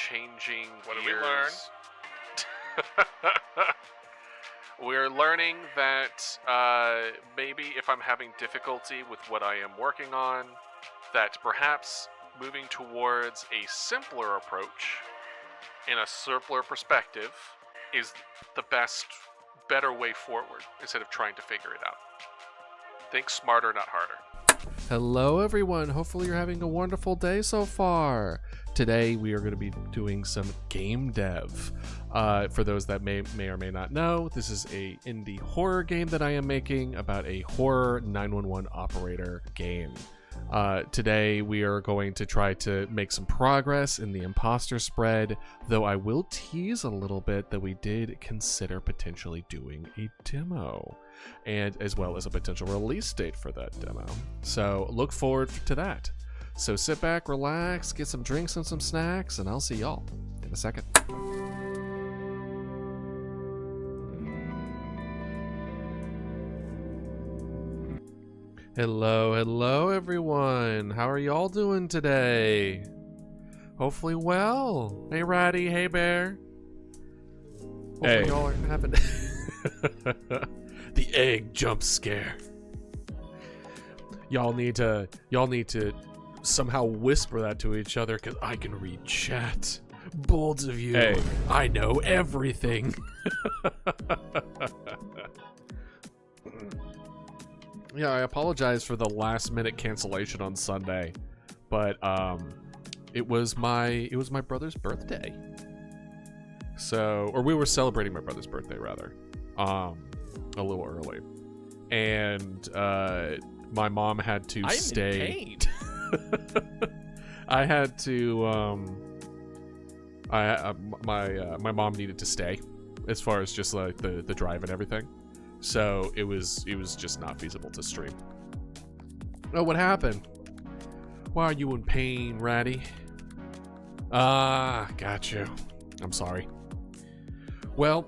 changing What did gears. We're learning that maybe if I'm having difficulty with what I am working on, that perhaps moving towards a simpler approach in a simpler perspective is the better way forward instead of trying to figure it out. Think smarter, not harder. Hello everyone, hopefully you're having a wonderful day so far. Today we are going to be doing some game dev. For those that may or may not know, this is a indie horror game that I am making about a horror 911 operator game. Today we are going to try to make some progress in the Imposter Spread, though I will tease a little bit that we did consider potentially doing a demo, and as well as a potential release date for that demo. So look forward to that. So sit back, relax, get some drinks and some snacks, and I'll see y'all in a second. Hello everyone. How are y'all doing today? Hopefully well. Hey Ratty, hey Bear. Hopefully y'all are having the egg jump scare. Y'all need to somehow whisper that to each other, because I can read chat. Bold of you. Hey. I know everything. Yeah, I apologize for the last minute cancellation on Sunday, but it was my brother's birthday. So, or we were celebrating my brother's birthday rather, a little early, and my mom had to stay. In pain. I had to. My mom needed to stay, as far as just like the drive and everything. So it was just not feasible to stream. Oh, what happened? Why are you in pain, Ratty? Got you. I'm sorry. Well,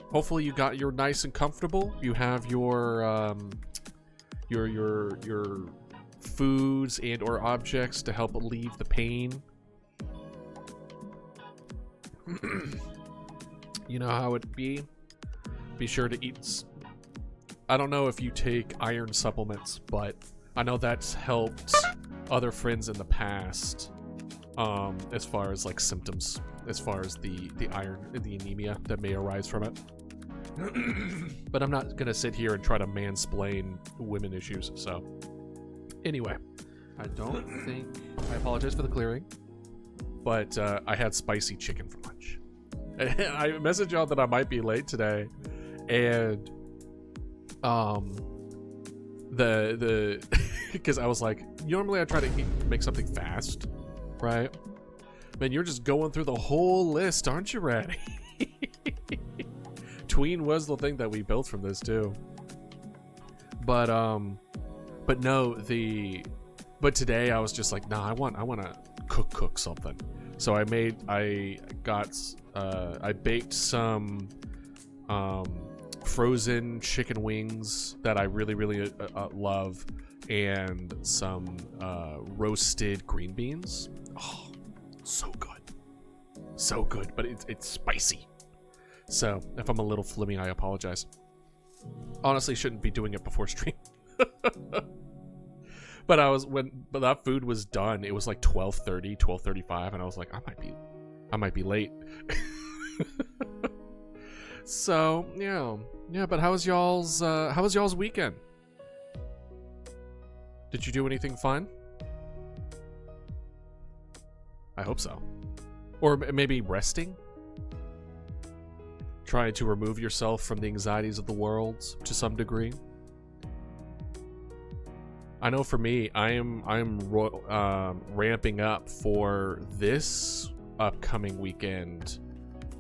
hopefully you're nice and comfortable. You have your foods and or objects to help alleviate the pain. You know how it be. Be sure to eat. I don't know if you take iron supplements, but I know that's helped other friends in the past, as far as like symptoms, as far as the iron and the anemia that may arise from it. But I'm not gonna sit here and try to mansplain women issues. So anyway, I apologize for the clearing, but I had spicy chicken for lunch. I messaged y'all that I might be late today, and the because I was like, normally I try to make something fast, right? Man, you're just going through the whole list, aren't you, Ratty? Tween was the thing that we built from this too. But today I was just like, nah, I want to cook something. So I baked some frozen chicken wings that I really love, and some roasted green beans. Oh, so good, but it's spicy. So if I'm a little flimmy, I apologize. Honestly, shouldn't be doing it before stream. But when that food was done, it was like 12:30, 12:35, and I was like, I might be late. So yeah. But how was y'all's weekend? Did you do anything fun? I hope so. Or maybe resting? Trying to remove yourself from the anxieties of the world to some degree. I know for me, I'm ramping up for this upcoming weekend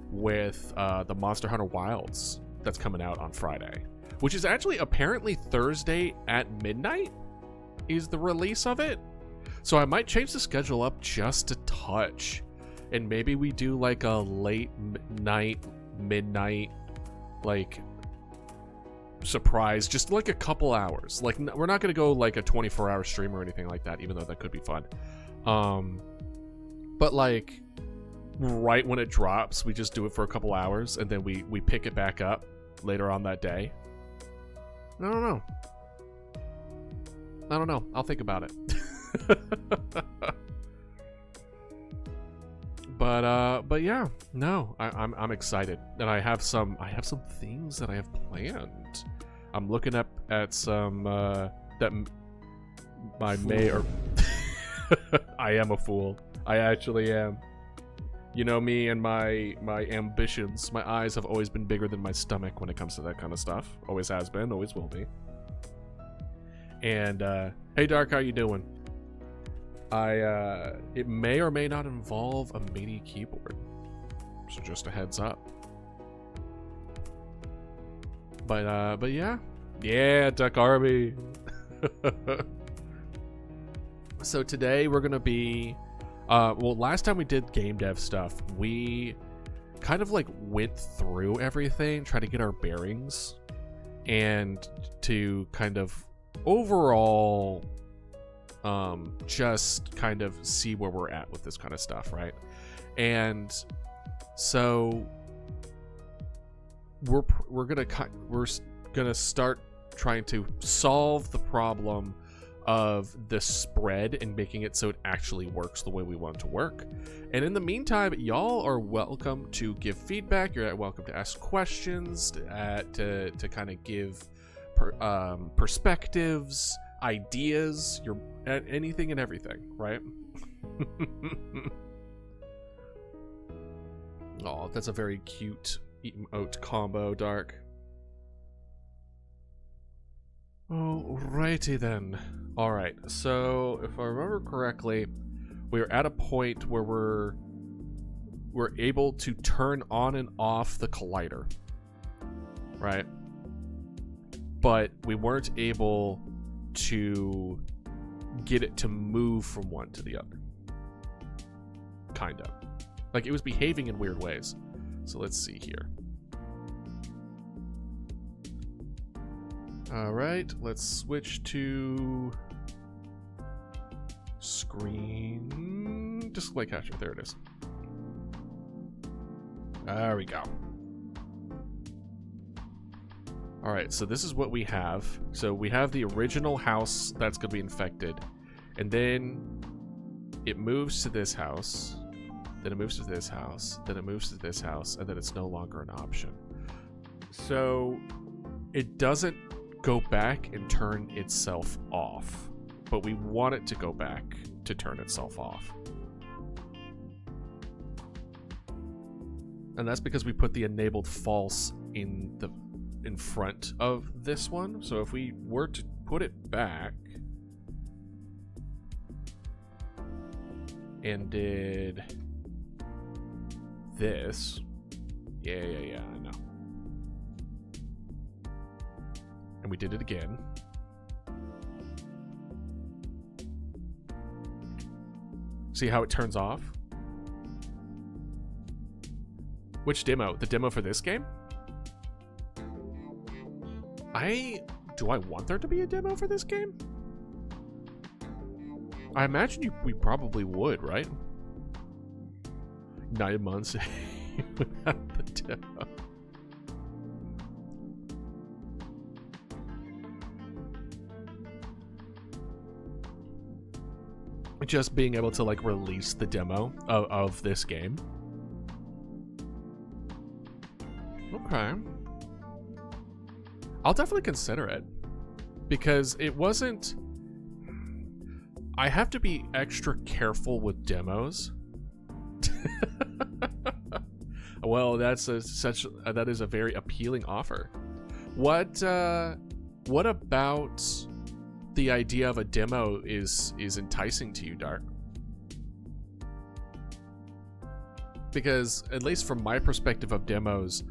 with the Monster Hunter Wilds that's coming out on Friday, which is actually apparently Thursday at midnight is the release of it. So I might change the schedule up just a touch, and maybe we do like a late night, midnight, like surprise, just like a couple hours. Like, we're not gonna go like a 24-hour stream or anything like that, even though that could be fun. But like right when it drops, we just do it for a couple hours, and then we pick it back up later on that day. I don't know. I'll think about it. But yeah, no, I'm excited, and I have some things that I have planned. I'm looking up at some that I may or I am a fool. I actually am. You know me and my ambitions. My eyes have always been bigger than my stomach when it comes to that kind of stuff. Always has been, always will be. And hey Dark, how you doing? It may or may not involve a MIDI keyboard, so just a heads up. But yeah, Duck Arby. So today we're gonna be, well, last time we did game dev stuff, we kind of like went through everything, try to get our bearings, and to kind of overall just kind of see where we're at with this kind of stuff, right? And so we're gonna start trying to solve the problem of the spread and making it so it actually works the way we want it to work. And in the meantime, y'all are welcome to give feedback. You're welcome to ask questions, to kind of give perspectives, ideas, anything and everything, right? Oh, that's a very cute emote combo, Dark. Alrighty then. Alright, so if I remember correctly, we're at a point where we're able to turn on and off the collider, right? But we weren't able to get it to move from one to the other. Kind of. Like, it was behaving in weird ways. So let's see here. Alright, let's switch to screen display capture. There it is. There we go. Alright, so this is what we have. So we have the original house that's going to be infected, and then it moves to this house, then it moves to this house, then it moves to this house, and then it's no longer an option. So it doesn't go back and turn itself off, but we want it to go back to turn itself off. And that's because we put the enabled false in front of this one. So if we were to put it back and did this, yeah, I know. And we did it again. See how it turns off? Which demo? The demo for this game? Do I want there to be a demo for this game? I imagine we probably would, right? 9 months without the demo. Just being able to like release the demo of this game. Okay. I'll definitely consider it, because it wasn't... I have to be extra careful with demos. Well, that is a very appealing offer. What about the idea of a demo is enticing to you, Dark? Because at least from my perspective of demos,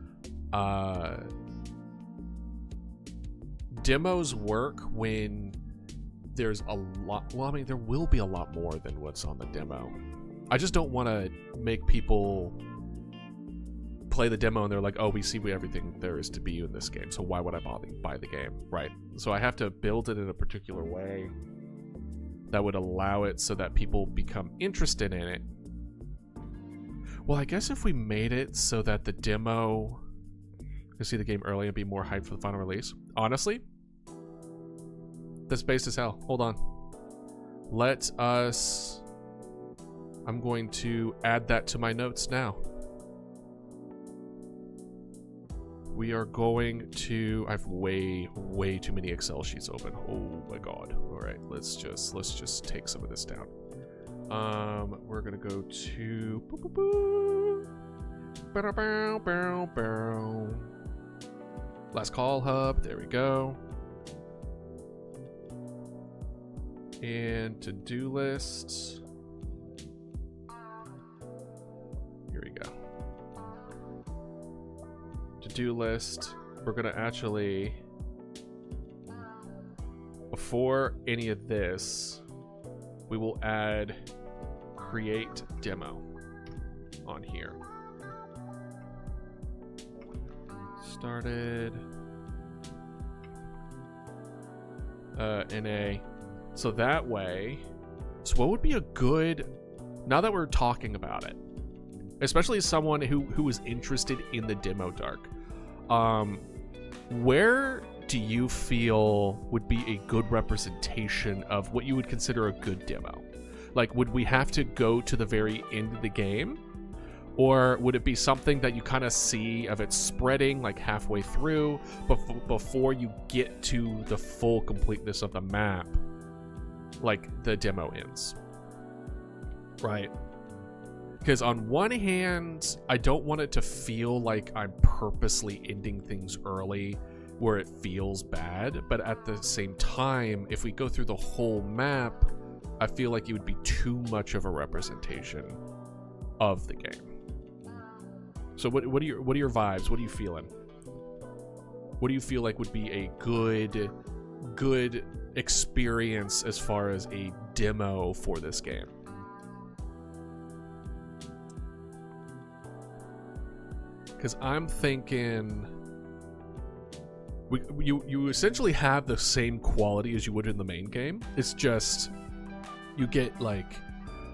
demos work when there's a lot. Well, I mean, there will be a lot more than what's on the demo. I just don't want to make people play the demo and they're like, oh, we see everything there is to be in this game, so why would I bother buy the game, right? So I have to build it in a particular way that would allow it so that people become interested in it. Well, I guess if we made it so that the demo can see the game early and be more hyped for the final release. Honestly, this base is hell. Hold on. Let us... I'm going to add that to my notes now. We are going to... I have way too many Excel sheets open. Oh my god. All right, let's just take some of this down. We're gonna go to... Last call hub. There we go. And to-do list. Here we go. To-do list. We're gonna actually, before any of this, we will add create demo on here. Started NA. So that way, so what would be a good, now that we're talking about it, especially as someone who is interested in the demo dark, where do you feel would be a good representation of what you would consider a good demo? Like, would we have to go to the very end of the game? Or would it be something that you kind of see of it spreading like halfway through before you get to the full completeness of the map, like the demo ends? Right. Because on one hand, I don't want it to feel like I'm purposely ending things early where it feels bad. But at the same time, if we go through the whole map, I feel like it would be too much of a representation of the game. So what are your vibes? What are you feeling? What do you feel like would be a good experience as far as a demo for this game? Because I'm thinking you essentially have the same quality as you would in the main game. It's just you get like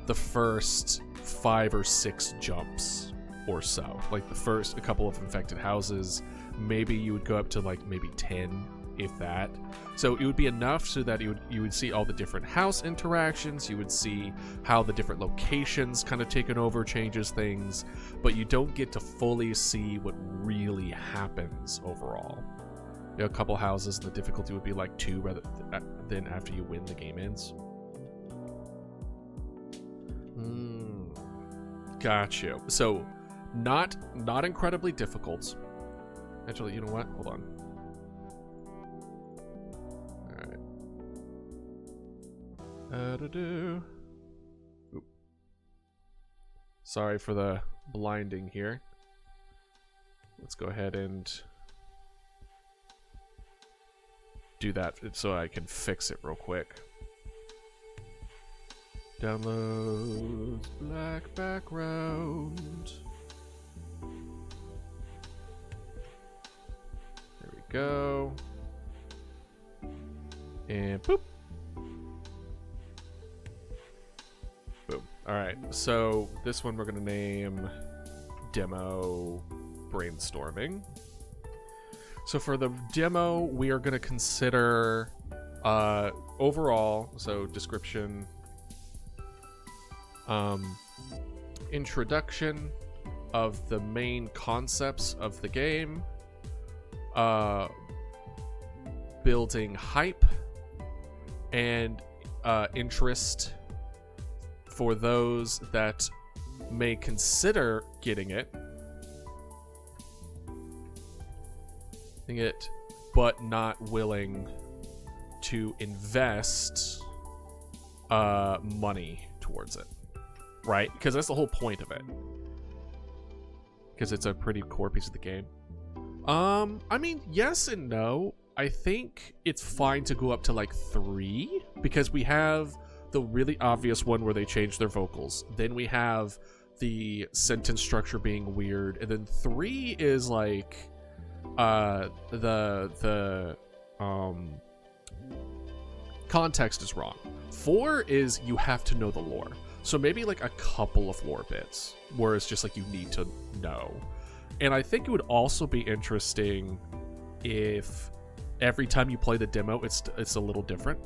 the first 5 or 6 jumps or so, like the first a couple of infected houses. Maybe you would go up to like maybe 10, if that. So it would be enough so that you would see all the different house interactions. You would see how the different locations kind of taken over changes things, but you don't get to fully see what really happens overall. You know, a couple houses, the difficulty would be like 2 rather than after you win the game ends. Got you. So not incredibly difficult. Actually, you know what? Hold on. All right. Oop. Sorry for the blinding here. Let's go ahead and do that so I can fix it real quick. Downloads, black background. There we go. And boop. Boom. Alright, so this one we're going to name Demo Brainstorming. So for the demo, we are going to consider overall, so description, introduction of the main concepts of the game, building hype and interest for those that may consider getting it, but not willing to invest money towards it, right? Because that's the whole point of it. Because it's a pretty core piece of the game. I mean, yes and no. I think it's fine to go up to like 3 because we have the really obvious one where they change their vocals. Then we have the sentence structure being weird, and then 3 is like the context is wrong. 4 is you have to know the lore. So maybe like a couple of lore bits where it's just like you need to know. And I think it would also be interesting if every time you play the demo, it's a little different.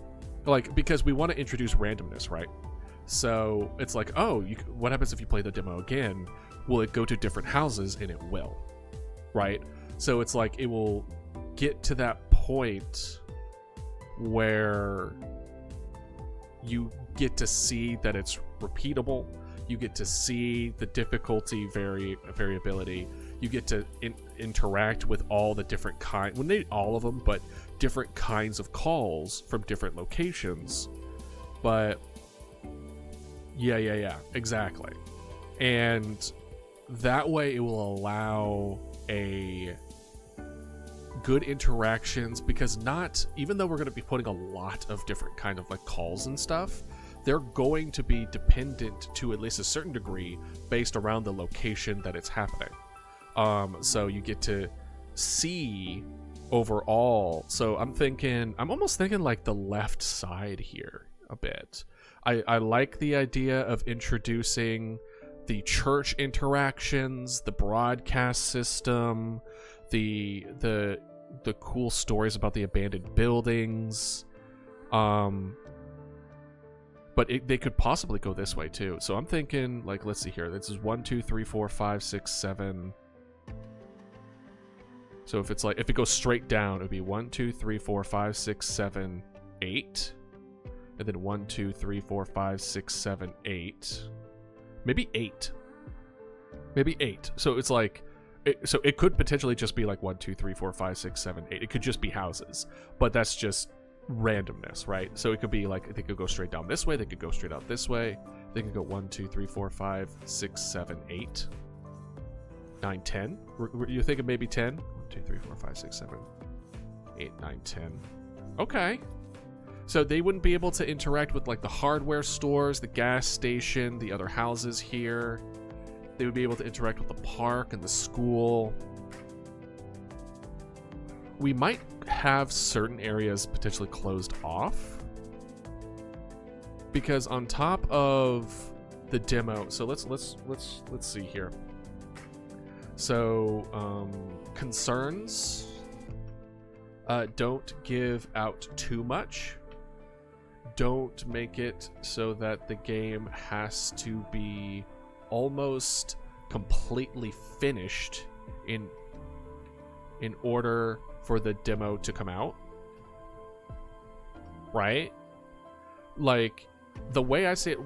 Like, because we want to introduce randomness, right? So it's like, oh, what happens if you play the demo again? Will it go to different houses? And it will, right? So it's like it will get to that point where you get to see that it's repeatable. You get to see the difficulty variability. You get to interact with all the different kinds, well, not all of them, but different kinds of calls from different locations. But yeah, exactly. And that way it will allow a good interactions, because even though we're going to be putting a lot of different kind of like calls and stuff, they're going to be dependent to at least a certain degree based around the location that it's happening. So you get to see overall. So I'm almost thinking like the left side here a bit. I like the idea of introducing the church interactions, the broadcast system, the cool stories about the abandoned buildings. But they could possibly go this way too. So I'm thinking, like, let's see here. This is 1, 2, 3, 4, 5, 6, 7. So if it goes straight down, it would be 1, 2, 3, 4, 5, 6, 7, 8. And then 1, 2, 3, 4, 5, 6, 7, 8. Maybe 8. Maybe 8. So it's like, so it could potentially just be like 1, 2, 3, 4, 5, 6, 7, 8. It could just be houses. But that's just randomness, right? So it could be like, they could go straight down this way. They could go straight out this way. They could go 1, 2, 3, 4, 5, 6, 7, 8. 9, 10. Were you thinking maybe 10? 1, 2, 3, 4, 5, 6, 7, 8, 9, 10. Okay. So they wouldn't be able to interact with like the hardware stores, the gas station, the other houses here. They would be able to interact with the park and the school. We might have certain areas potentially closed off, because on top of the demo, so let's see here. So concerns, don't give out too much. Don't make it so that the game has to be almost completely finished in order for the demo to come out, right? Like, the way I say it,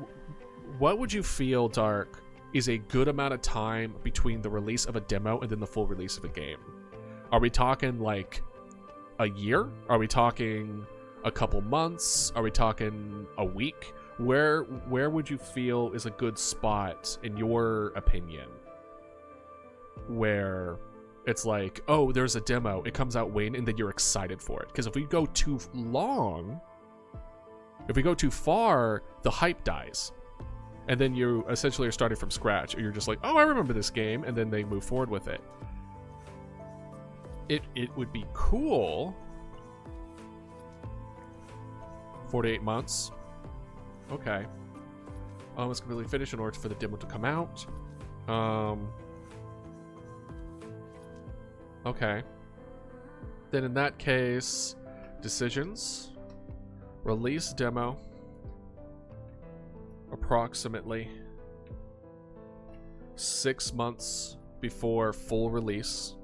what would you feel, Dark, is a good amount of time between the release of a demo and then the full release of a game? Are we talking like a year? Are we talking a couple months? Are we talking a week? Where would you feel is a good spot, in your opinion, where it's like, oh, there's a demo, it comes out when, and then you're excited for it? Because if we go too long, if we go too far, the hype dies. And then you essentially are starting from scratch, or you're just like, oh, I remember this game, and then they move forward with it. It would be cool. 4 to 8 months. Okay. It's completely finished in order for the demo to come out. Okay. Then in that case, decisions. Release demo. Approximately 6 months before full release.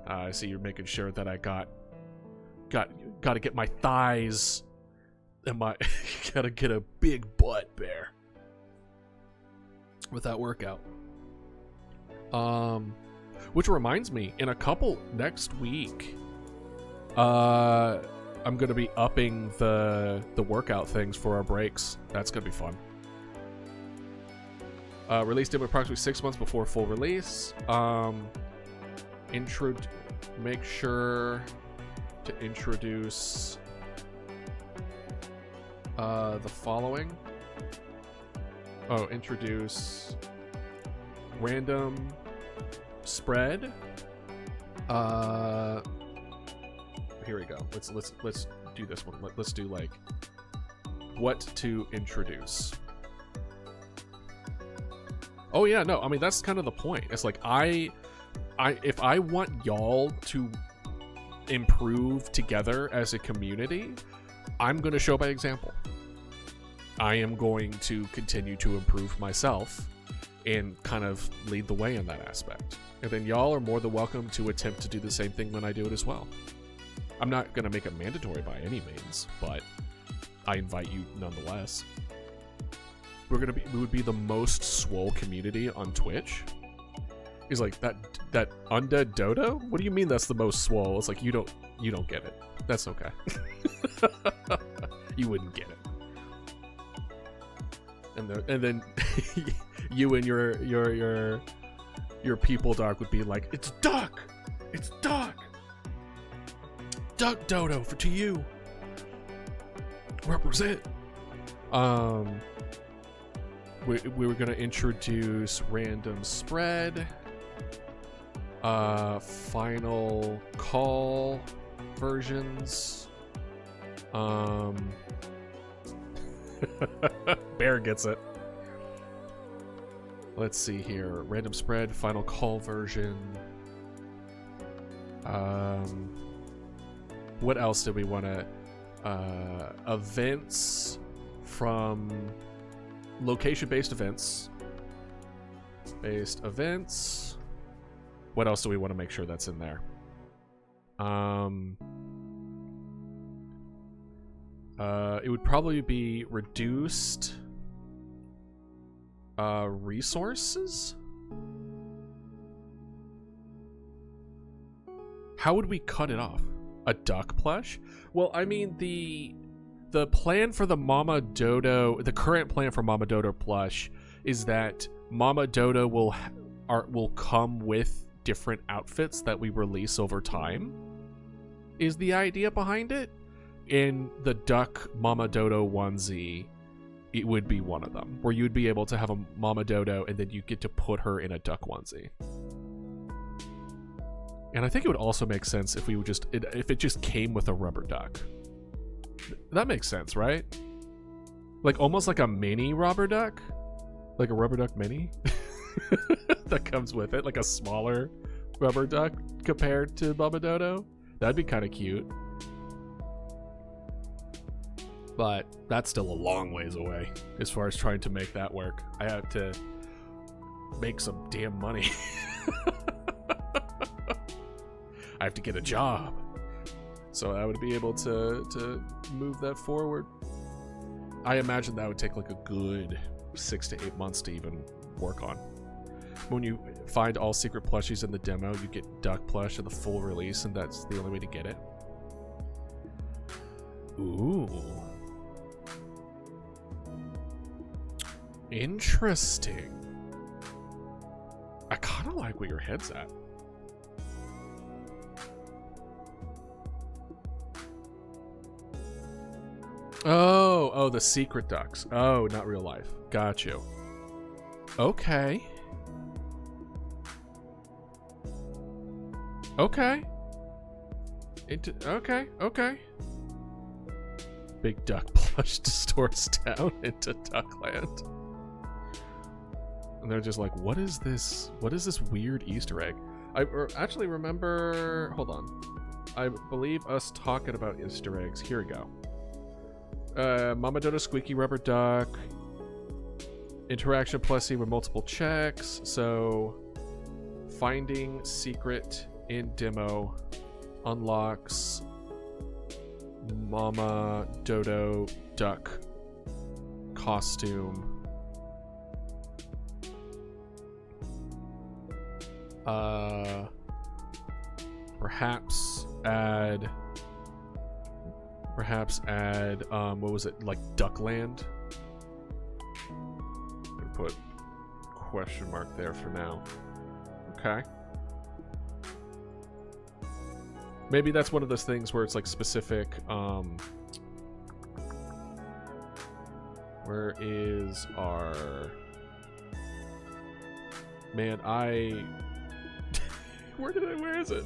I see you're making sure that I got to get my thighs and my gotta get a big butt bear with that workout. Which reminds me, in a couple next week, I'm gonna be upping the workout things for our breaks. That's gonna be fun. Release date approximately 6 months before full release. Make sure to introduce the following. Introduce random spread. Here we go. Let's do this one. Let's do like what to introduce. Oh yeah, no, I mean that's kind of the point. It's like if I want y'all to improve together as a community, I'm going to show by example. I am going to continue to improve myself and kind of lead the way in that aspect. And then y'all are more than welcome to attempt to do the same thing when I do it as well. I'm not going to make it mandatory by any means, but I invite you nonetheless. We would be the most swole community on Twitch. He's like, that undead dodo? What do you mean that's the most swole? It's like, you don't get it. That's okay. You wouldn't get it. And then you and your people dog would be like, it's duck, duck dodo to you. Represent. We were gonna introduce random spread, final call versions. Bear gets it. Let's see here. Random spread, final call version. What else did we want to? Events from location-based events. What else do we want to make sure that's in there? It would probably be reduced resources. How would we cut it off? A duck plush? Well, I mean the plan for the Mama Dodo, the current plan for Mama Dodo plush is that Mama Dodo will come with different outfits that we release over time. Is the idea behind it? In the duck Mama Dodo onesie, it would be one of them, where you'd be able to have a Mama Dodo and then you get to put her in a duck onesie. And I think it would also make sense if we would if it just came with a rubber duck. That makes sense, right? Like almost like a mini rubber duck, like a rubber duck mini that comes with it, like a smaller rubber duck compared to Mama Dodo. That'd be kind of cute. But that's still a long ways away as far as trying to make that work. I have to make some damn money. I have to get a job. So I would be able to move that forward. I imagine that would take like a good 6 to 8 months to even work on. When you find all secret plushies in the demo, you get duck plush in the full release, and that's the only way to get it. Ooh. Interesting. I kind of like where your head's at. Oh, the secret ducks. Oh, not real life. Got you. Okay. Okay. Okay. Big duck plush distorts down into Duckland. And they're just like, what is this? What is this weird Easter egg? I actually remember... Hold on. I believe us talking about Easter eggs. Here we go. Mama Dodo squeaky rubber duck. Interaction plushie with multiple checks. So, finding secret in demo unlocks Mama Dodo duck costume. Perhaps add what was it, like Duckland? I'm gonna put question mark there for now. Okay. Maybe that's one of those things where it's like specific. Where is our man? Where is it?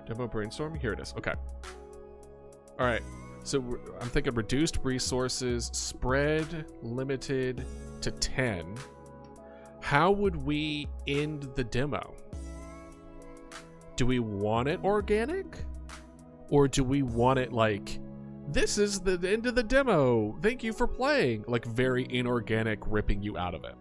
Demo brainstorm? Here it is. Okay. All right. So I'm thinking reduced resources, spread limited to 10. how would we end the demo? Do we want it organic? Or do we want it like, this is the end of the demo, thank you for playing, like very inorganic, ripping you out of it?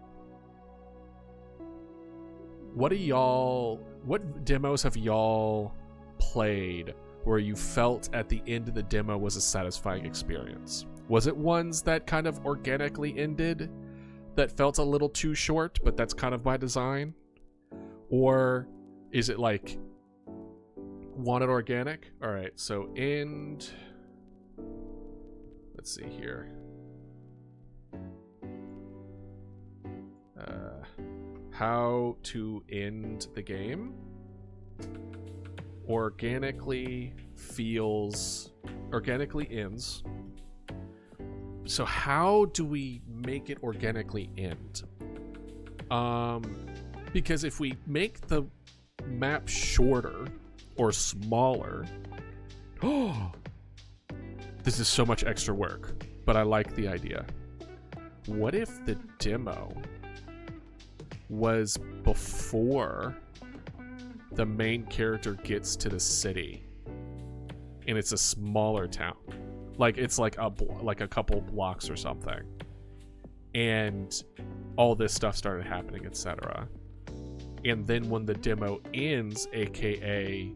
What demos have y'all played where you felt at the end of the demo was a satisfying experience? Was it ones that kind of organically ended that felt a little too short, but that's kind of by design? Or is it like, want it organic? All right, so end. Let's see here. How to end the game. Organically ends. So how do we make it organically end? Because if we make the map shorter or smaller, this is so much extra work, but I like the idea. What if the demo was before the main character gets to the city and it's a smaller town? Like it's like a couple blocks or something, and all this stuff started happening, etc. And then when the demo ends, aka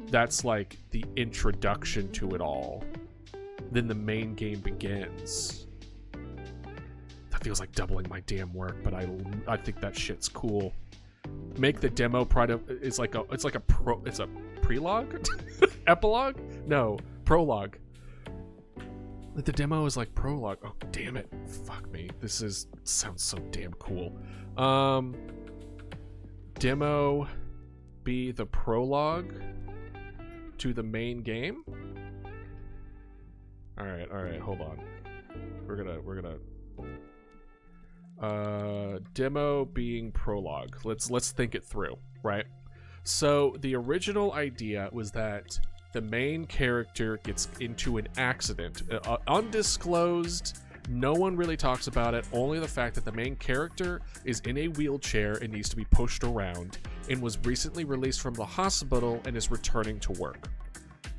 that's like the introduction to it all, then the main game begins. That feels like doubling my damn work, but I think that shit's cool. Make the demo it's a prelogue? Epilogue? No, prologue. The demo is like prologue. Oh, damn it. Fuck me. Sounds so damn cool. Demo be the prologue to the main game? Alright, hold on. We're gonna demo being prologue. Let's think it through, right? So the original idea was that the main character gets into an accident, undisclosed. No one really talks about it, only the fact that the main character is in a wheelchair and needs to be pushed around, and was recently released from the hospital and is returning to work.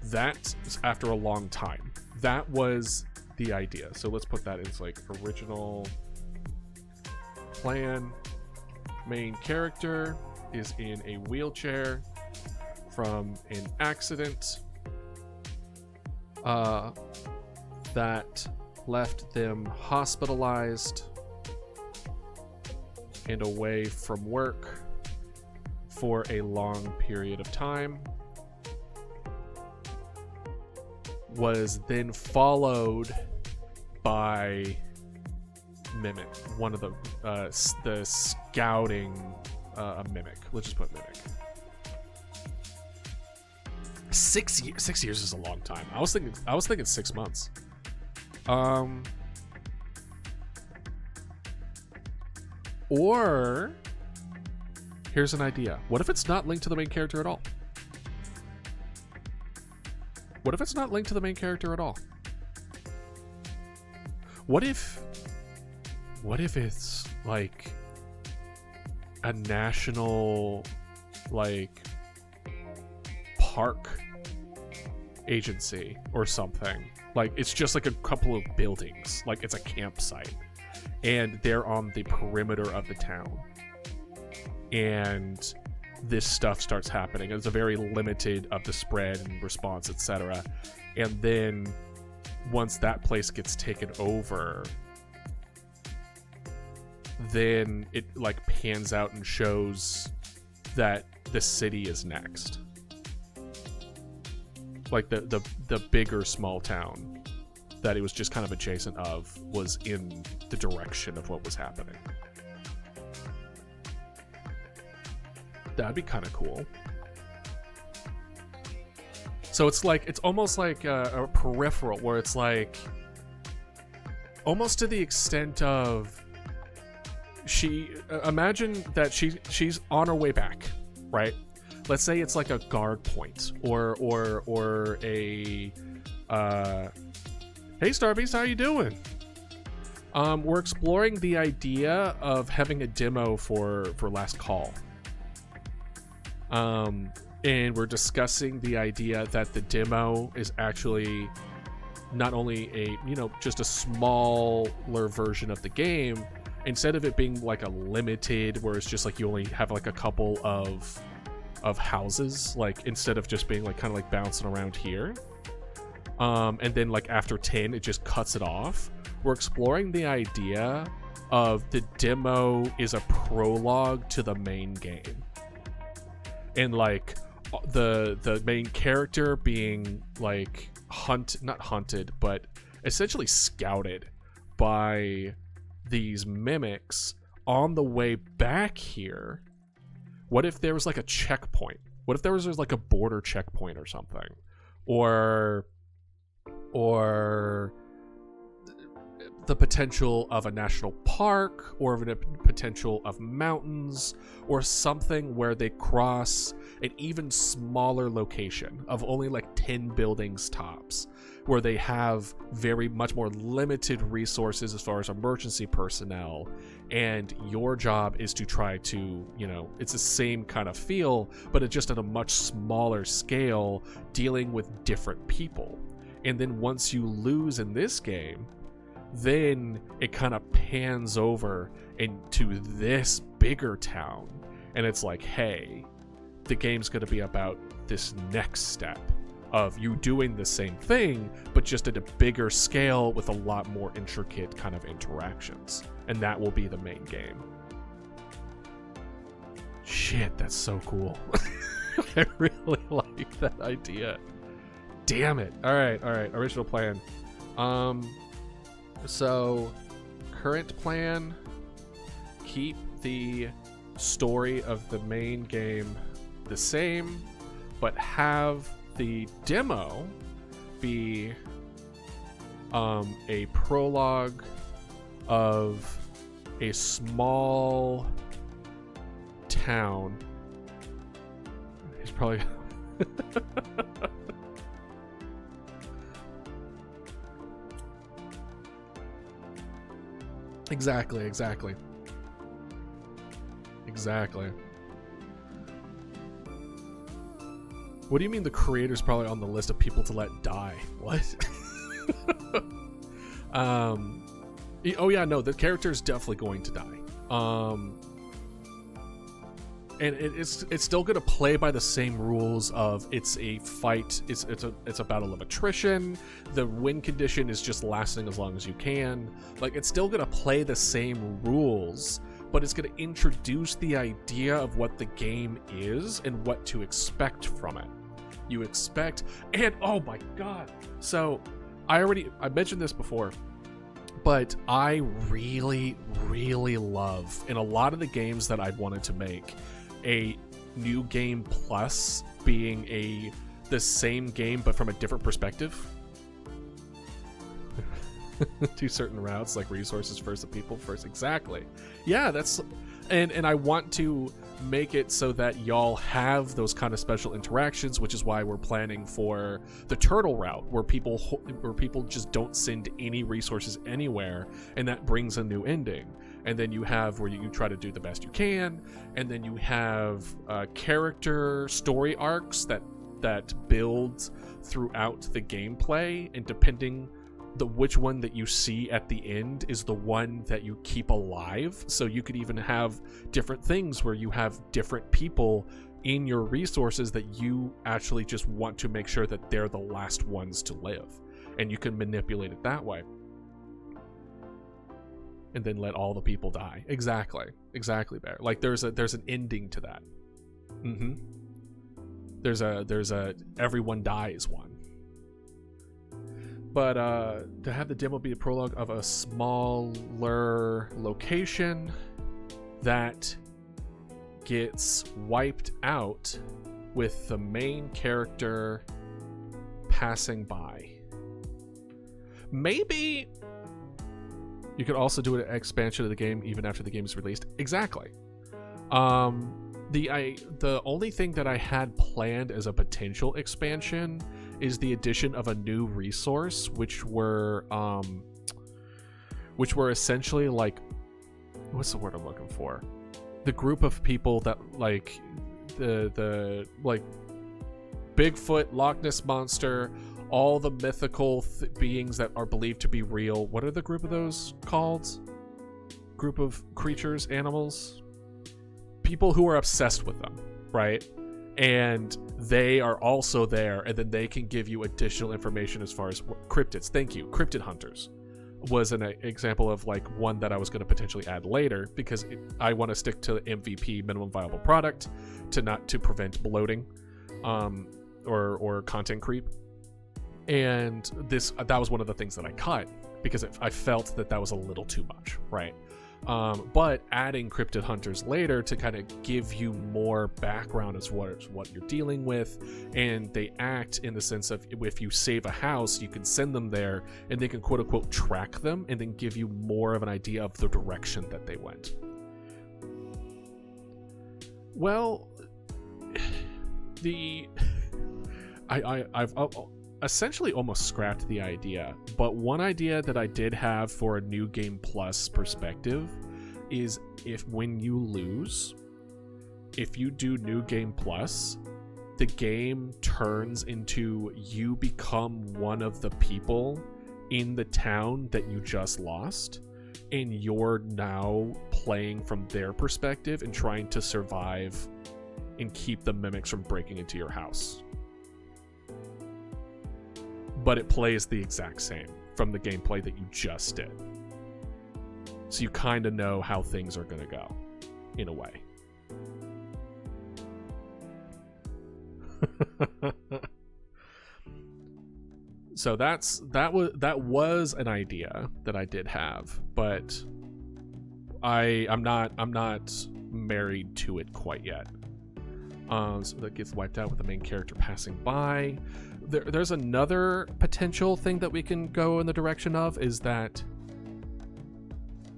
That is after a long time. That was the idea. So let's put that in like original plan. Main character is in a wheelchair from an accident that left them hospitalized and away from work for a long period of time. Was then followed by Mimic, one of the scouting Mimic. Let's just put Mimic. 6 years. 6 years is a long time. I was thinking 6 months. Or here's an idea. What if it's not linked to the main character at all? What if it's not linked to the main character at all? What if it's like a national like park agency or something? Like it's just like a couple of buildings, like it's a campsite, and they're on the perimeter of the town, and this stuff starts happening. It's a very limited of the spread and response, etc. And then once that place gets taken over, then it like pans out and shows that the city is next. Like the bigger small town that it was just kind of adjacent of was in the direction of what was happening. That'd be kind of cool. So it's almost like a peripheral, where it's like almost to the extent of imagine that she's on her way back, right? Let's say it's like a guard point or a hey Starbeast, how you doing? We're exploring the idea of having a demo for Last Call. And we're discussing the idea that the demo is actually not only a, just a smaller version of the game. Instead of it being like a limited, where it's just like you only have like a couple of houses, like instead of just being like kind of like bouncing around here, and then like after 10 it just cuts it off. We're exploring the idea of the demo is a prologue to the main game, and like the main character being like not hunted, but essentially scouted by these mimics on the way back here. What if there was like a checkpoint? What if there was like a border checkpoint or something? Or the potential of a national park, or the potential of mountains, or something where they cross an even smaller location of only like 10 buildings tops, where they have very much more limited resources as far as emergency personnel, and your job is to try to, it's the same kind of feel, but it's just at a much smaller scale, dealing with different people. And then once you lose in this game, then it kind of pans over into this bigger town, and it's like, hey, the game's going to be about this next step of you doing the same thing, but just at a bigger scale with a lot more intricate kind of interactions, and that will be the main game. Shit, that's so cool. I really like that idea. Damn it. All right, original plan. So, current plan, keep the story of the main game the same, but have the demo be a prologue of a small town. He's probably... Exactly. What do you mean the creator's probably on the list of people to let die? What? Oh yeah, no, the character's definitely going to die. And it's still going to play by the same rules of it's a fight, it's a battle of attrition. The win condition is just lasting as long as you can. Like, it's still going to play the same rules, but it's going to introduce the idea of what the game is and what to expect from it. You expect, and oh my god, so I mentioned this before, but I really love, in a lot of the games that I've wanted to make, a new game plus being the same game but from a different perspective. Do certain routes, like resources first and people first. Exactly. Yeah, that's and I want to make it so that y'all have those kind of special interactions, which is why we're planning for the turtle route, where people just don't send any resources anywhere, and that brings a new ending. And then you have where you try to do the best you can, and then you have character story arcs that build throughout the gameplay, and depending which one that you see at the end is the one that you keep alive. So you could even have different things where you have different people in your resources that you actually just want to make sure that they're the last ones to live, and you can manipulate it that way. And then let all the people die. Exactly, Bear. Like there's an ending to that. There's a everyone dies one. But to have the demo be a prologue of a smaller location that gets wiped out with the main character passing by. Maybe you could also do an expansion of the game even after the game is released. Exactly. The only thing that I had planned as a potential expansion is the addition of a new resource, which were which were essentially like, what's the word I'm looking for? The group of people that like the like Bigfoot, Loch Ness Monster, all the mythical beings that are believed to be real. What are the group of those called? Group of creatures, animals, people who are obsessed with them, right? And they are also there, and then they can give you additional information as far as cryptids. Thank you. Cryptid hunters was an example of like one that I was going to potentially add later, because I want to stick to MVP, minimum viable product, to prevent bloating or content creep. And that was one of the things that I cut, because I felt that was a little too much, right? But adding cryptid hunters later to kind of give you more background as what you're dealing with, and they act in the sense of, if you save a house, you can send them there, and they can quote unquote track them, and then give you more of an idea of the direction that they went. Well, I've essentially almost scrapped the idea, but one idea that I did have for a New Game Plus perspective is, when you lose, if you do New Game Plus, the game turns into you become one of the people in the town that you just lost, and you're now playing from their perspective and trying to survive and keep the mimics from breaking into your house. But it plays the exact same from the gameplay that you just did. So you kind of know how things are going to go, in a way. So that was an idea that I did have, but I'm not married to it quite yet. So that gets wiped out with the main character passing by. There's another potential thing that we can go in the direction of, is that,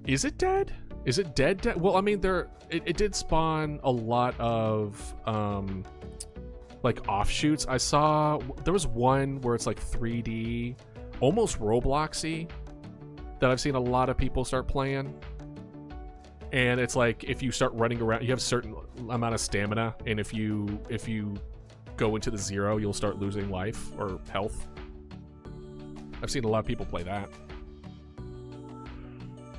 is it dead? Is it dead? Well, I mean, it did spawn a lot of like offshoots. I saw there was one where it's like 3D, almost Robloxy, that I've seen a lot of people start playing. And it's like, if you start running around, you have a certain amount of stamina, and if you go into the zero, you'll start losing life or health. I've seen a lot of people play that.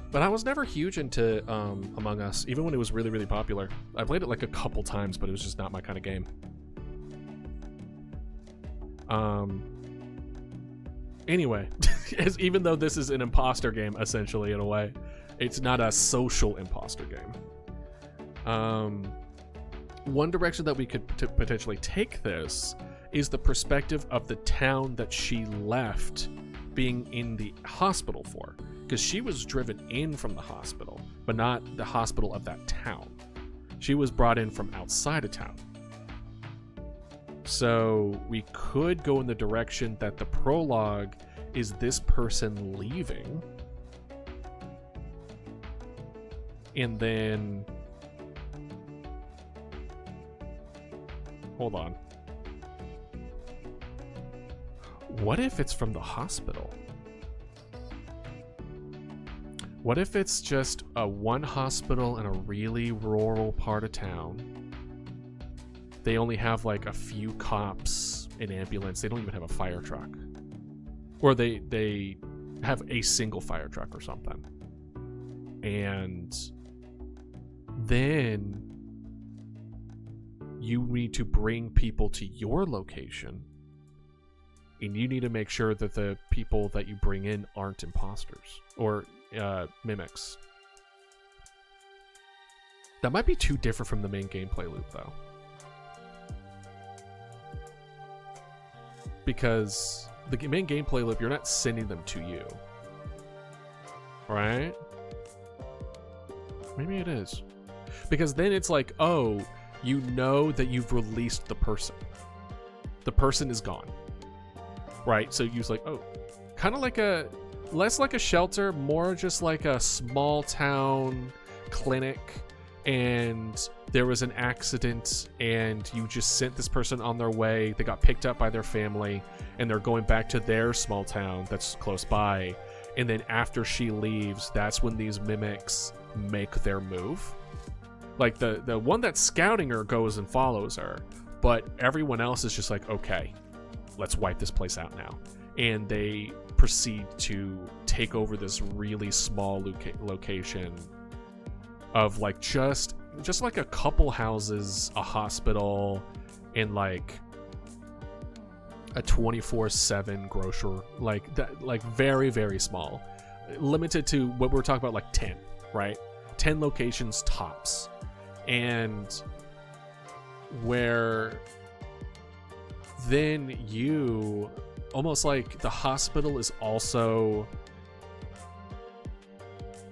But I was never huge into Among Us, even when it was really, really popular. I played it like a couple times, but it was just not my kind of game. Anyway, even though this is an imposter game, essentially, in a way, it's not a social imposter game. One direction that we could potentially take this is the perspective of the town that she left being in the hospital for. Because she was driven in from the hospital, but not the hospital of that town. She was brought in from outside of town. So we could go in the direction that the prologue is this person leaving, and then, hold on, what if it's from the hospital? What if it's just one hospital in a really rural part of town? They only have like a few cops, an ambulance. They don't even have a fire truck. Or they have a single fire truck or something. And then you need to bring people to your location, and you need to make sure that the people that you bring in aren't imposters or mimics. That might be too different from the main gameplay loop, though. Because the main gameplay loop, you're not sending them to you. Right? Maybe it is. Because then it's like, oh, you know that you've released the person. The person is gone. Right? So you're like, oh, kind of like less like a shelter, more just like a small town clinic, and there was an accident and you just sent this person on their way. They got picked up by their family and they're going back to their small town that's close by, and then after she leaves, that's when these mimics make their move. Like the one that's scouting her goes and follows her, but everyone else is just like, okay, let's wipe this place out now. And they proceed to take over this really small location of like just like a couple houses, a hospital, and like a 24/7 grocery, like that, like very, very small, limited to what we're talking about, like 10, right? 10 locations tops. And where then you almost like the hospital is also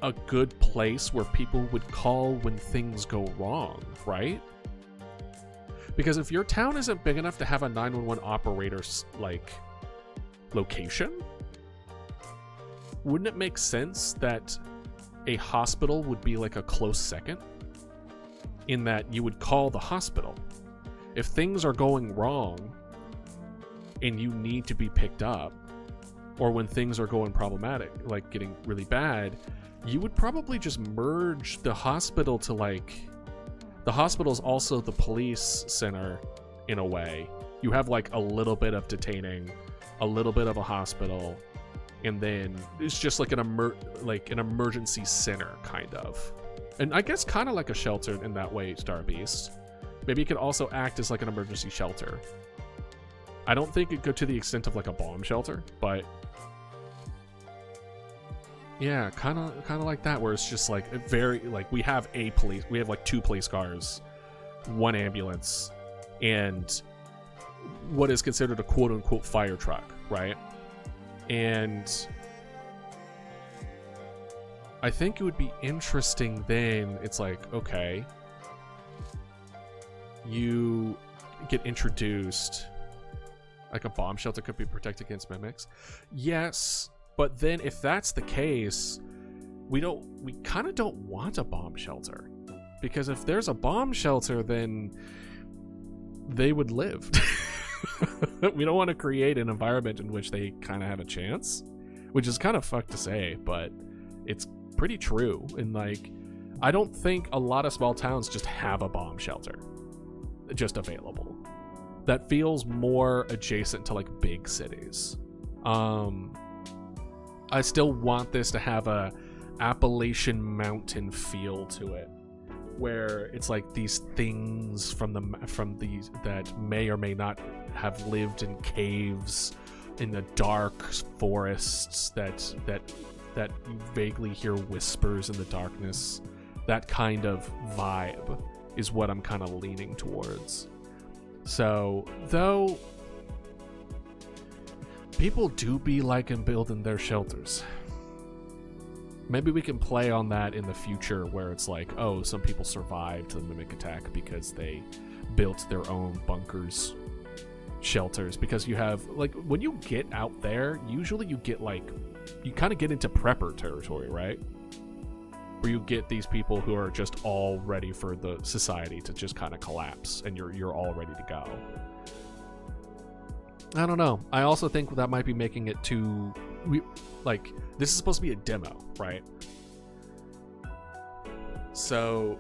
a good place where people would call when things go wrong, right? Because if your town isn't big enough to have a 911 operator's like location, wouldn't it make sense that a hospital would be like a close second? In that you would call the hospital. If things are going wrong and you need to be picked up, or when things are going problematic, like getting really bad, you would probably just merge the hospital to like, the hospital's also the police center in a way. You have like a little bit of detaining, a little bit of a hospital, and then it's just like an emergency center kind of. And I guess kind of like a shelter in that way, Star Beast. Maybe it could also act as like an emergency shelter. I don't think it'd go to the extent of like a bomb shelter, but yeah, kind of like that, where it's just like very like we have like 2 police cars, 1 ambulance, and what is considered a quote unquote fire truck, right? And I think it would be interesting then. It's like, okay, you get introduced, like a bomb shelter could be protected against mimics. Yes, but then if that's the case, we kind of don't want a bomb shelter, because if there's a bomb shelter, then they would live. We don't want to create an environment in which they kind of have a chance, which is kind of fucked to say, but it's pretty true. And like, I don't think a lot of small towns just have a bomb shelter just available. That feels more adjacent to like big cities. I still want this to have a Appalachian Mountain feel to it, where it's like these things from these that may or may not have lived in caves in the dark forests that you vaguely hear whispers in the darkness. That kind of vibe is what I'm kind of leaning towards. So, though people do be liking building their shelters, maybe we can play on that in the future, where it's like, oh, some people survived the mimic attack because they built their own bunkers, shelters. Because you have, like, when you get out there, usually you get like, you kind of get into prepper territory, right? Where you get these people who are just all ready for the society to just kind of collapse, and you're all ready to go. I don't know. I also think that might be making it too, like, this is supposed to be a demo, right? So,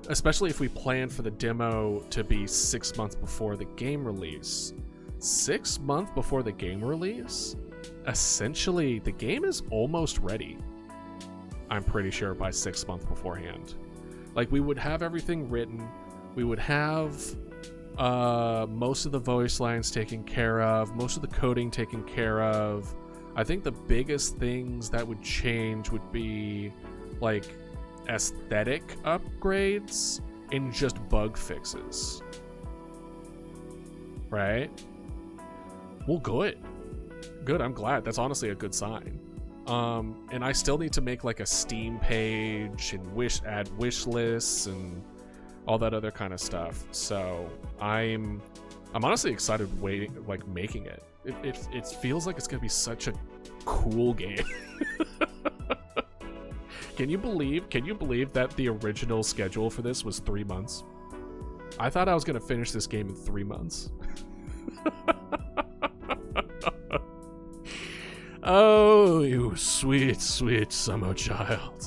especially if we plan for the demo to be 6 months before the game release. 6 months before the game release? Essentially, the game is almost ready. I'm pretty sure by 6 months beforehand. Like, we would have everything written. We would have most of the voice lines taken care of, most of the coding taken care of. I think the biggest things that would change would be like aesthetic upgrades and just bug fixes. Right? Well, good. Good, I'm glad. That's honestly a good sign. And I still need to make like a Steam page and add wish lists and all that other kind of stuff. So I'm honestly excited making it. It feels like it's gonna be such a cool game. Can you believe that the original schedule for this was 3 months? I thought I was gonna finish this game in 3 months. Oh, you sweet, sweet summer child.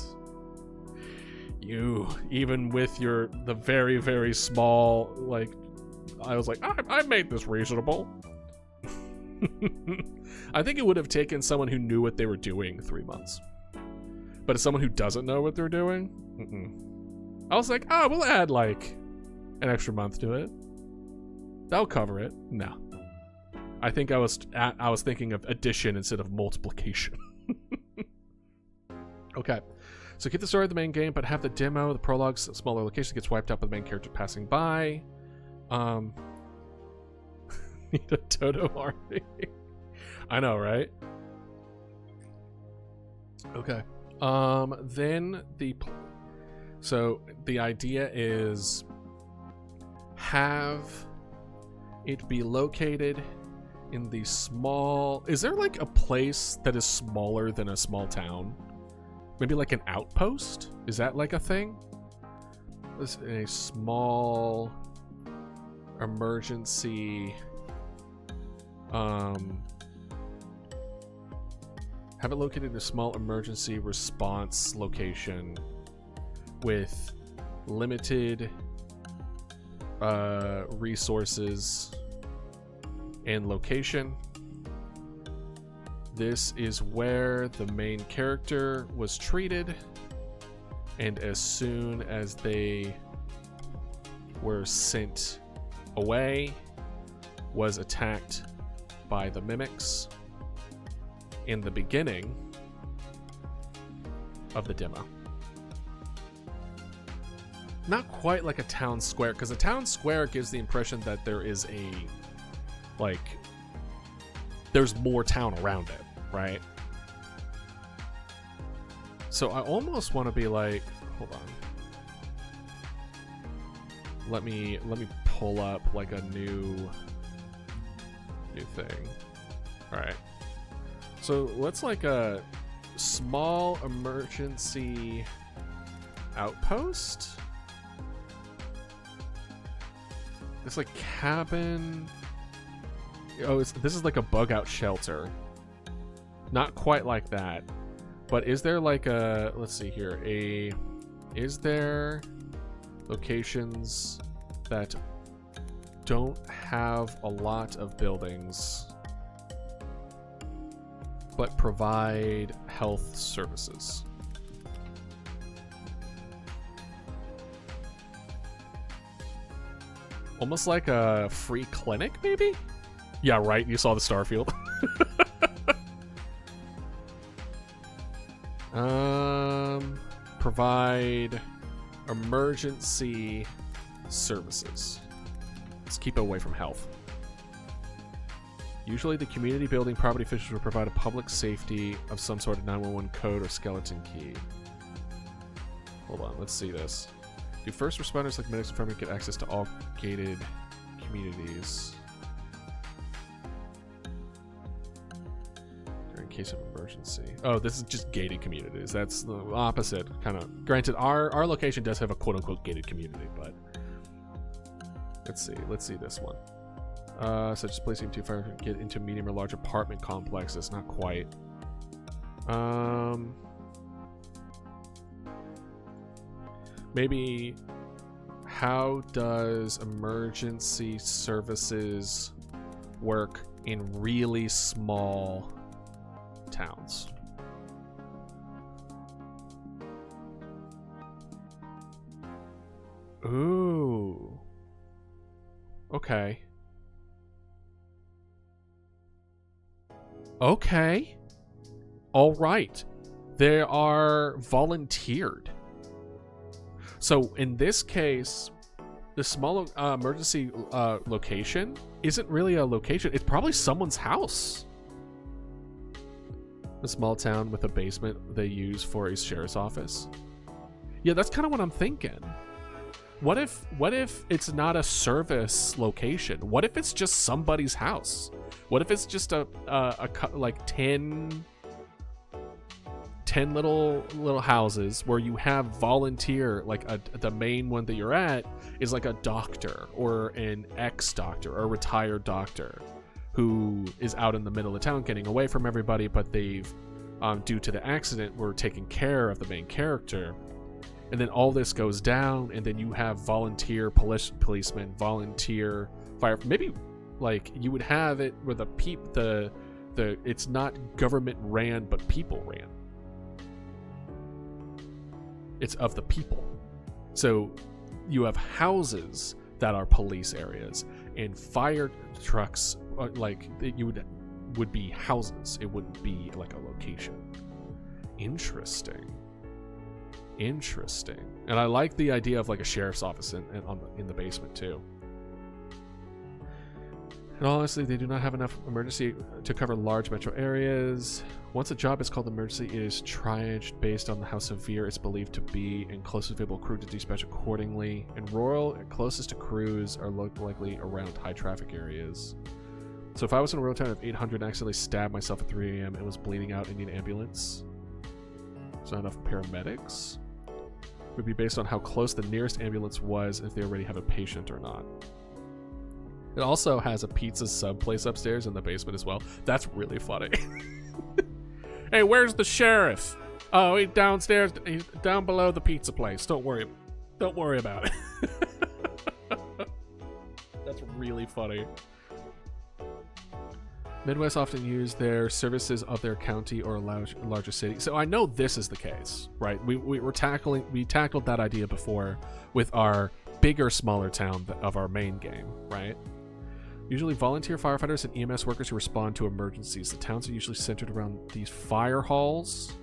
You, even with the very, very small, like, I was like, I made this reasonable. I think it would have taken someone who knew what they were doing 3 months. But as someone who doesn't know what they're doing, I was like, we'll add like an extra month to it. That'll cover it. No. I think I was thinking of addition instead of multiplication. Okay. So keep the story of the main game, but have the demo, the prologues, smaller location gets wiped out by the main character passing by. Need a Toto army. I know, right? Okay. Then so the idea is have it be located in the small. Is there like a place that is smaller than a small town? Maybe like an outpost? Is that like a thing? This is a small emergency. Have it located in a small emergency response location with limited resources and location. This is where the main character was treated, and as soon as they were sent away, was attacked by the mimics in the beginning of the demo. Not quite like a town square, because a town square gives the impression that there is there's more town around it, right? So I almost want to be like, hold on. Let me pull up like a new thing. All right. So let's like a small emergency outpost. It's like cabin. Oh, this is like a bug out shelter. Not quite like that. But is there like a, let's see here, is there locations that don't have a lot of buildings but provide health services? Almost like a free clinic, maybe? Yeah, right, you saw the Starfield. Provide emergency services. Let's keep it away from health. Usually the community building property officials will provide a public safety of some sort of 911 code or skeleton key. Hold on, let's see this. Do first responders like medics and firemen get access to all gated communities in case of emergency? Oh, this is just gated communities. That's the opposite, kind of. Granted, our location does have a quote-unquote gated community, but let's see this one. Such as placing 2 fire get into medium or large apartment complexes. Not quite. Maybe how does emergency services work in really small towns? Ooh. Okay. Okay. All right. They are volunteered. So in this case, the small emergency location isn't really a location. It's probably someone's house. A small town with a basement they use for a sheriff's office. Yeah, that's kind of what I'm thinking. What if it's not a service location? What if it's just somebody's house? What if it's just a like 10 little houses where you have volunteer, like the main one that you're at is like a doctor or an ex-doctor or a retired doctor who is out in the middle of town getting away from everybody, but they've, due to the accident, were taking care of the main character. And then all this goes down, and then you have volunteer policemen, volunteer fire. Maybe like you would have it where the it's not government ran, but people ran. It's of the people. So you have houses that are police areas, and fire trucks like you would be houses. It wouldn't be like a location. Interesting. And I like the idea of like a sheriff's office in the basement too. And honestly, they do not have enough emergency to cover large metro areas. Once a job is called emergency, it is triaged based on how severe it's believed to be, and closest available crew to dispatch accordingly. In rural, closest to crews are likely around high traffic areas. So if I was in a rural town of 800 and accidentally stabbed myself at 3 a.m. and was bleeding out and need an ambulance, there's not enough paramedics. It would be based on how close the nearest ambulance was, and if they already have a patient or not. It also has a pizza sub place upstairs in the basement as well. That's really funny. Hey, where's the sheriff? Oh, he's downstairs. He's down below the pizza place. Don't worry about it. That's really funny. Midwest often use their services of their county or larger city. So I know this is the case, right? We tackled that idea before with our bigger, smaller town of our main game, right? Usually volunteer firefighters and EMS workers who respond to emergencies. The towns are usually centered around these fire halls.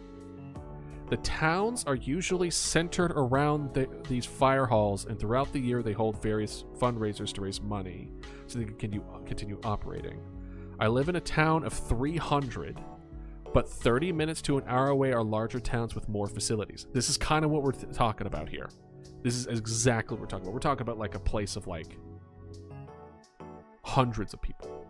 The towns are usually centered around these fire halls, and throughout the year they hold various fundraisers to raise money so they can continue operating. I live in a town of 300, but 30 minutes to an hour away are larger towns with more facilities. This is kind of what we're talking about here. This is exactly what we're talking about. We're talking about like a place of like hundreds of people,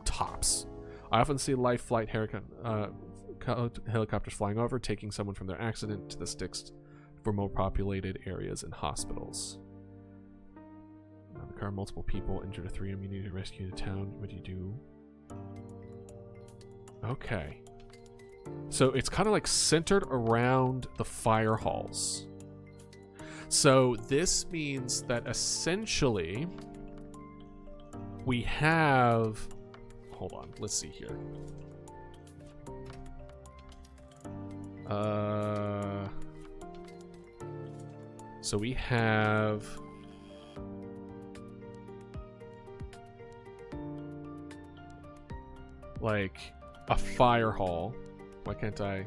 tops. I often see life flight helicopters flying over, taking someone from their accident to the sticks for more populated areas and hospitals. The car, multiple people injured at 3 a.m. You need to rescue the town. What do you do? Okay. So it's kind of like centered around the fire halls. So this means that essentially we have, hold on, let's see here. So we have like a fire hall. Why can't I?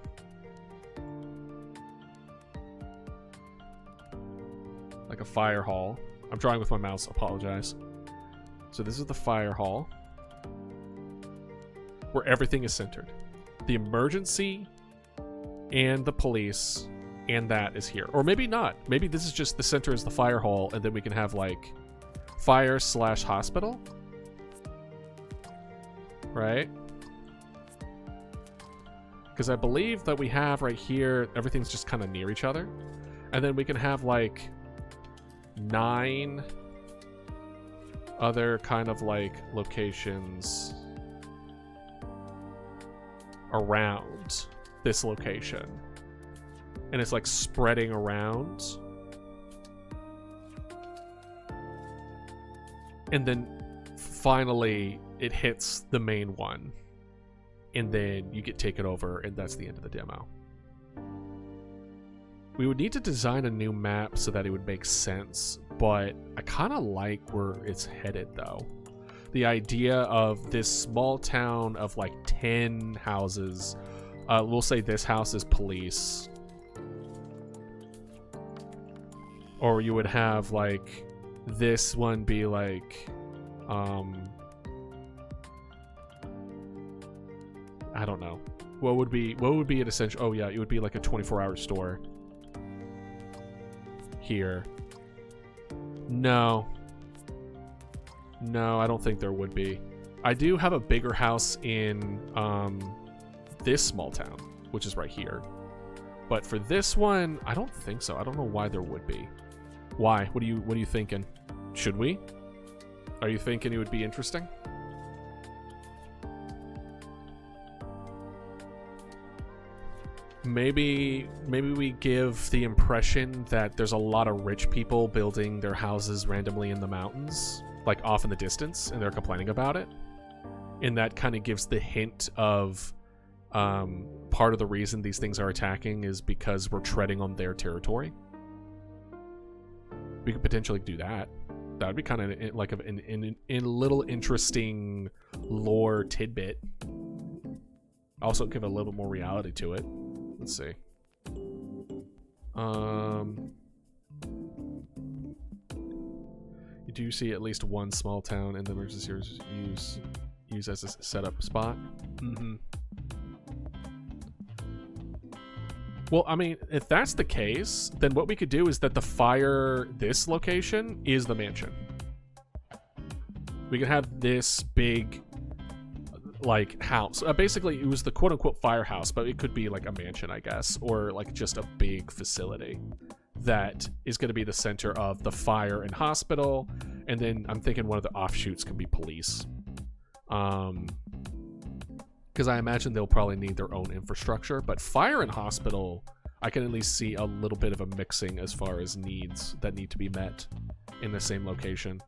Like a fire hall. I'm drawing with my mouse, apologize. So this is the fire hall where everything is centered. The emergency and the police and that is here. Or maybe not. Maybe this is just the center is the fire hall, and then we can have like fire/hospital. Right? Because I believe that we have right here, everything's just kind of near each other. And then we can have like 9 other kind of like locations around this location. And it's like spreading around. And then finally it hits the main one. And then you get taken over, and that's the end of the demo. We would need to design a new map so that it would make sense, but I kind of like where it's headed, though. The idea of this small town of like 10 houses. We'll say this house is police. Or you would have like this one be like I don't know. What would be an essential? Oh yeah, it would be like a 24-hour store. Here. No, I don't think there would be. I do have a bigger house in this small town, which is right here. But for this one, I don't think so. I don't know why there would be. Why? What are you thinking? Should we? Are you thinking it would be interesting? maybe we give the impression that there's a lot of rich people building their houses randomly in the mountains, like off in the distance, and they're complaining about it. And that kind of gives the hint of part of the reason these things are attacking is because we're treading on their territory. We could potentially do that. That would be kind of like a little interesting lore tidbit. Also give a little bit more reality to it. Let's see. You do see at least one small town in the emergency series use as a setup spot. Mm-hmm. Well, I mean, if that's the case, then what we could do is that this location is the mansion. We could have this big, like, house. Basically, it was the quote-unquote firehouse, but it could be like a mansion, I guess, or like just a big facility that is going to be the center of the fire and hospital. And then I'm thinking one of the offshoots can be police. Because I imagine they'll probably need their own infrastructure. But fire and hospital, I can at least see a little bit of a mixing as far as needs that need to be met in the same location.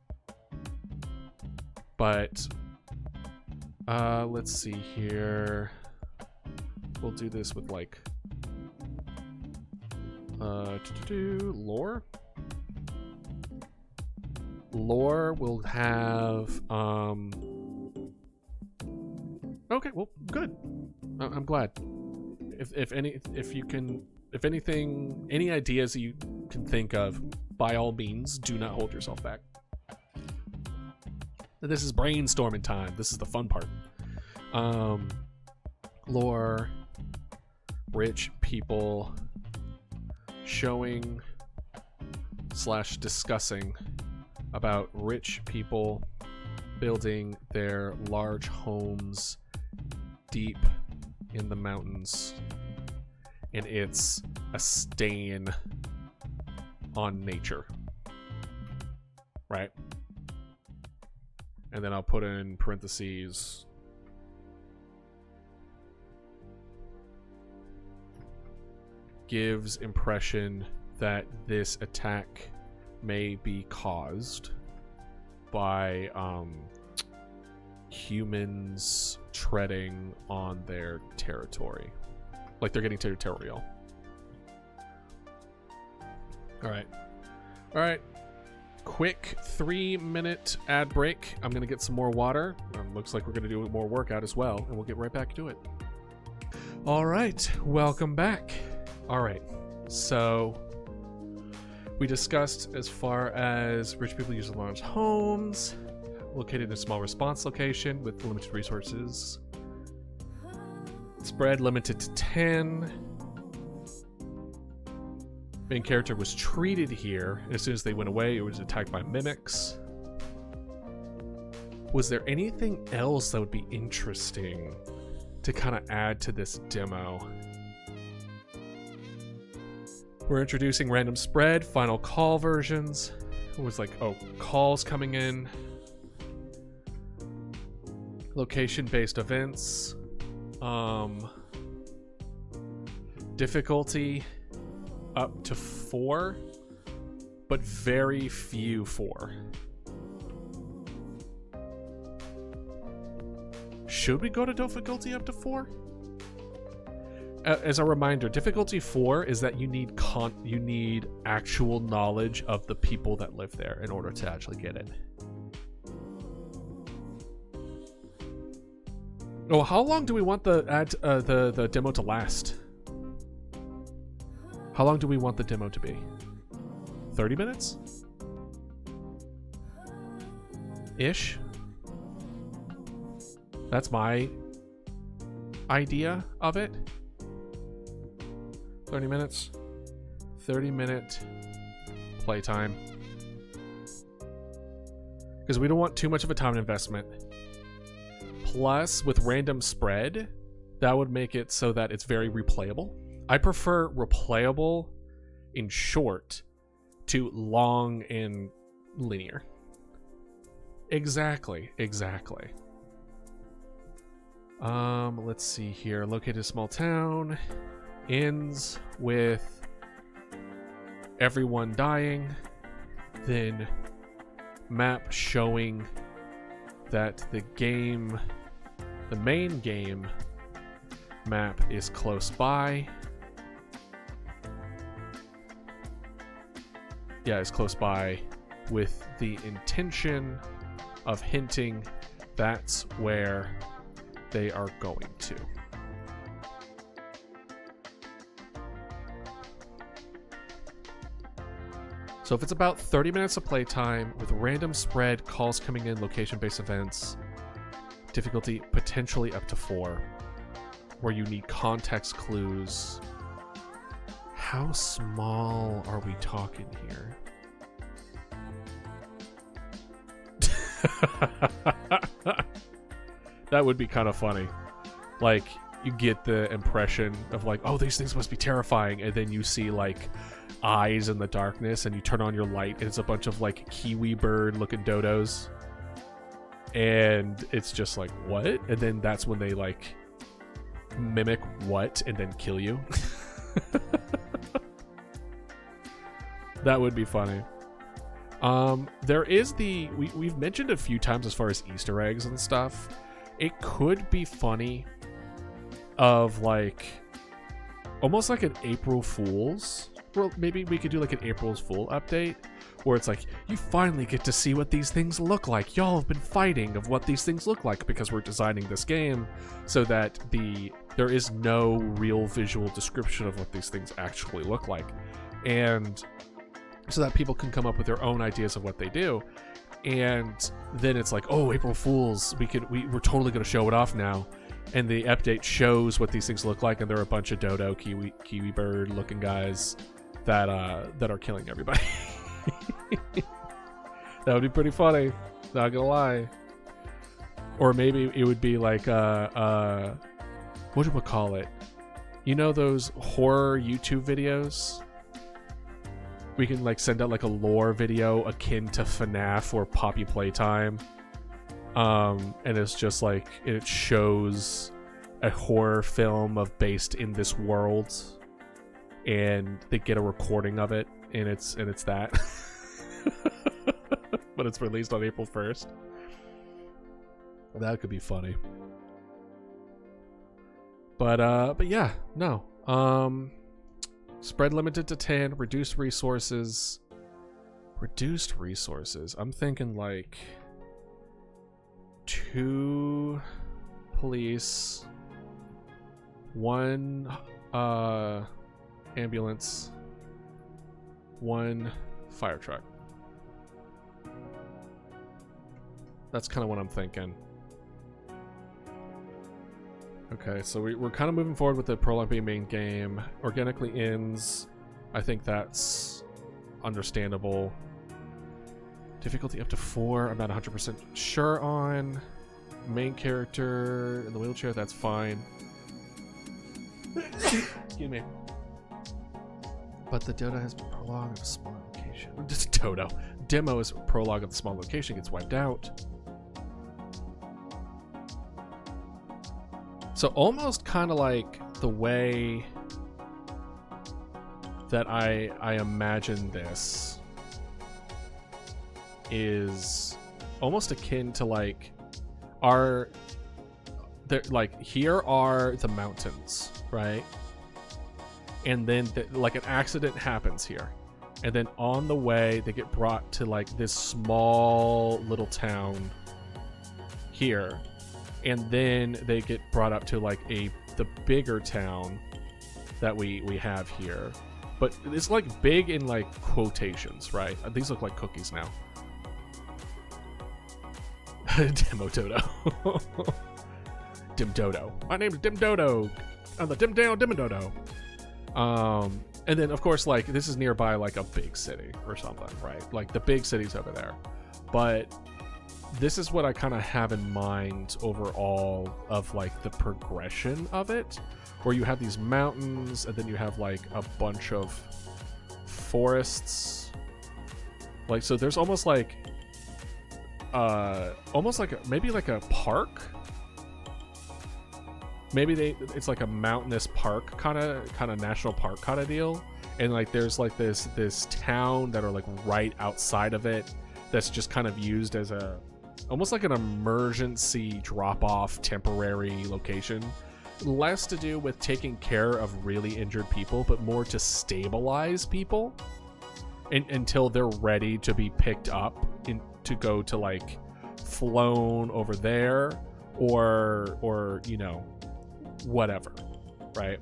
But let's see here. We'll do this with like lore. Lore will have okay, well, good. I'm glad. If anything, any ideas that you can think of, by all means, do not hold yourself back. This is brainstorming time. This is the fun part. Lore, rich people, showing / discussing about rich people building their large homes deep in the mountains, and it's a stain on nature, right? And then I'll put in parentheses gives impression that this attack may be caused by humans treading on their territory. Like they're getting territorial. Alright. Quick 3-minute ad break. I'm gonna get some more water. Looks like we're gonna do more workout as well, and we'll get right back to it. Alright, welcome back. Alright, so we discussed as far as rich people use large homes, located in a small response location with limited resources. Spread limited to 10. Main character was treated here, and as soon as they went away, it was attacked by mimics. Was there anything else that would be interesting to kind of add to this demo? We're introducing random spread, final call versions. It was like, oh, calls coming in. Location-based events. Difficulty up to 4, but very few 4. Should we go to difficulty up to 4? As a reminder, difficulty 4 is that you need actual knowledge of the people that live there in order to actually get it. Oh, how long do we want the demo to last? How long do we want the demo to be? 30 minutes? Ish? That's my idea of it. 30 minutes. 30-minute playtime. Because we don't want too much of a time investment. Plus, with random spread, that would make it so that it's very replayable. I prefer replayable in short to long and linear. Exactly. Let's see here. Located in a small town. ends with everyone dying, then map showing that the main game map is close by. Yeah, it's close by, with the intention of hinting that's where they are going to. So if it's about 30 minutes of playtime with random spread, calls coming in, location-based events, difficulty potentially up to 4, where you need context clues. How small are we talking here? That would be kind of funny. Like, you get the impression of like, oh, these things must be terrifying, and then you see like eyes in the darkness, and you turn on your light, and it's a bunch of like kiwi bird looking dodos, and it's just like, what? And then that's when they like mimic what and then kill you. That would be funny. There is we've mentioned a few times as far as Easter eggs and stuff. It could be funny of like almost like an April Fool's. Well, maybe we could do like an April's Fool update where it's like, you finally get to see what these things look like. Y'all have been fighting of what these things look like because we're designing this game so that there is no real visual description of what these things actually look like. And so that people can come up with their own ideas of what they do. And then it's like, oh, April Fools, we're totally going to show it off now. And the update shows what these things look like, and there are a bunch of dodo, kiwi bird looking guys that are killing everybody. That would be pretty funny, not gonna lie. Or maybe it would be like what do we call it? You know those horror YouTube videos? We can like send out like a lore video akin to FNAF or Poppy Playtime. And it's just like, it shows a horror film based in this world, and they get a recording of it, and it's that. But it's released on April 1st. That could be funny. But yeah, no. Spread limited to 10, reduced resources. Reduced resources. I'm thinking like 2 police, 1 ambulance, 1 fire truck. That's kind of what I'm thinking. Okay, so we're kind of moving forward with the prologue being main game. Organically ends. I think that's understandable. Difficulty up to 4. I'm not 100% sure on. Main character in the wheelchair, that's fine. Excuse me. But the Dodo has been prologue of a small location. Just Dodo. Demo is prologue of the small location, gets wiped out. So almost kind of like the way that I imagine this is almost akin to like here are the mountains, right? And then like an accident happens here, and then on the way they get brought to like this small little town here, and then they get brought up to like the bigger town that we have here. But it's like big in like quotations, right? These look like cookies now. Demo Dodo. Dim Dodo. My name's Dim Dodo. I'm the Dim Dodo. And then of course, like, this is nearby like a big city or something, right? Like the big city's over there. But this is what I kind of have in mind overall of like the progression of it, where you have these mountains and then you have like a bunch of forests. Like, so there's almost like maybe like a park it's like a mountainous park kind of national park kind of deal, and like there's like this town that are like right outside of it that's just kind of used as a almost like an emergency drop-off temporary location, less to do with taking care of really injured people but more to stabilize people until they're ready to be picked up to go to like flown over there or you know whatever, right?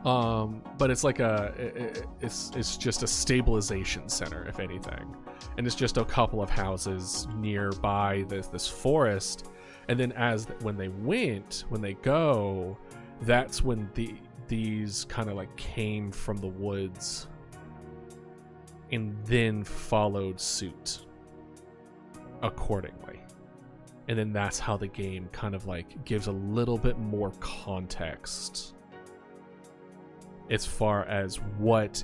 But it's like it's just a stabilization center, if anything, and it's just a couple of houses nearby this forest. And then when they go, that's when these kind of like came from the woods and then followed suit accordingly. And then that's how the game kind of like gives a little bit more context as far as what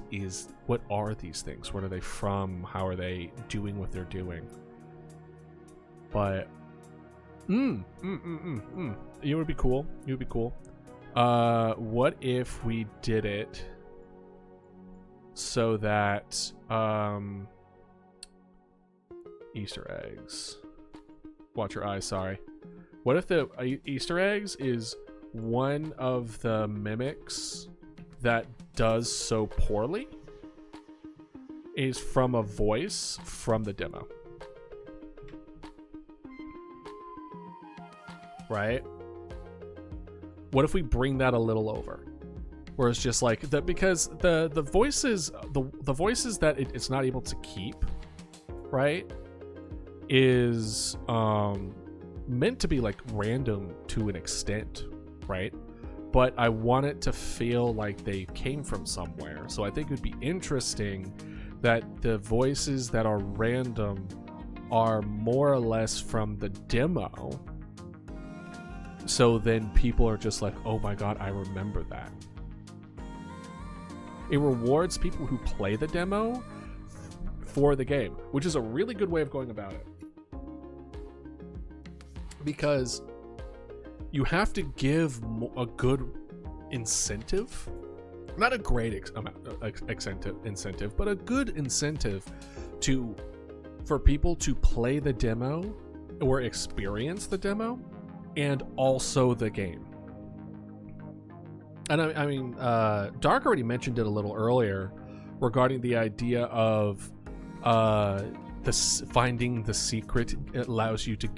are these things, what are they from, how are they doing what they're doing. But you know, it would be cool. What if we did it so that Easter eggs, watch your eyes, sorry. What if the Easter eggs is one of the mimics that does so poorly is from a voice from the demo? Right? What if we bring that a little over? Where it's just like that, because the voices that it's not able to keep, right, is meant to be like random to an extent, right? But I want it to feel like they came from somewhere. So I think it would be interesting that the voices that are random are more or less from the demo. So then people are just like, oh my god, I remember that. It rewards people who play the demo for the game, which is a really good way of going about it. Because you have to give a good incentive, not a great incentive, but a good incentive for people to play the demo or experience the demo and also the game. And I mean, Dark already mentioned it a little earlier regarding the idea of finding the secret. It allows you to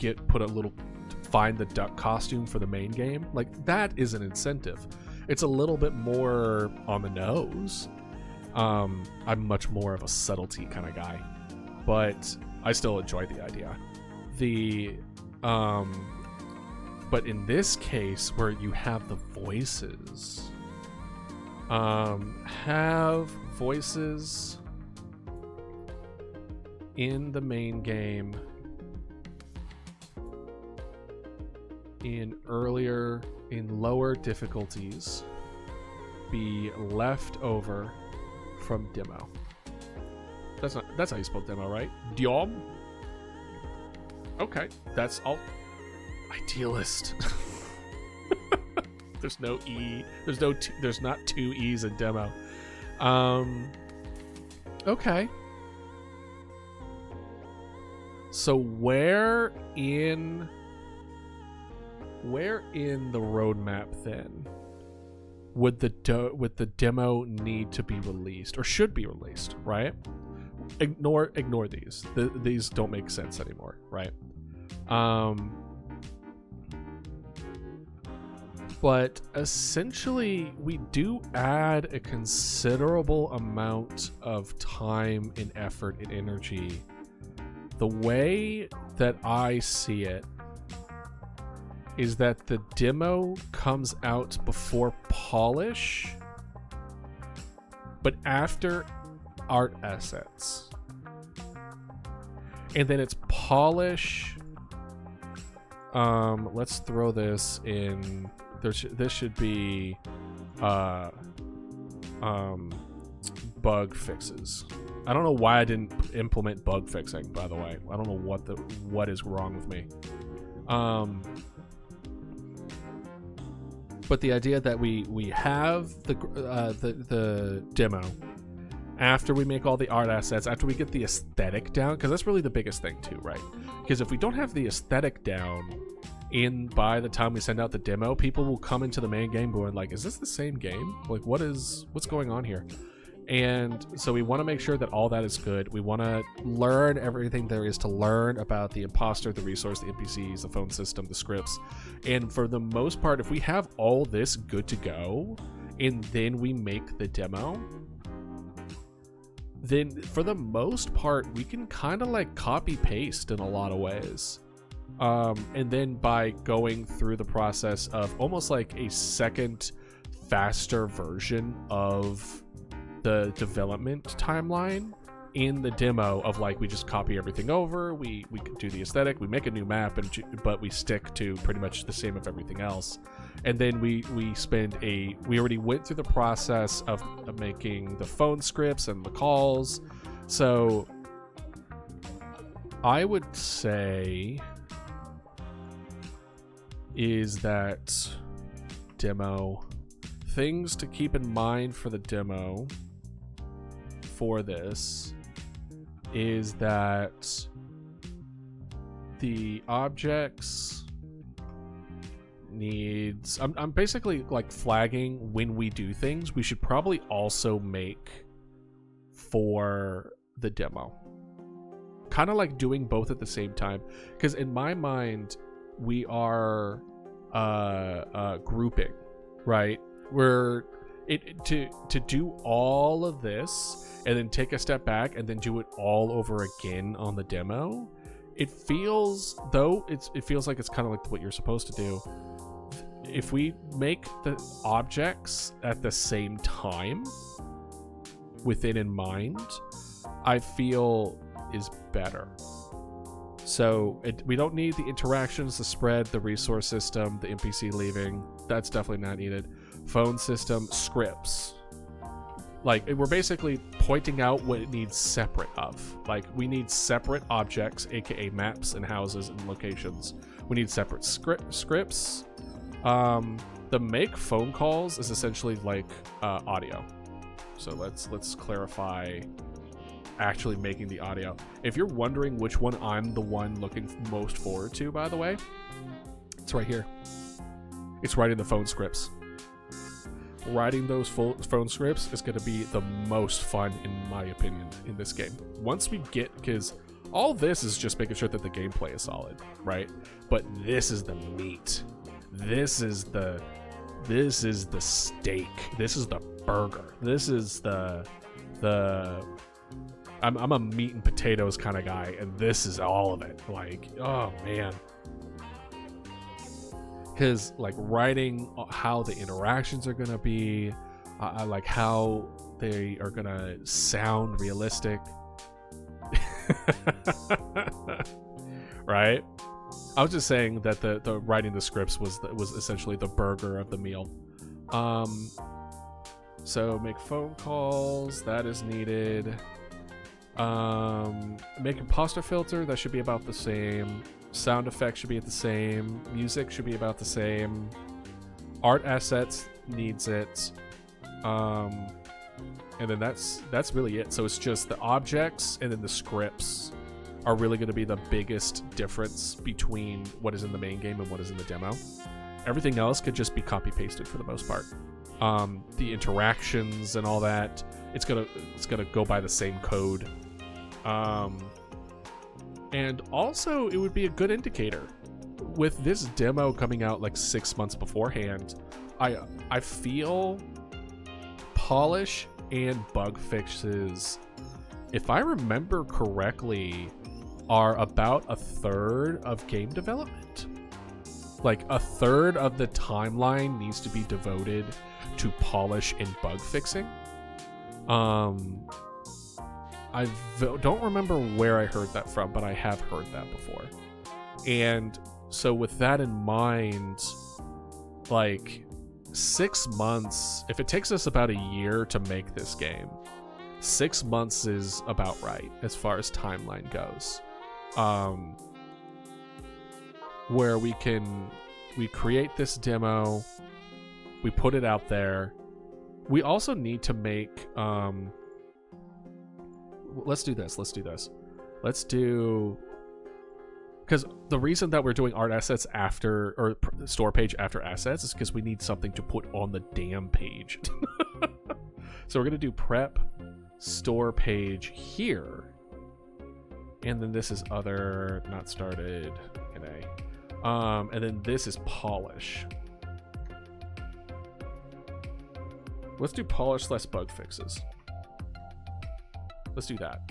find the duck costume for the main game. Like, that is an incentive. It's a little bit more on the nose. I'm much more of a subtlety kind of guy, but I still enjoy the idea. But in this case, where you have the voices, have voices in the main game in lower difficulties be left over from demo. That's how you spell demo, right? Diom? Okay, that's all. Idealist. There's no E. There's not two E's in demo. Okay. So where in the roadmap then would the demo need to be released, or should be released, right? Ignore these. These don't make sense anymore, right? But essentially, we do add a considerable amount of time and effort and energy. The way that I see it is that the demo comes out before polish, but after art assets. And then it's polish. Let's throw this in. This should be bug fixes. I don't know why I didn't implement bug fixing, by the way. I don't know what is wrong with me. But the idea that we have the demo after we make all the art assets, after we get the aesthetic down, because that's really the biggest thing too, right? Because if we don't have the aesthetic down by the time we send out the demo, people will come into the main game going like, is this the same game? Like, what's going on here? And so we want to make sure that all that is good. We want to learn everything there is to learn about the imposter, the resource, the NPCs, the phone system, the scripts. And for the most part, if we have all this good to go and then we make the demo, then for the most part, we can kind of like copy paste in a lot of ways. And then by going through the process of almost like a second, faster version of the development timeline in the demo of like, we just copy everything over, we do the aesthetic, we make a new map, but we stick to pretty much the same of everything else. And then we already went through the process of making the phone scripts and the calls. So I would say is that demo, things to keep in mind for the demo for this is that the objects needs, I'm basically like flagging when we do things we should probably also make for the demo, kind of like doing both at the same time, because in my mind we are grouping, right? We're to do all of this and then take a step back and then do it all over again on the demo. It feels like it's kind of like what you're supposed to do. If we make the objects at the same time within in mind, I feel is better. So we don't need the interactions, the spread, the resource system, the NPC leaving. That's definitely not needed. Phone system, scripts. Like, we're basically pointing out what it needs separate of. Like, we need separate objects, aka maps and houses and locations. We need separate scripts. The make phone calls is essentially like audio. So let's clarify actually making the audio. If you're wondering which one I'm the one looking most forward to, by the way, it's right here. It's writing the phone scripts. Writing those phone scripts is going to be the most fun, in my opinion, in this game. Once we get, because all this is just making sure that the gameplay is solid, right? But this is the meat. This is the steak. This is the burger. This is the I'm a meat and potatoes kind of guy, and this is all of it. Like, oh man. Because like writing how the interactions are gonna be, I like how they are gonna sound realistic. Right? I was just saying that the writing the scripts was essentially the burger of the meal. So make phone calls, that is needed. Make imposter filter, that should be about the same. Sound effects should be the same. Music should be about the same. Art assets needs it. And then that's really it. So it's just the objects and then the scripts are really going to be the biggest difference between what is in the main game and what is in the demo. Everything else could just be copy pasted for the most part. The interactions and all that, it's gonna go by the same code. And also, it would be a good indicator. With this demo coming out like 6 months beforehand, I feel polish and bug fixes, if I remember correctly, are about a third of game development. Like a third of the timeline needs to be devoted to polish and bug fixing. I don't remember where I heard that from, but I have heard that before. And so with that in mind, like 6 months, if it takes us about a year to make this game, 6 months is about right as far as timeline goes. Where we create this demo, We put it out there. We also need to make let's do this. Let's do, because the reason that we're doing art assets after, or store page after assets, is because we need something to put on the damn page. So we're gonna do prep store page here, and then this is other not started NA, and then this is polish. Let's do polish / bug fixes. Let's do that.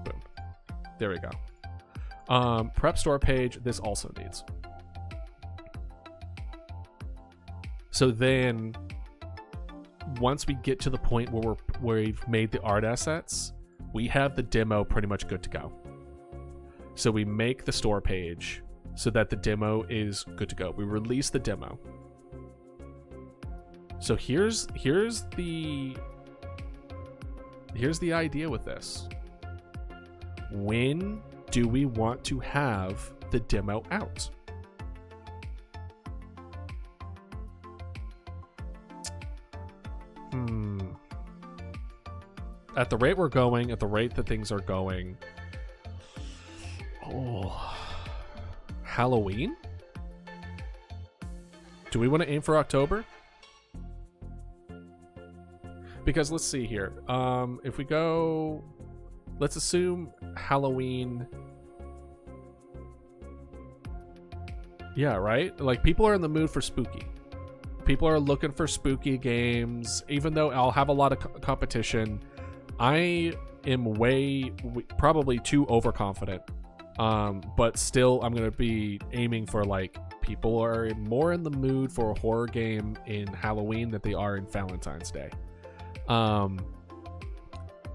Boom. There we go. Prep store page, this also needs. So then once we get to the point where we've made the art assets, we have the demo pretty much good to go. So we make the store page so that the demo is good to go. We release the demo. So here's the idea with this. When do we want to have the demo out? At the rate we're going, at the rate that things are going, Halloween? Do we want to aim for October? Because let's see here. If we go, let's assume Halloween. Yeah, right? Like, people are in the mood for spooky. People are looking for spooky games. Even though I'll have a lot of competition, I am probably too overconfident. But still, I'm going to be aiming for, like, people are more in the mood for a horror game in Halloween than they are in Valentine's Day.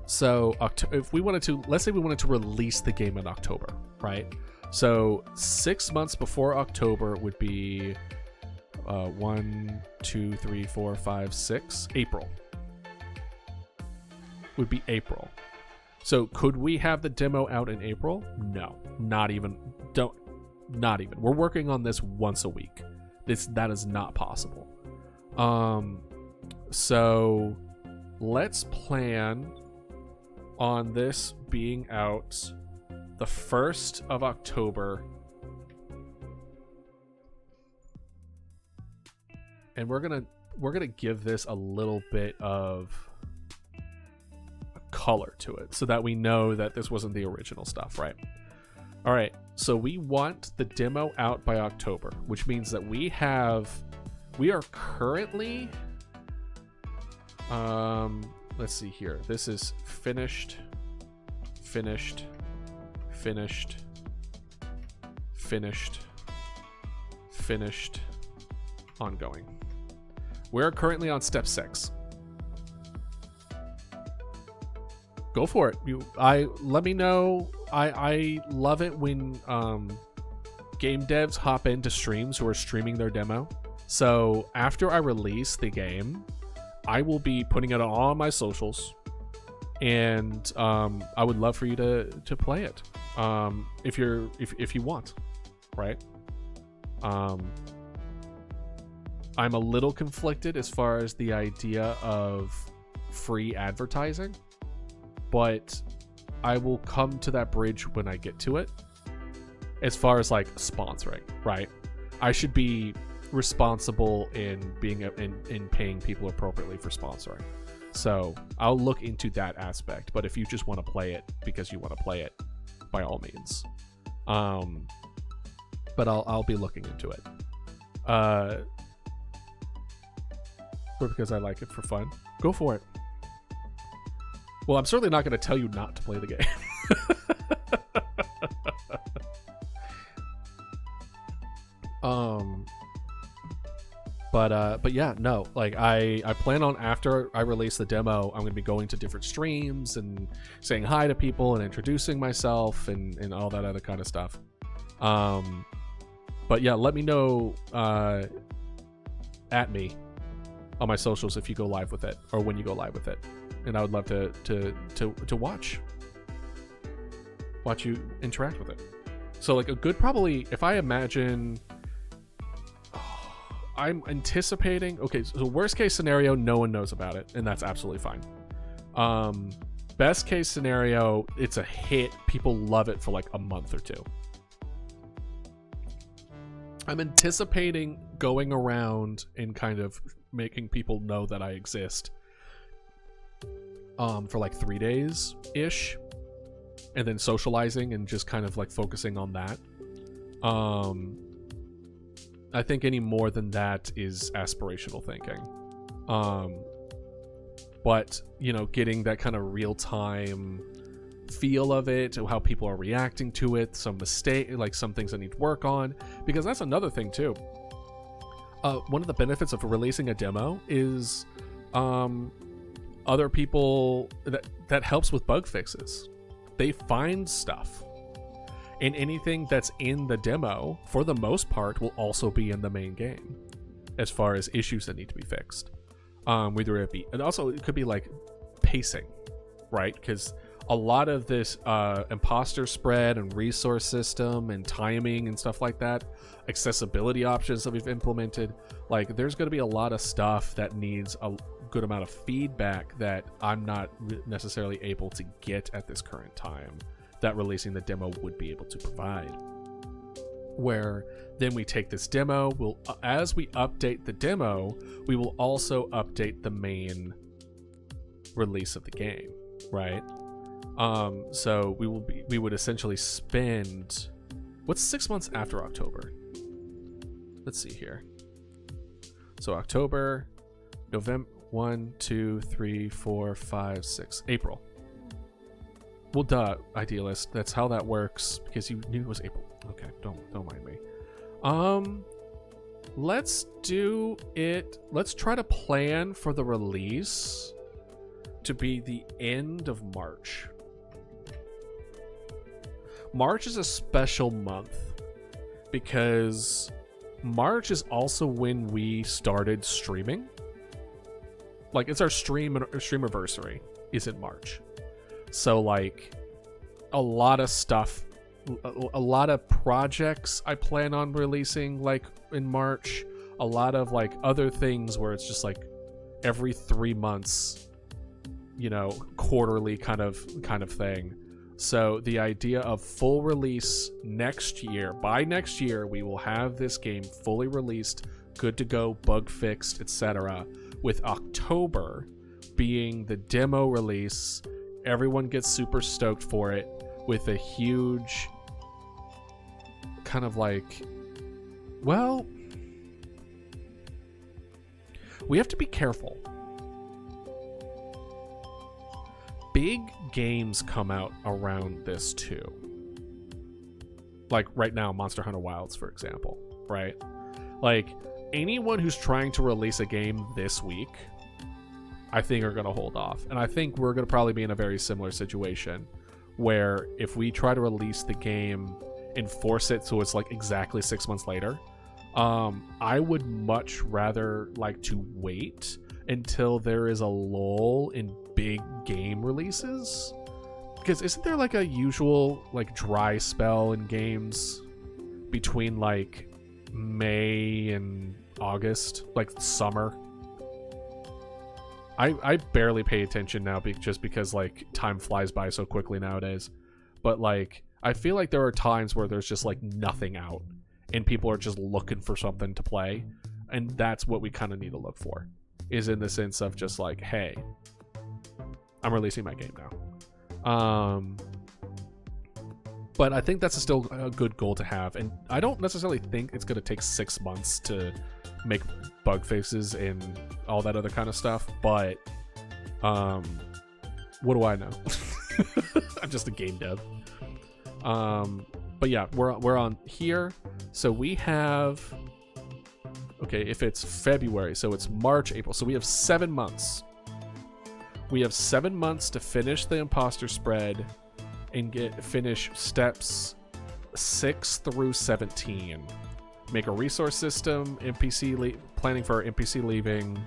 So if we wanted to, let's say we wanted to release the game in October, right? So 6 months before October would be 1, 2, 3, 4, 5, 6. April would be April. So could we have the demo out in April? No, not even. Not even. We're working on this once a week. That is not possible. So let's plan on this being out the 1st of October. And we're gonna give this a little bit of color to it so that we know that this wasn't the original stuff, right? All right, so we want the demo out by October, which means that we are currently, let's see here. This is finished, ongoing. We're currently on step 6. Go for it. Let me know. I love it when game devs hop into streams who are streaming their demo. So after I release the game, I will be putting it on all my socials, and I would love for you to play it if you want, right? I'm a little conflicted as far as the idea of free advertising, but I will come to that bridge when I get to it. As far as like sponsoring, right? I should be responsible in being in paying people appropriately for sponsoring. So I'll look into that aspect. But if you just want to play it because you want to play it, by all means. But I'll be looking into it. Or because I like it for fun. Go for it. Well, I'm certainly not going to tell you not to play the game. But yeah, no, like I plan on, after I release the demo, I'm going to be going to different streams and saying hi to people and introducing myself and all that other kind of stuff. But yeah, let me know at me on my socials if you go live with it, or when you go live with it, and I would love to watch you interact with it. So like a good, probably, if I imagine I'm anticipating. Okay, so worst case scenario, no one knows about it, and that's absolutely fine. Best case scenario, it's a hit. People love it for like a month or two. I'm anticipating going around and kind of making people know that I exist for like 3 days ish, and then socializing and just kind of like focusing on that. I think any more than that is aspirational thinking. But you know, getting that kind of real-time feel of it, how people are reacting to it, some things I need to work on, because that's another thing too. One of the benefits of releasing a demo is other people that helps with bug fixes. They find stuff, and anything that's in the demo for the most part will also be in the main game as far as issues that need to be fixed. Whether it be, and also it could be like pacing, right? Because a lot of this imposter spread and resource system and timing and stuff like that, accessibility options that we've implemented, like there's going to be a lot of stuff that needs a good amount of feedback that I'm not necessarily able to get at this current time, that releasing the demo would be able to provide. Where then we take this demo, as we update the demo, we will also update the main release of the game, right? So we would essentially spend, what's 6 months after October? Let's see here. So October, November, 1, 2, 3, 4, 5, 6, April. Well, duh, idealist. That's how that works, because you knew it was April. Okay, don't mind me. Let's do it. Let's try to plan for the release to be the end of March. March is a special month because March is also when we started streaming. Like, it's our streamiversary is in March. So like a lot of stuff, a lot of projects I plan on releasing like in March, a lot of like other things where it's just like every 3 months, you know, quarterly kind of thing. So the idea of full release next year, by next year, we will have this game fully released, good to go, bug fixed, etc. With October being the demo release. Everyone gets super stoked for it with a huge kind of like, well, we have to be careful. Big games come out around this too. Like right now, Monster Hunter Wilds, for example, right? Like anyone who's trying to release a game this week, I think are going to hold off. And I think we're going to probably be in a very similar situation where if we try to release the game and force it so it's like exactly 6 months later, I would much rather like to wait until there is a lull in big game releases. Because isn't there like a usual like dry spell in games between like May and August, like summer? I barely pay attention now just because like time flies by so quickly nowadays. But like I feel like there are times where there's just like nothing out and people are just looking for something to play, and that's what we kind of need to look for, is in the sense of just like, hey, I'm releasing my game now. But I think that's still a good goal to have, and I don't necessarily think it's going to take 6 months to make bug fixes and all that other kind of stuff, but what do I know? I'm just a game dev. But yeah, we're on here. So we have, okay, if it's February, so it's March, April. So we have 7 months. We have 7 months to finish the imposter spread and finish steps 6 through 17. Make a resource system, NPC planning for our NPC leaving,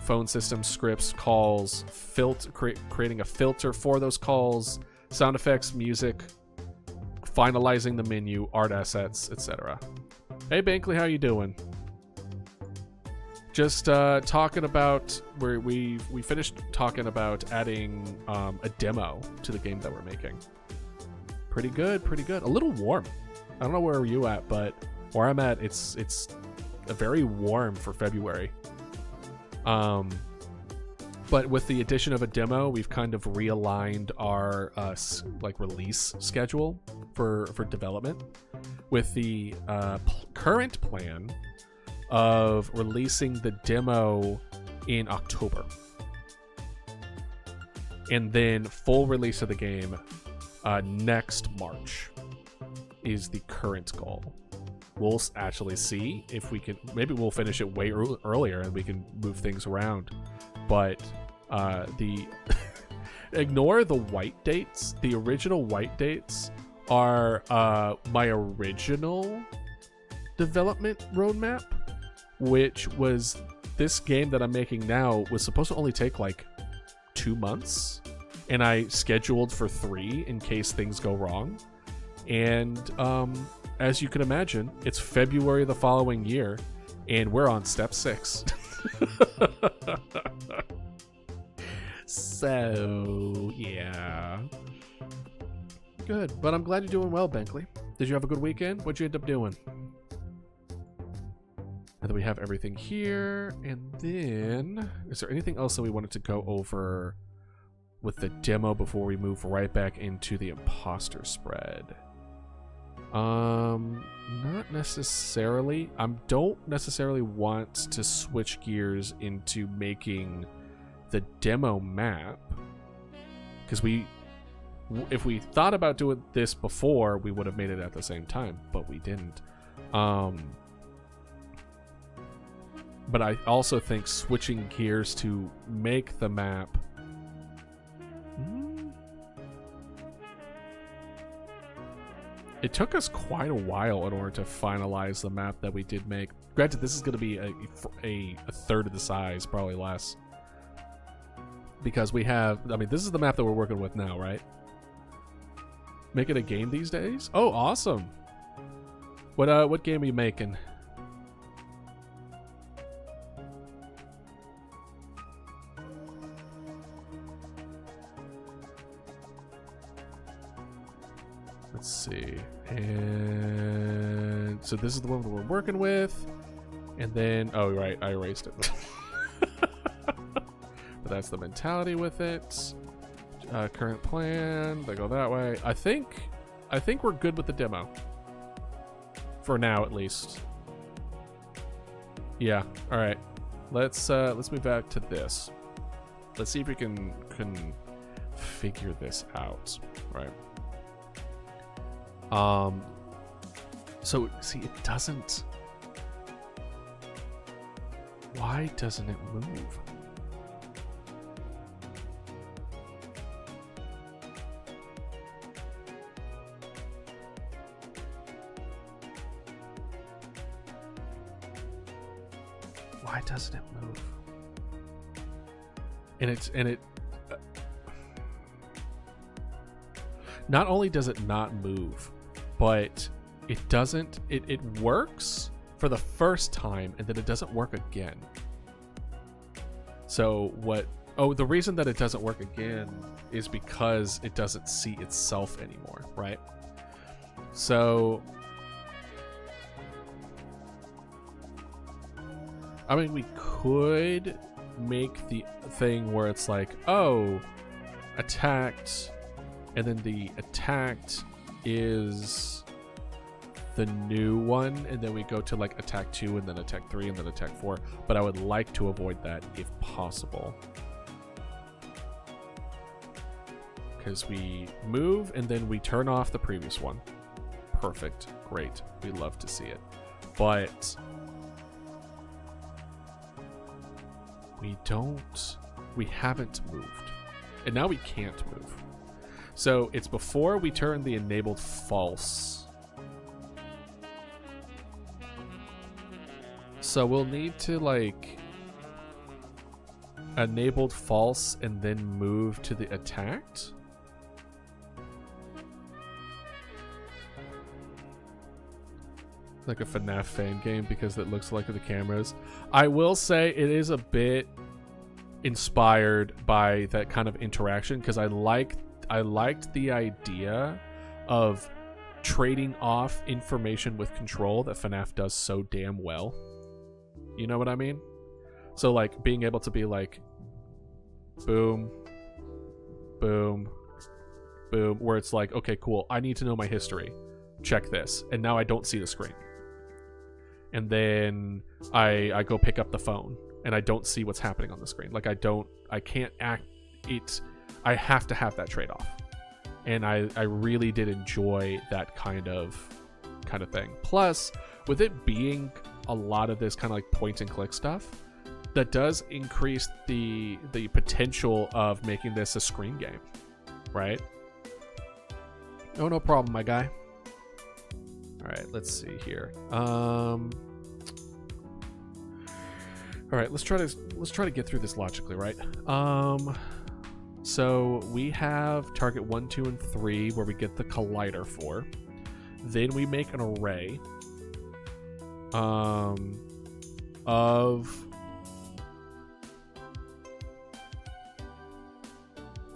phone system, scripts, calls, creating a filter for those calls, sound effects, music, finalizing the menu, art assets, etc. Hey Bankley, how you doing? Just talking about where we finished talking about adding a demo to the game that we're making. Pretty good. A little warm. I don't know where you at, but where I'm at, it's a very warm for February. But with the addition of a demo, we've kind of realigned our release schedule for development, with the current plan of releasing the demo in October, and then full release of the game next March is the current goal. We'll actually see if we can. Maybe we'll finish it way earlier and we can move things around. But ignore the white dates. The original white dates are my original development roadmap, which was this game that I'm making now was supposed to only take like 2 months, and I scheduled for 3 in case things go wrong. And as you can imagine, it's February the following year, and we're on step 6. So, yeah. Good, but I'm glad you're doing well, Benkley. Did you have a good weekend? What'd you end up doing? And then we have everything here, and then is there anything else that we wanted to go over with the demo before we move right back into the imposter spread? Not necessarily. I don't necessarily want to switch gears into making the demo map, because if we thought about doing this before, we would have made it at the same time, but we didn't. But I also think switching gears to make the map it took us quite a while in order to finalize the map that we did make. Granted, this is going to be a third of the size, probably less. Because we have, I mean, this is the map that we're working with now, right? Making a game these days? Oh, awesome. What game are you making? Let's see. And so this is the one that we're working with. And then, oh, right, I erased it. But that's the mentality with it. Current plan, they go that way. I think we're good with the demo. For now, at least. Yeah, all right. Let's move back to this. Let's see if we can figure this out, right? So see, it doesn't. Why doesn't it move? Why doesn't it move? And it not only does it not move, but it works for the first time and then it doesn't work again. So the reason that it doesn't work again is because it doesn't see itself anymore, right? So I mean, we could make the thing where it's like, oh, attacked, and then the attacked is the new one, and then we go to like attack 2 and then attack 3 and then attack 4. But I would like to avoid that if possible, because we move and then we turn off the previous one. Perfect, great, we love to see it. But we haven't moved, and now we can't move. So it's before we turn the enabled false. So we'll need to like enabled false and then move to the attacked. like a FNAF fan game because it looks like the cameras. I will say it is a bit inspired by that kind of interaction because I liked the idea of trading off information with control that FNAF does so damn well. You know what I mean? So like being able to be like boom, boom, boom, where it's like, okay, cool, I need to know my history. Check this. And now I don't see the screen. And then I go pick up the phone and I don't see what's happening on the screen. Like I can't act it. I have to have that trade-off. And I really did enjoy that kind of thing. Plus, with it being a lot of this kind of like point and click stuff, that does increase the potential of making this a screen game, right? Oh, no problem, my guy. All right, let's see here. All right, let's try to get through this logically, right? So we have target 1, 2, and 3 where we get the collider for. Then we make an array of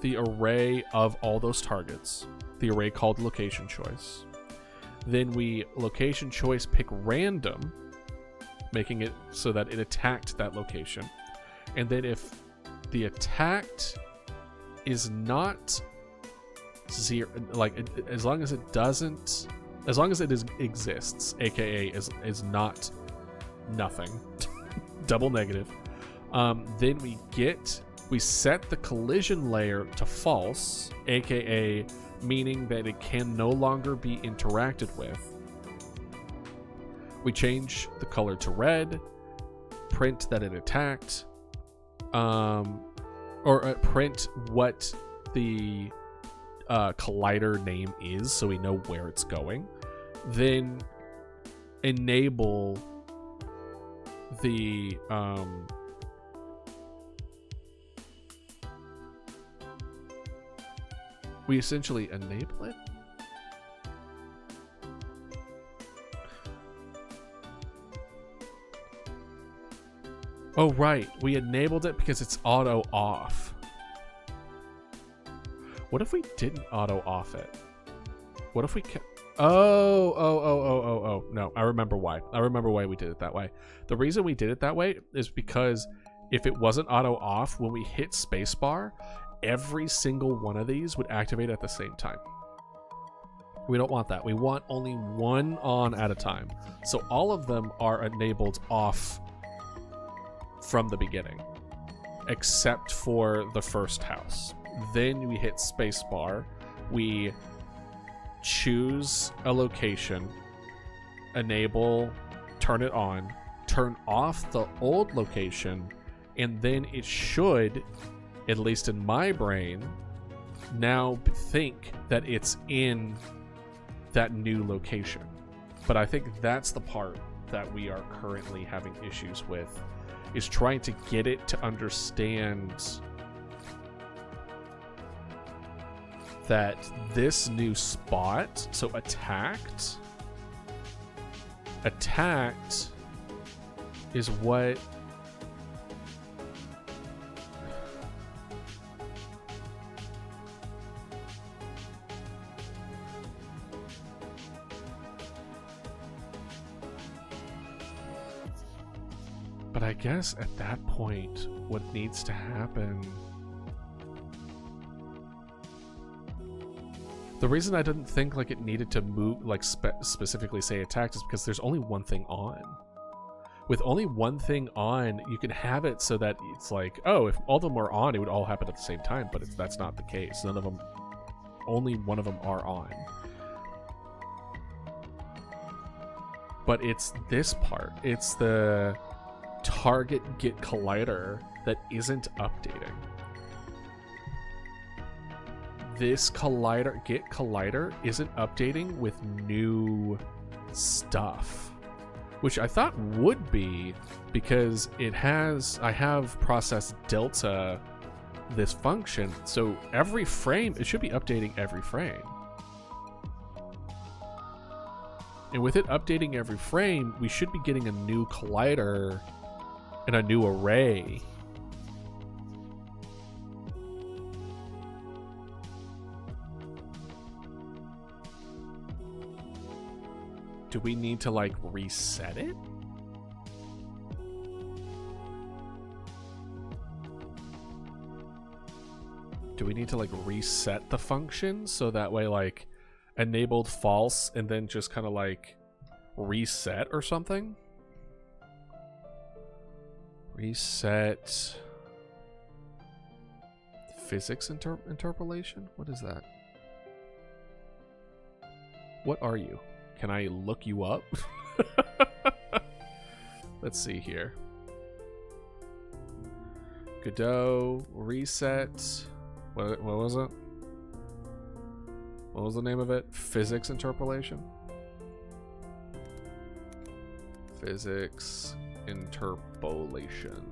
the array of all those targets, the array called location choice. Then we location choice pick random, making it so that it attacked that location. And then if the attacked is not zero, like as long as it exists, aka is not nothing, double negative, then we set the collision layer to false, aka meaning that it can no longer be interacted with. We change the color to red, print that it attacked, or print what the collider name is so we know where it's going. Then enable the we essentially enable it. Oh, right. We enabled it because it's auto off. What if we didn't auto off it? What if we kept... Oh. No, I remember why. I remember why we did it that way. The reason we did it that way is because if it wasn't auto off, when we hit spacebar, every single one of these would activate at the same time. We don't want that. We want only one on at a time. So all of them are enabled off from the beginning, except for the first house. Then we hit spacebar, we choose a location, enable, turn it on, turn off the old location, and then it should, at least in my brain, now think that it's in that new location. But I think that's the part that we are currently having issues with, is trying to get it to understand that this new spot, so attacked is what but I guess at that point what needs to happen, the reason I didn't think like it needed to move, like specifically say attacked, is because there's only one thing on. With only one thing on, you can have it so that it's like, oh, if all of them are on, it would all happen at the same time, but that's not the case. None of them, only one of them are on. But it's this part. It's the target get collider that isn't updating. This get collider isn't updating with new stuff, which I thought would be, because I have process delta this function, so every frame, it should be updating every frame. And with it updating every frame, we should be getting a new collider and a new array. Do we need to like reset it? Do we need to like reset the function so that way like enabled false and then just kind of like reset or something? Reset physics interpolation? What is that? What are you? Can I look you up? Let's see here. Godot, reset. What was it? What was the name of it? Physics interpolation? Physics interpolation.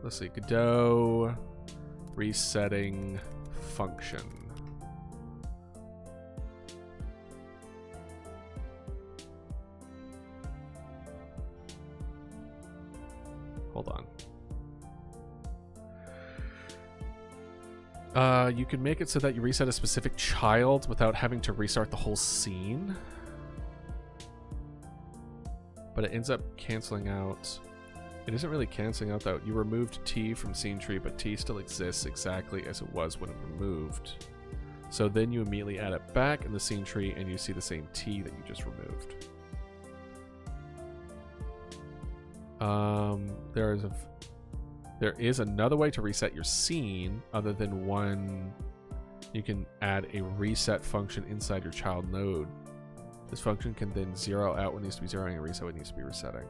Let's see. Godot resetting function. Hold on. You can make it so that you reset a specific child without having to restart the whole scene. But it ends up canceling out. It isn't really canceling out though. You removed T from scene tree, but T still exists exactly as it was when it removed. So then you immediately add it back in the scene tree and you see the same T that you just removed. There is another way to reset your scene other than one. You can add a reset function inside your child node. This function can then zero out what needs to be zeroing and reset what needs to be resetting.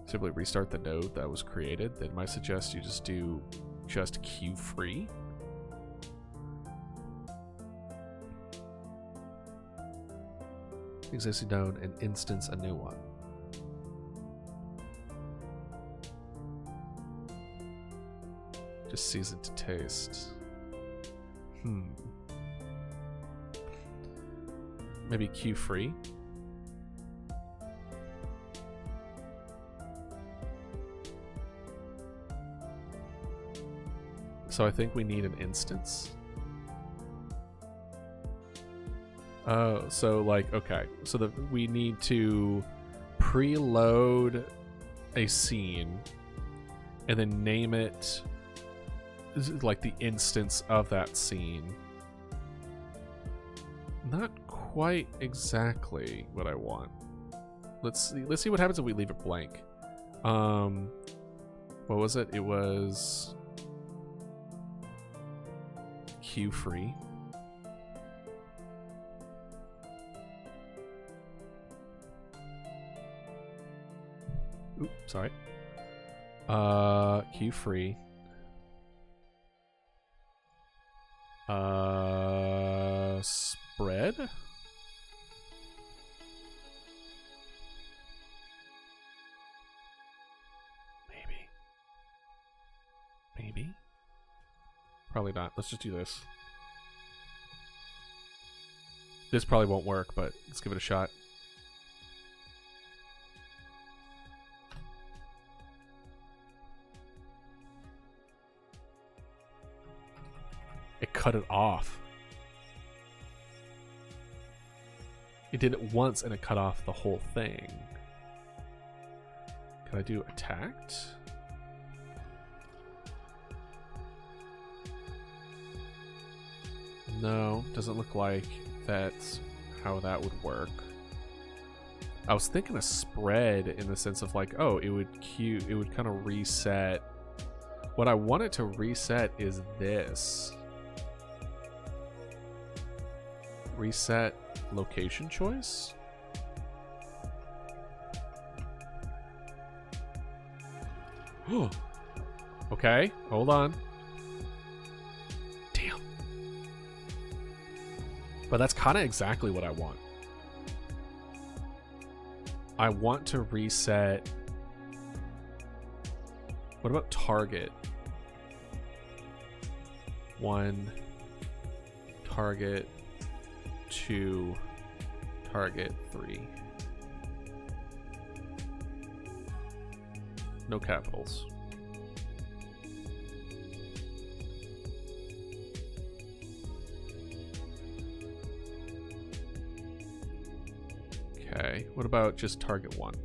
Simply restart the node that was created. Then I suggest you just do just queue free. Existing node and instance a new one. Just season to taste. Maybe queue free. So I think we need an instance. Oh, so like, okay. So we need to preload a scene and then name it like the instance of that scene. Not quite exactly what I want. Let's see what happens if we leave it blank. What was it? It was queue free. Oops, sorry. Queue free. Spread? Maybe. Probably not. Let's just do this. This probably won't work, but let's give it a shot. It cut it off. It did it once and it cut off the whole thing. Can I do attacked? No, doesn't look like that's how that would work. I was thinking a spread in the sense of like, oh, it would kind of reset. What I want it to reset is this. Reset location choice. Okay, hold on. Damn. But that's kind of exactly what I want. I want to reset. What about target? 1, target 2, target 3. No capitals. Okay, what about just target 1?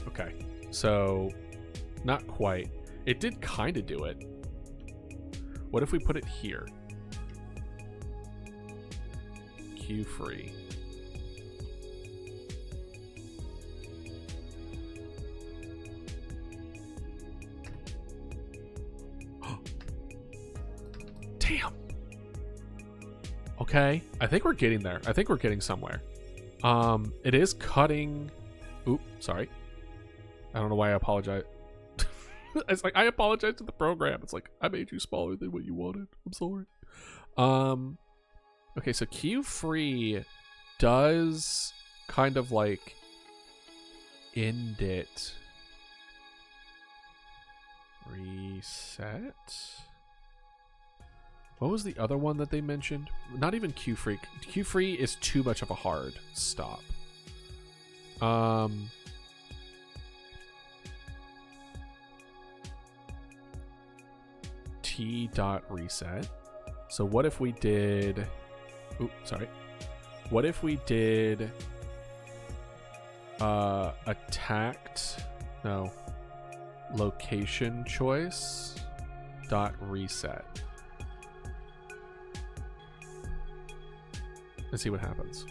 Okay, so not quite. It did kind of do it. What if we put it here? Q free. Damn. Okay, I think we're getting there. I think we're getting somewhere. It is cutting. Oop, sorry. I don't know why I apologize. It's like I apologize to the program. It's like I made you smaller than what you wanted. I'm sorry. Okay, so Q free does kind of like end it. Reset. What was the other one that they mentioned? Not even Q free. Q free is too much of a hard stop. T dot reset. So what if we did? Oops, sorry. What if we did attacked? No. Location choice dot reset. Let's see what happens.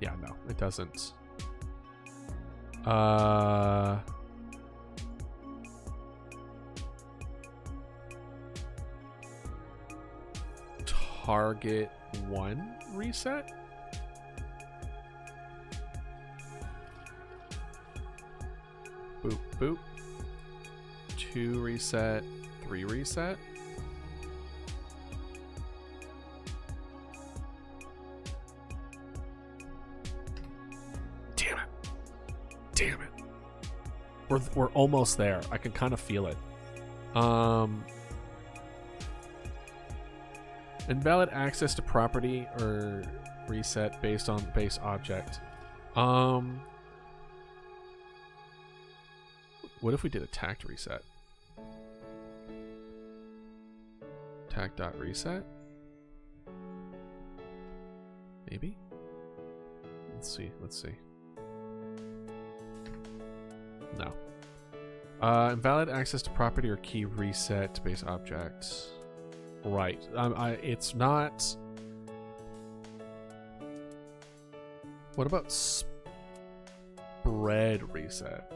Yeah, no, it doesn't. Target 1 reset? Boop, boop. 2 reset, 3 reset. Damn it. Damn it. We're almost there. I can kind of feel it. Invalid access to property or reset based on base object. What if we did attacked reset? Attack.reset? Maybe? Let's see. No. Invalid access to property or key reset to base object. Right. It's not. What about spread reset?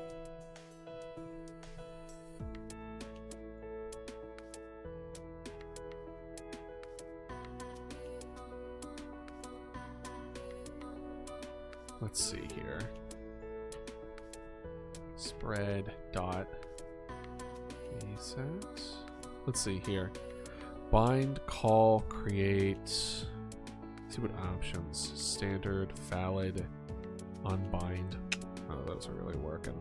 Let's see here. Spread dot reset. Let's see here. Bind, call, create. Let's see what options. Standard, valid, unbind. None of those are really working.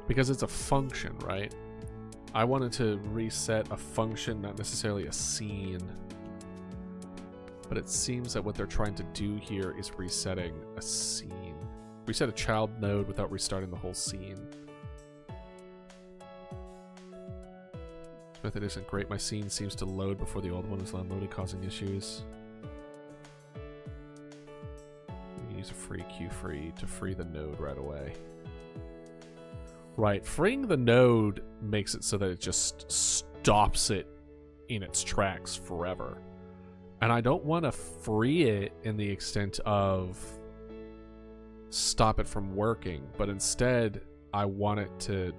Because it's a function, right? I wanted to reset a function, not necessarily a scene. But it seems that what they're trying to do here is resetting a scene. Reset a child node without restarting the whole scene. This method isn't great. My scene seems to load before the old one is unloaded, causing issues. We can use a free Q free to free the node right away. Right, freeing the node makes it so that it just stops it in its tracks forever. And I don't want to free it in the extent of stop it from working, but instead I want it to,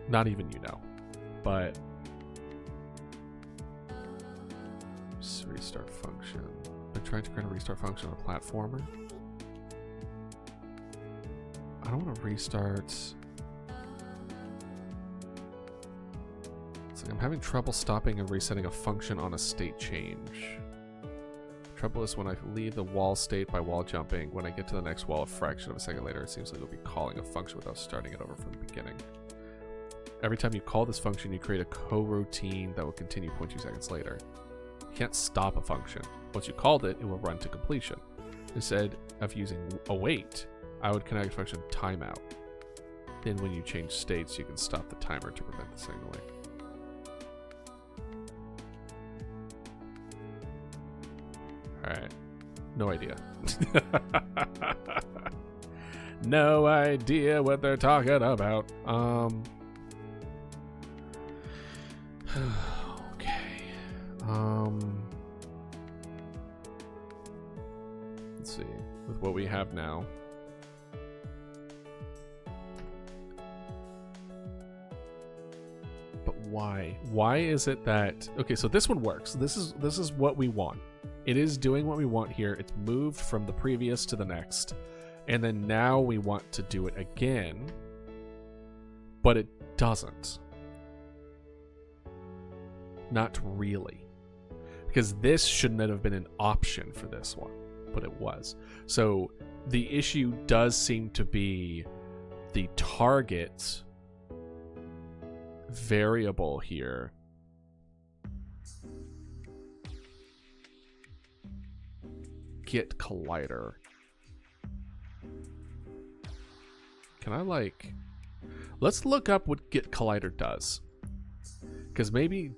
not even but restart function. I'm trying to create a restart function on a platformer. I don't want to restart. I'm having trouble stopping and resetting a function on a state change. Trouble is when I leave the wall state by wall jumping. When I get to the next wall a fraction of a second later, it seems like it'll be calling a function without starting it over from the beginning. Every time you call this function, you create a coroutine that will continue 0.2 seconds later. You can't stop a function. Once you called it, it will run to completion. Instead of using await, I would connect function timeout. Then when you change states, you can stop the timer to prevent the signaling. Alright. No idea. No idea what they're talking about. Okay. Let's see. With what we have now. But why? Why is it that... Okay, so this one works. This is what we want. It is doing what we want here. It's moved from the previous to the next. And then now we want to do it again. But it doesn't. Not really. Because this shouldn't have been an option for this one. But it was. So the issue does seem to be the target variable here. Get collider. Can I like... Let's look up what get collider does. Because maybe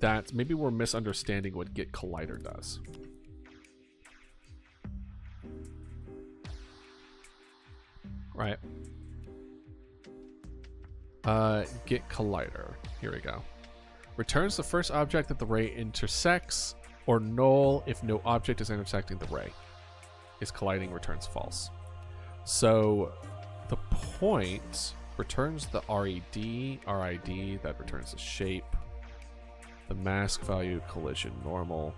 we're misunderstanding what get collider does. Right. Get collider. Here we go. Returns the first object that the ray intersects, or null if no object is intersecting the ray. Is colliding returns false. So the point returns the RID that returns the shape. The mask value, collision, normal.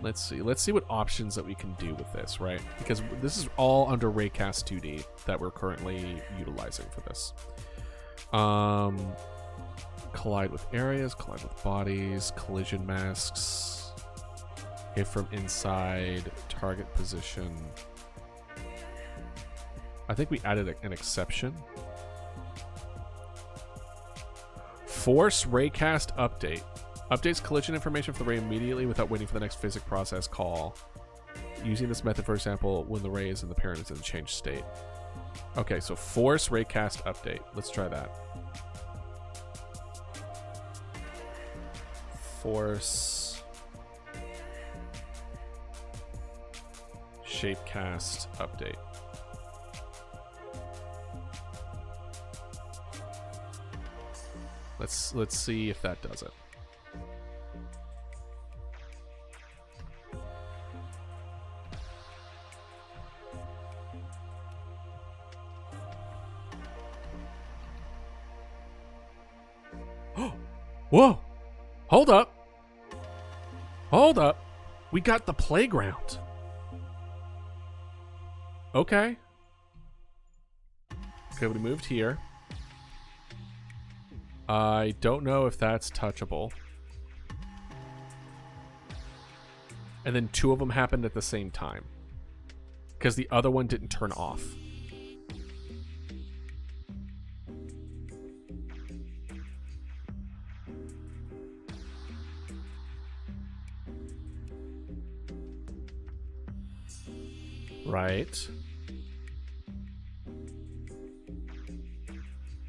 Let's see what options that we can do with this, right? Because this is all under Raycast 2D that we're currently utilizing for this. Collide with areas, collide with bodies, collision masks, hit from inside, target position. I think we added an exception. Force Raycast update. Updates collision information for the ray immediately without waiting for the next physics process call. Using this method, for example, when the ray is in the parent is in changed state. Okay, so force Raycast update. Let's try that. Force Shapecast update. Let's see if that does it. Whoa! Hold up! Hold up! We got the playground. Okay. Okay, we moved here. I don't know if that's touchable. And then two of them happened at the same time. Because the other one didn't turn off. Right.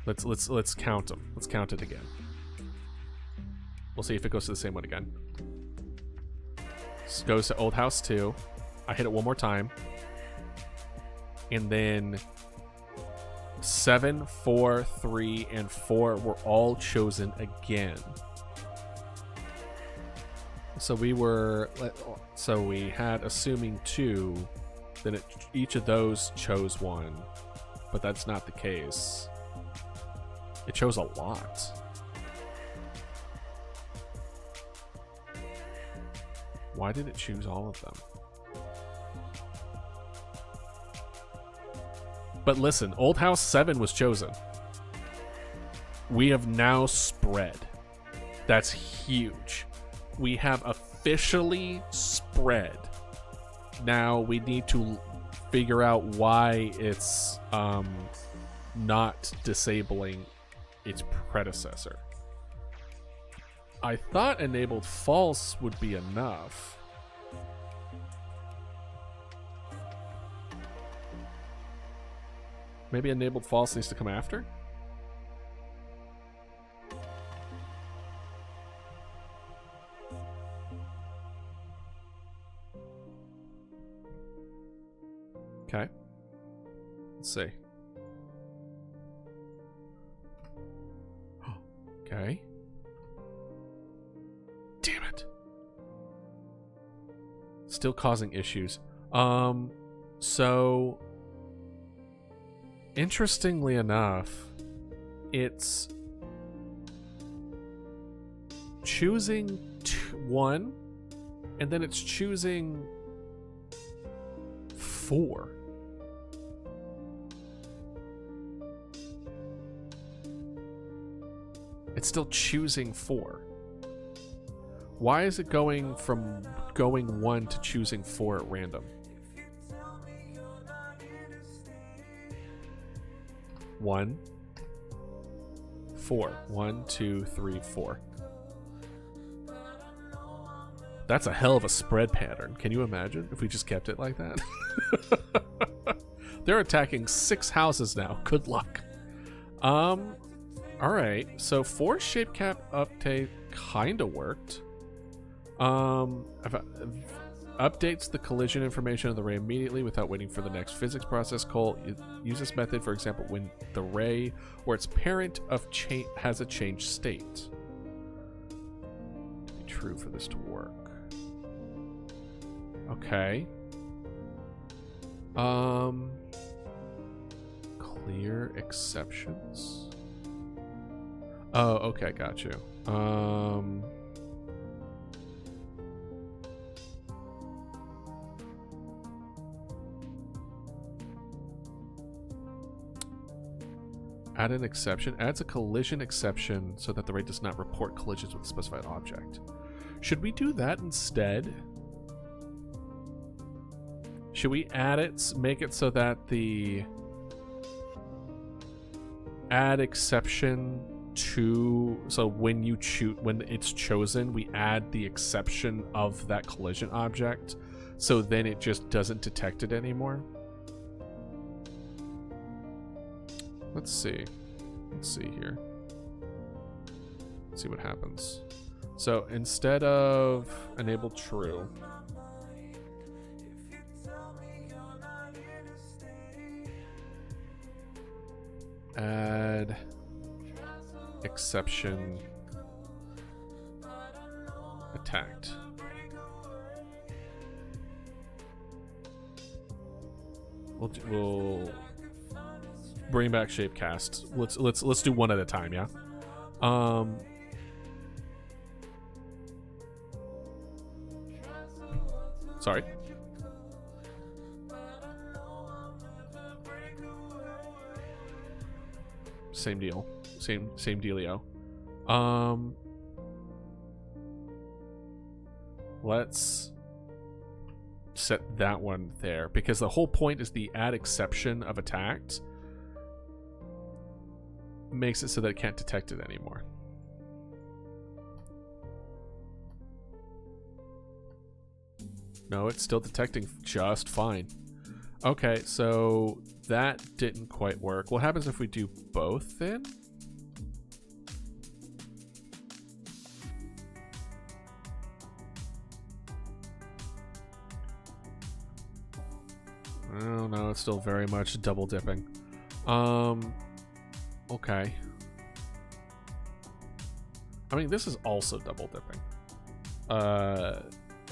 Let's count them. Let's count it again. We'll see if it goes to the same one again. This goes to Old House 2. I hit it one more time. And then 7, 4, 3, and 4 were all chosen again. So we had assuming 2, then each of those chose 1, but that's not the case. It chose a lot. Why did it choose all of them? But listen, Old House 7 was chosen. We have now spread. That's huge. We have officially spread. Now we need to figure out why it's not disabling its predecessor. I thought enabled false would be enough. Maybe enabled false needs to come after? Okay. Let's see. Okay. Damn it. Still causing issues. So interestingly enough, it's choosing one, and then it's choosing 4. It's still choosing 4. Why is it going from going 1 to choosing 4 at random? 1, 4. 1, 2, 3, 4. That's a hell of a spread pattern. Can you imagine if we just kept it like that? They're attacking 6 houses now. Good luck. Alright, so 4 shape cap update kinda worked. Updates the collision information of the ray immediately without waiting for the next physics process call. Use this method, for example, when the ray or its parent of has a changed state. To be true for this to work. Okay. Clear exceptions. Oh, okay, got you. Add an exception. Adds a collision exception so that the ray does not report collisions with a specified object. Should we do that instead? Should we add it, make it so that the add exception to, so when you choose, when it's chosen, we add the exception of that collision object, so then it just doesn't detect it anymore? Let's see. Let's see here. Let's see what happens. So instead of enable true, add exception attacked. We'll bring back shapecast. Let's do one at a time, yeah. Sorry. Same deal. Same dealio. Let's set that one there, because the whole point is the add exception of attacked makes it so that it can't detect it anymore. No, it's still detecting just fine. Okay, so that didn't quite work. What happens if we do both then? Oh no, it's still very much double dipping. Okay. I mean, this is also double dipping.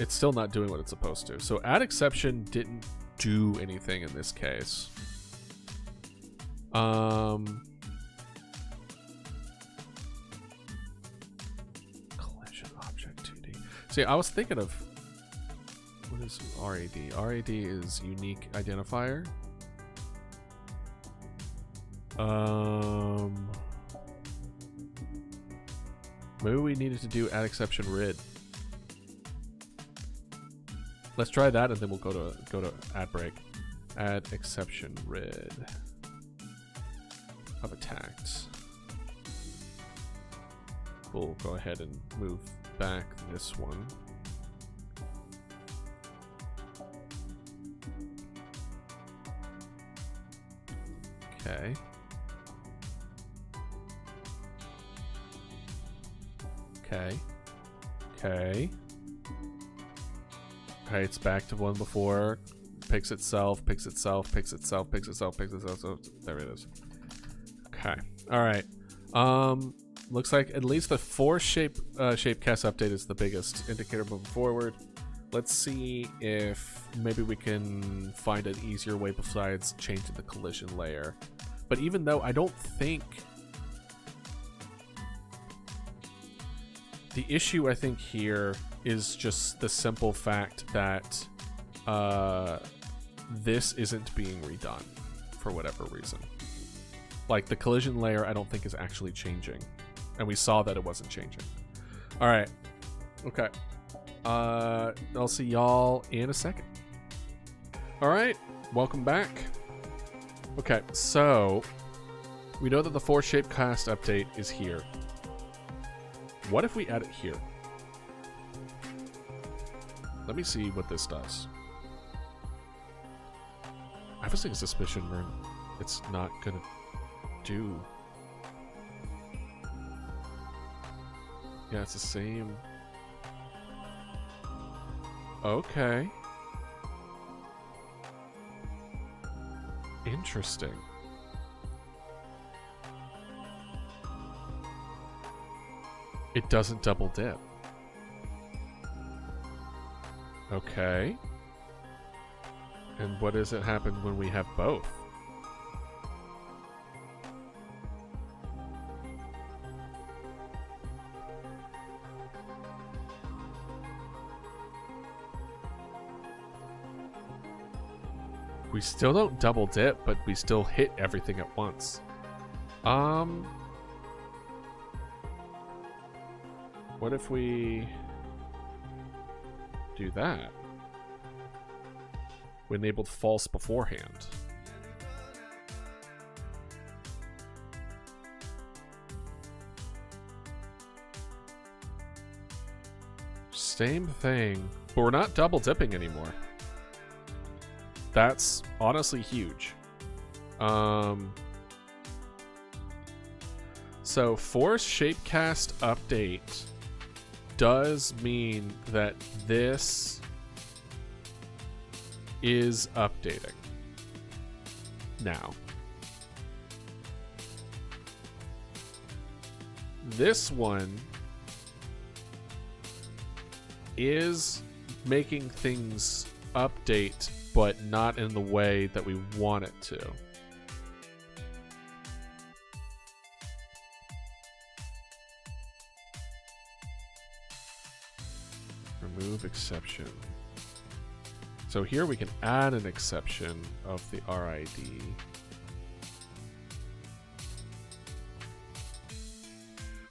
It's still not doing what it's supposed to. So add exception didn't do anything in this case. Collision object 2D. See, I was thinking of, what is RAD? RAD is unique identifier. Maybe we needed to do add exception rid. Let's try that, and then we'll go to add break. Add exception rid of attacked. We'll go ahead and move back this one. Okay. Okay. Okay. Okay, it's back to one before. Picks itself, picks itself, picks itself, picks itself, picks itself. So there it is. Okay. Alright. Looks like at least the force shape cast update is the biggest indicator moving forward. Let's see if maybe we can find an easier way besides changing the collision layer. But even though I don't think... The issue, I think, here is just the simple fact that this isn't being redone for whatever reason. Like, the collision layer, I don't think is actually changing. And we saw that it wasn't changing. Alright. Okay. I'll see y'all in a second. Alright. Welcome back. Okay, so... we know that the force shape cast update is here. What if we add it here? Let me see what this does. I have a suspicion it's not gonna do. Yeah, it's the same. Okay. Interesting. It doesn't double dip. Okay. And what does it happen when we have both? We still don't double dip, but we still hit everything at once. What if we do that? We enabled false beforehand. Same thing, but we're not double dipping anymore. That's honestly huge. So force shapecast update does mean that this is updating now. This one is making things update, but not in the way that we want it to. Remove exception. So here we can add an exception of the RID.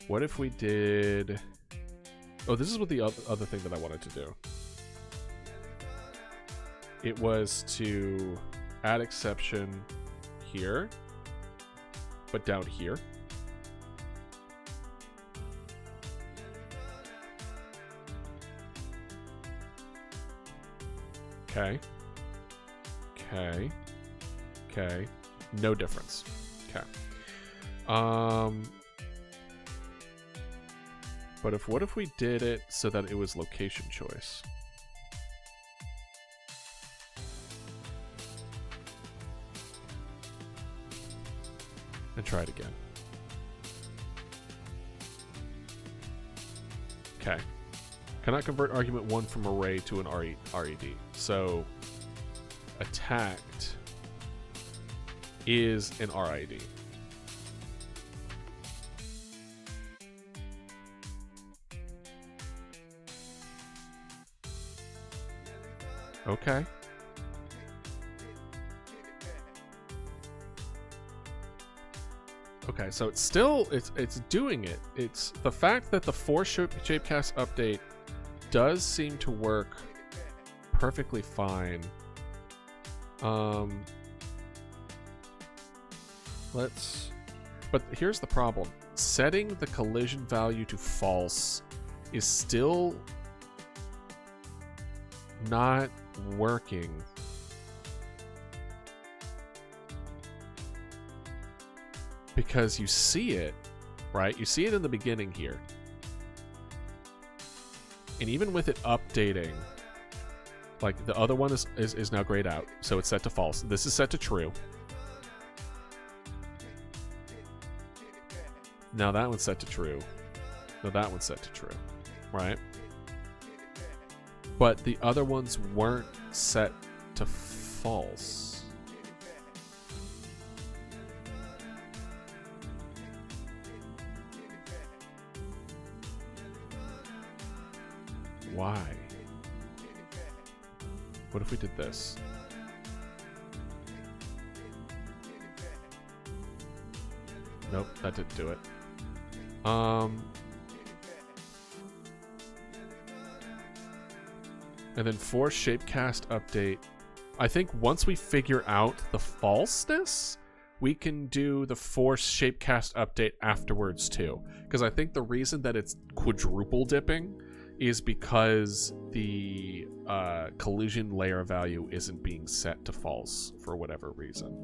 What if we did... Oh, this is what the other thing that I wanted to do. It was to add exception here, but down here. Okay. Okay. Okay. No difference. Okay. But what if we did it so that it was location choice? And try it again. Okay. Cannot convert argument 1 from array to an RED. So, attacked is an RID. Okay. Okay, so it's still it's doing it. It's the fact that the force shapecast update does seem to work perfectly fine. But here's the problem. Setting the collision value to false is still not working. Because you see it, right? You see it in the beginning here. And even with it updating, like the other one is now grayed out, so it's set to false. This is set to true. Now that one's set to true. Now that one's set to true, right? But the other ones weren't set to false. Why? What if we did this? Nope, that didn't do it. And then force shapecast update. I think once we figure out the falseness, we can do the force shapecast update afterwards too. Because I think the reason that it's quadruple dipping is because the collision layer value isn't being set to false for whatever reason.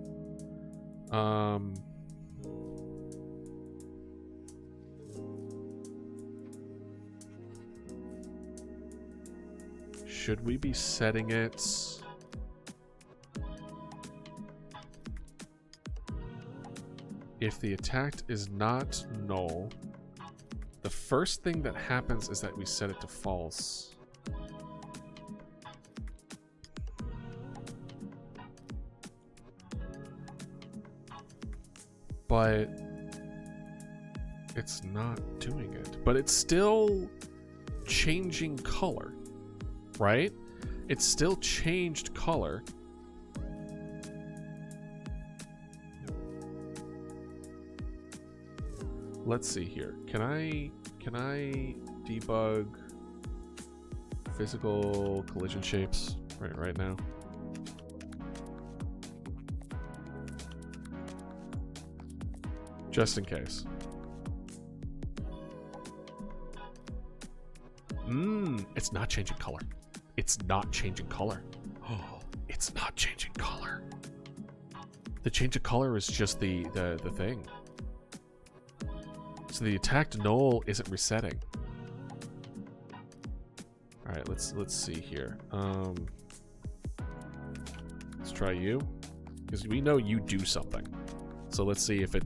Should we be setting it? If the attack is not null, the first thing that happens is that we set it to false. But it's not doing it. But it's still changing color, right? It's still changed color. Let's see here. Can I debug physical collision shapes right now? Just in case. It's not changing color. It's not changing color. Oh, it's not changing color. The change of color is just the thing. So the attacked null isn't resetting. All right, let's see here. Let's try you, because we know you do something. So let's see if it.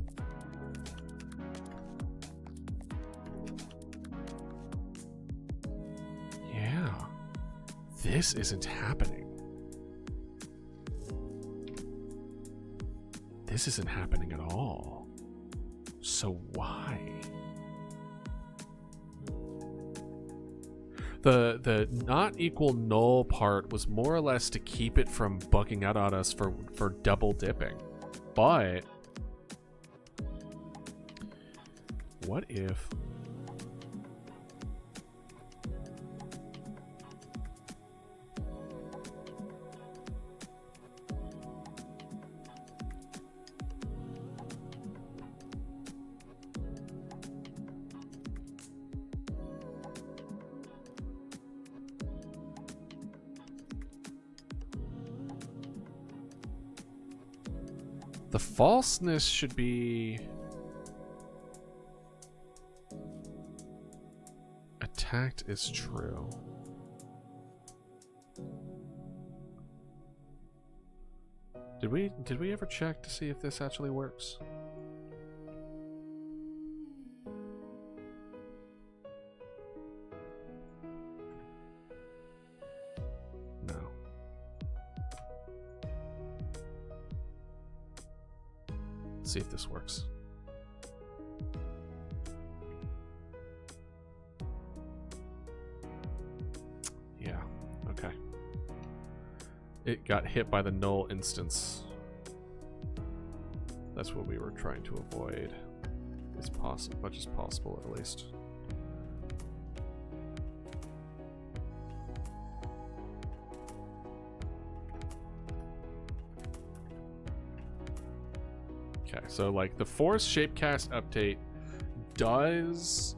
Yeah, this isn't happening. This isn't happening at all. So why? The not equal null part was more or less to keep it from bugging out on us for double dipping. But what if the falseness should be attacked is true. Did we ever check to see if this actually works? No. Let's see if this works. Yeah, okay. It got hit by the null instance. That's what we were trying to avoid as much as possible, at least. Okay, so like the force shapecast update does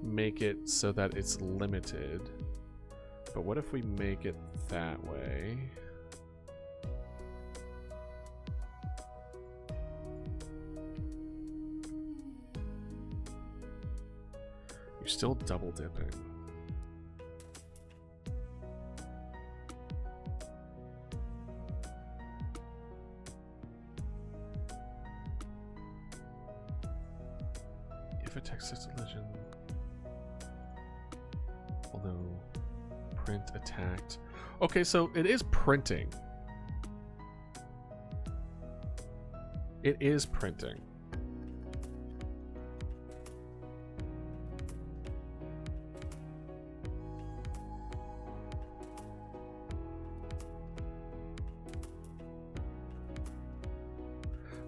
make it so that it's limited. But what if we make it that way? You're still double dipping. If a text is legend, although print attacked. Okay, so it is printing. It is printing.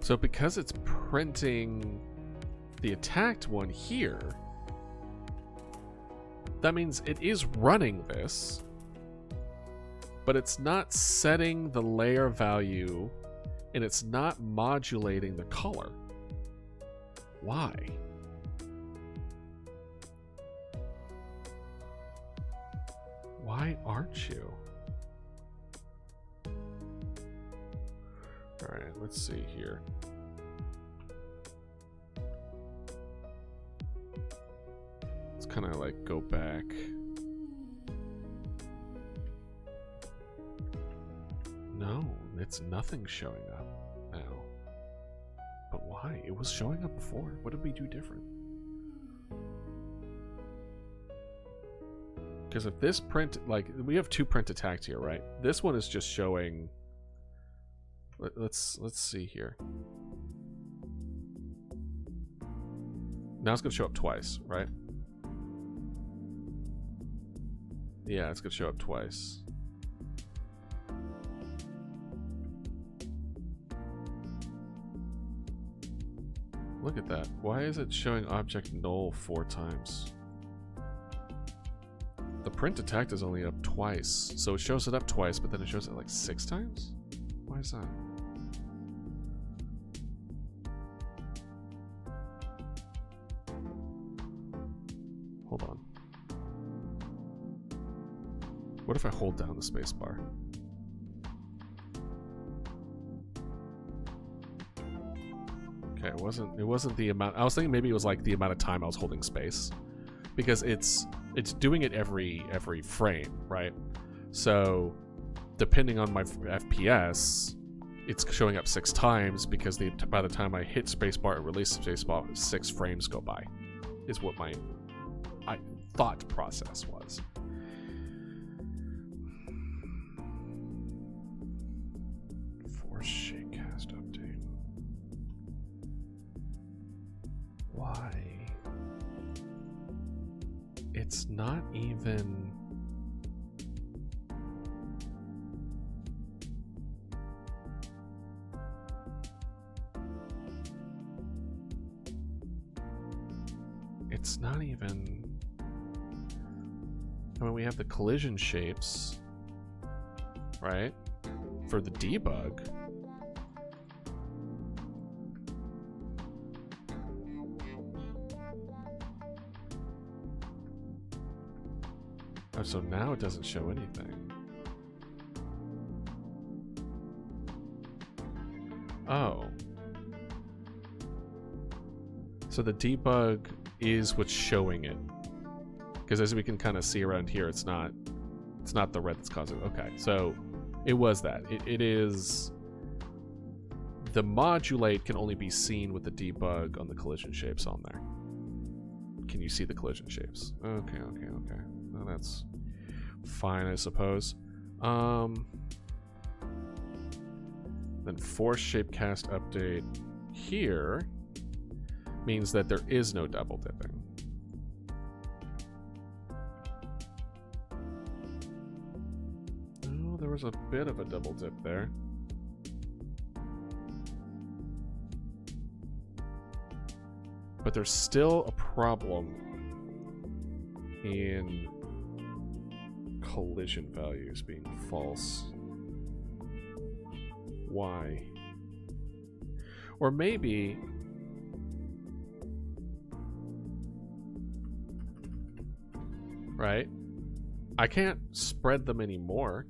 So because it's printing the attacked one here, that means it is running this, but it's not setting the layer value and it's not modulating the color. Why? Why aren't you? All right, let's see here. Let's kind of like go back. No, it's nothing showing up now. But why? It was showing up before. What did we do different? Because if this print, like, we have two print attacks here, right? This one is just showing. Let's see here. Now it's gonna show up twice, right? Yeah, it's gonna show up twice. Look at that. Why is it showing object null 4 times? The print attack is only up twice. So it shows it up twice, but then it shows it like 6 times? Why is that? Hold on. What if I hold down the space bar? Okay, it wasn't the amount. I was thinking maybe it was like the amount of time I was holding space, because it's doing it every frame, right? So depending on my FPS, it's showing up 6 times because by the time I hit spacebar and release spacebar, 6 frames go by. Is what my thought process was. Force shapecast update. Why? It's not even. It's not even. I mean, we have the collision shapes, right? For the debug. Oh, so now it doesn't show anything. Oh. So the debug is what's showing it. Because as we can kind of see around here, it's not the red that's causing it. Okay, so it was that. It is. The modulate can only be seen with the debug on the collision shapes on there. Can you see the collision shapes? Okay. Well, that's fine, I suppose. Then force shapecast update here means that there is no double dipping. was a bit of a double dip there. But there's still a problem in collision values being false. Why? Or maybe... Right? I can't spread them anymore.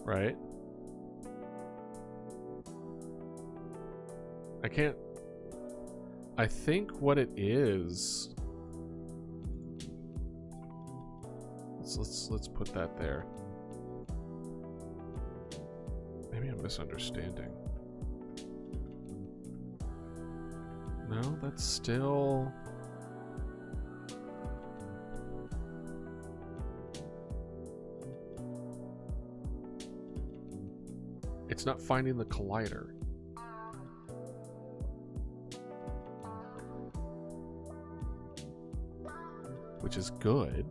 Right? I can't... I think what it is... Let's put that there. Maybe I'm misunderstanding. No, that's still... It's not finding the collider. Which is good.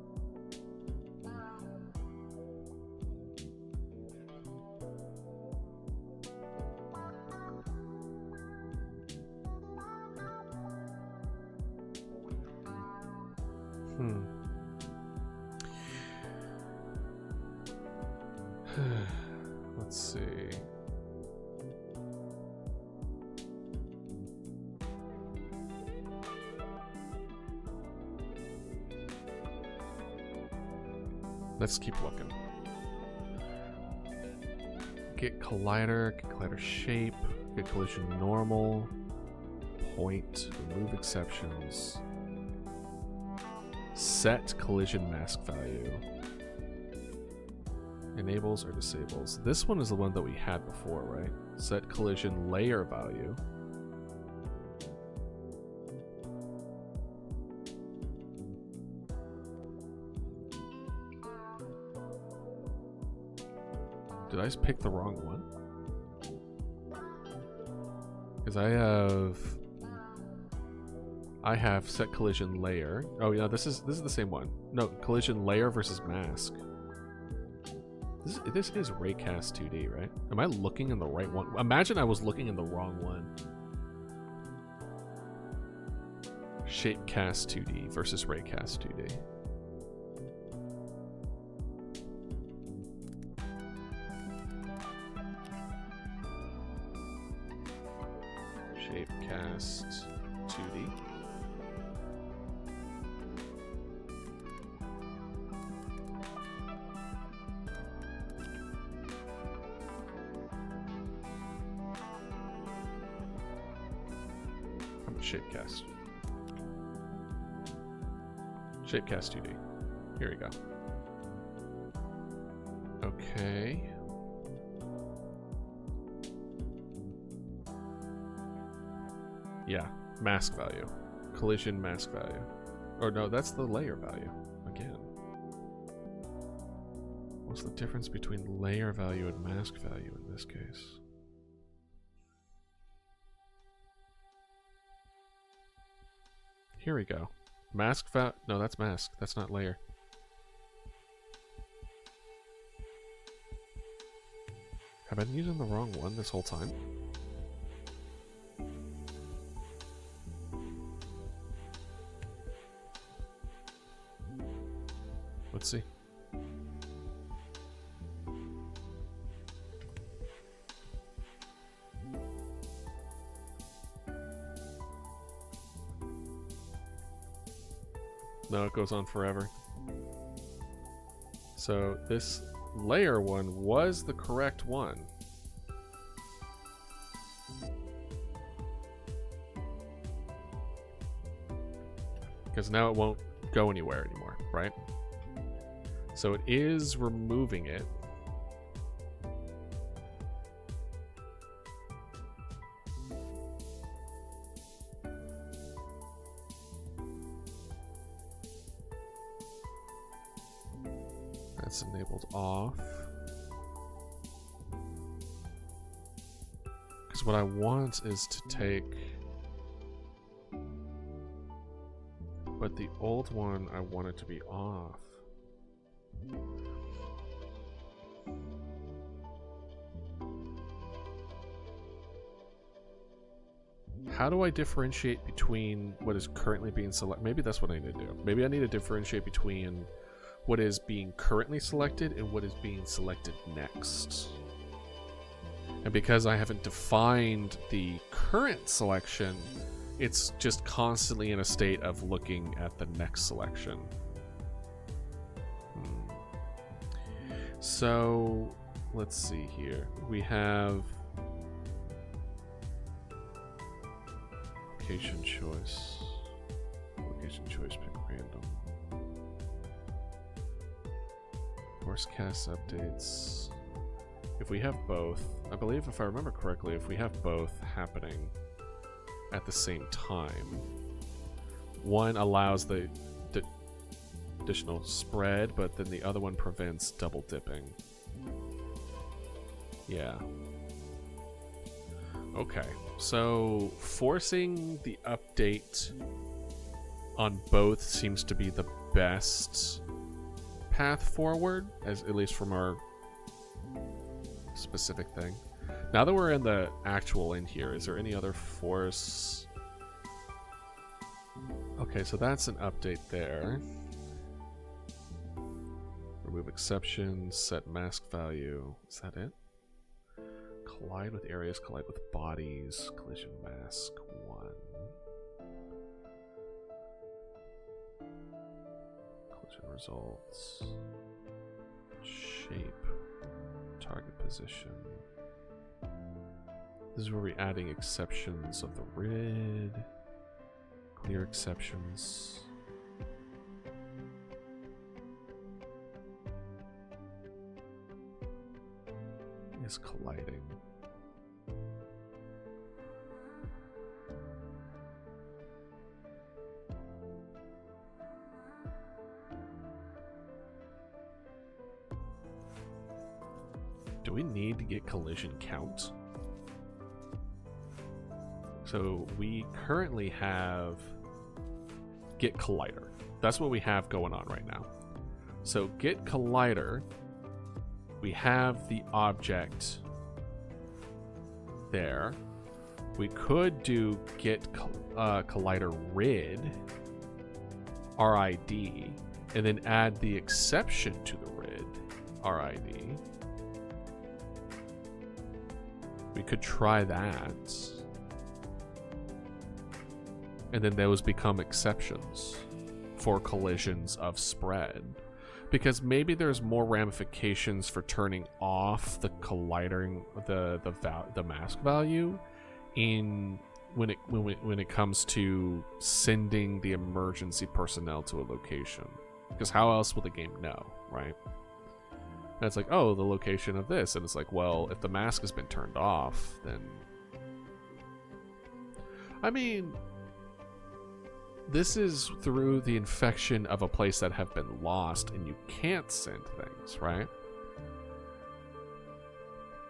Let's see. Let's keep looking. Get collider shape, get collision normal, point, remove exceptions, set collision mask value. Enables or disables. This one is the one that we had before, right? Set collision layer value. Did I just pick the wrong one? Because I have set collision layer. Oh yeah, this is the same one. No, collision layer versus mask. This is Raycast 2D, right? Am I looking in the right one? Imagine I was looking in the wrong one. Shapecast 2D versus Raycast 2D. Shapecast 2D. Shapecast. Shapecast 2D. Here we go. Okay. Yeah, mask value. Collision mask value. Or no, that's the layer value. Again. What's the difference between layer value and mask value in this case? Here we go. Mask no, that's mask. That's not layer. Have I been using the wrong one this whole time? Let's see. No, it goes on forever. So this layer one was the correct one. Because now it won't go anywhere anymore, right? So it is removing it. That's enabled off. Because what I want is to take... But the old one, I want it to be off. How do I differentiate between what is currently being selected? Maybe that's what I need to do. Maybe I need to differentiate between what is being currently selected and what is being selected next. And because I haven't defined the current selection, it's just constantly in a state of looking at the next selection. So, let's see here. We have location choice. Location choice, pick random. Forecast updates. If we have both, I believe if I remember correctly, if we have both happening at the same time, one allows the additional spread, but then the other one prevents double dipping. Yeah. Okay, so forcing the update on both seems to be the best path forward, as at least from our specific thing. Now that we're in the actual in here, is there any other force? Okay, so that's an update there. Remove exceptions, set mask value. Is that it? Collide with areas, collide with bodies, collision mask 1. Collision results. Shape. Target position. This is where we're adding exceptions of the rid. Clear exceptions. Is colliding. Do we need to get collision count? So we currently have get collider. That's what we have going on right now. So get collider. We have the object there. We could do get collider rid, RID, and then add the exception to the rid, RID. We could try that. And then those become exceptions for collisions of spread. Because maybe there's more ramifications for turning off the colliding the mask value in when it comes to sending the emergency personnel to a location. Because how else will the game know, right? And it's like, oh, the location of this, and it's like, well, if the mask has been turned off, then I mean, this is through the infection of a place that have been lost, and you can't send things, right?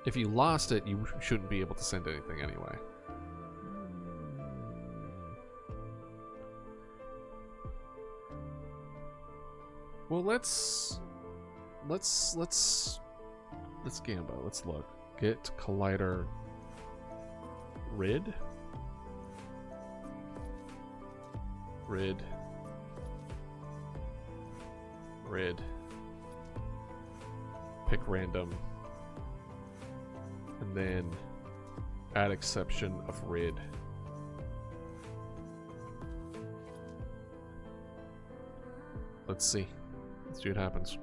If you lost it, you shouldn't be able to send anything anyway. Well, let's gambo. Let's look. Get collider rid. Rid. Pick random. And then add exception of rid. Let's see. Let's see what happens.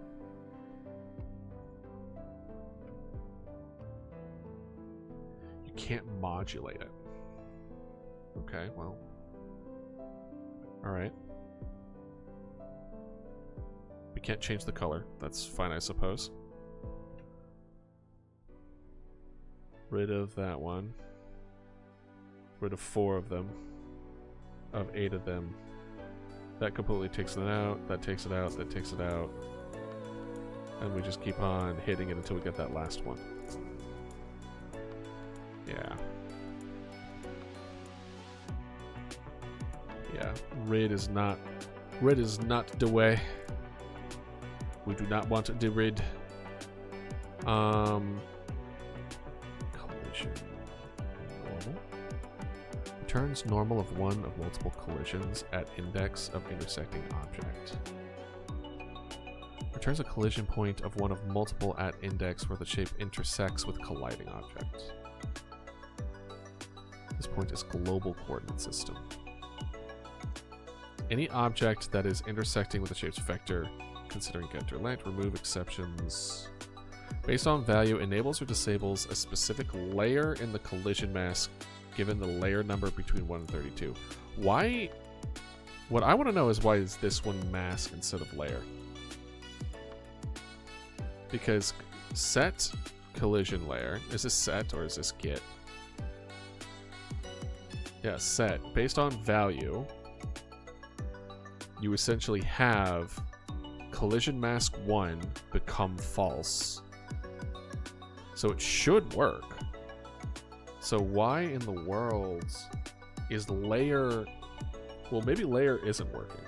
You can't modulate it. Okay, well. Alright. We can't change the color. That's fine, I suppose. Rid of that one. Rid of 4 of them. Of 8 of them. That completely takes it out. That takes it out. That takes it out. And we just keep on hitting it until we get that last one. Yeah. Yeah. Rid is not Red is not the way. We do not want the red. Collision. Normal. Returns normal of one of multiple collisions at index of intersecting object. Returns a collision point of one of multiple at index where the shape intersects with colliding objects. This point is global coordinate system. Any object that is intersecting with the shape's vector, considering vector length, remove exceptions. Based on value, enables or disables a specific layer in the collision mask given the layer number between 1 and 32. Why? What I want to know is why is this one mask instead of layer? Because set collision layer, is this set or is this get? Yeah, set. Based on value, you essentially have collision mask 1 become false. So it should work. So why in the world is layer... Well, maybe layer isn't working.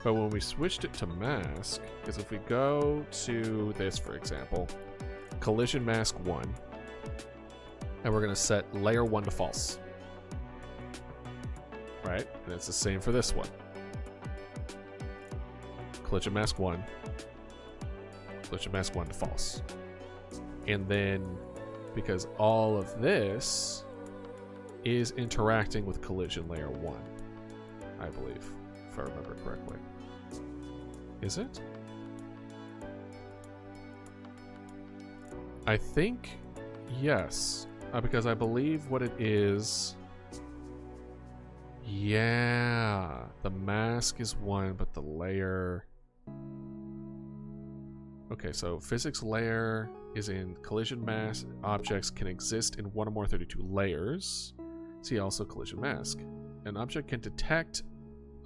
But when we switched it to mask, because if we go to this, for example, collision mask 1, and we're going to set layer 1 to false. Right? And it's the same for this one. Collision mask 1. Collision mask 1 to false. And then, because all of this is interacting with collision layer 1, I believe, if I remember correctly. Is it? I think yes, because I believe what it is... Yeah, the mask is 1, but the layer... Okay, so physics layer is in collision mask. Objects can exist in 1 or more 32 layers. See also collision mask. An object can detect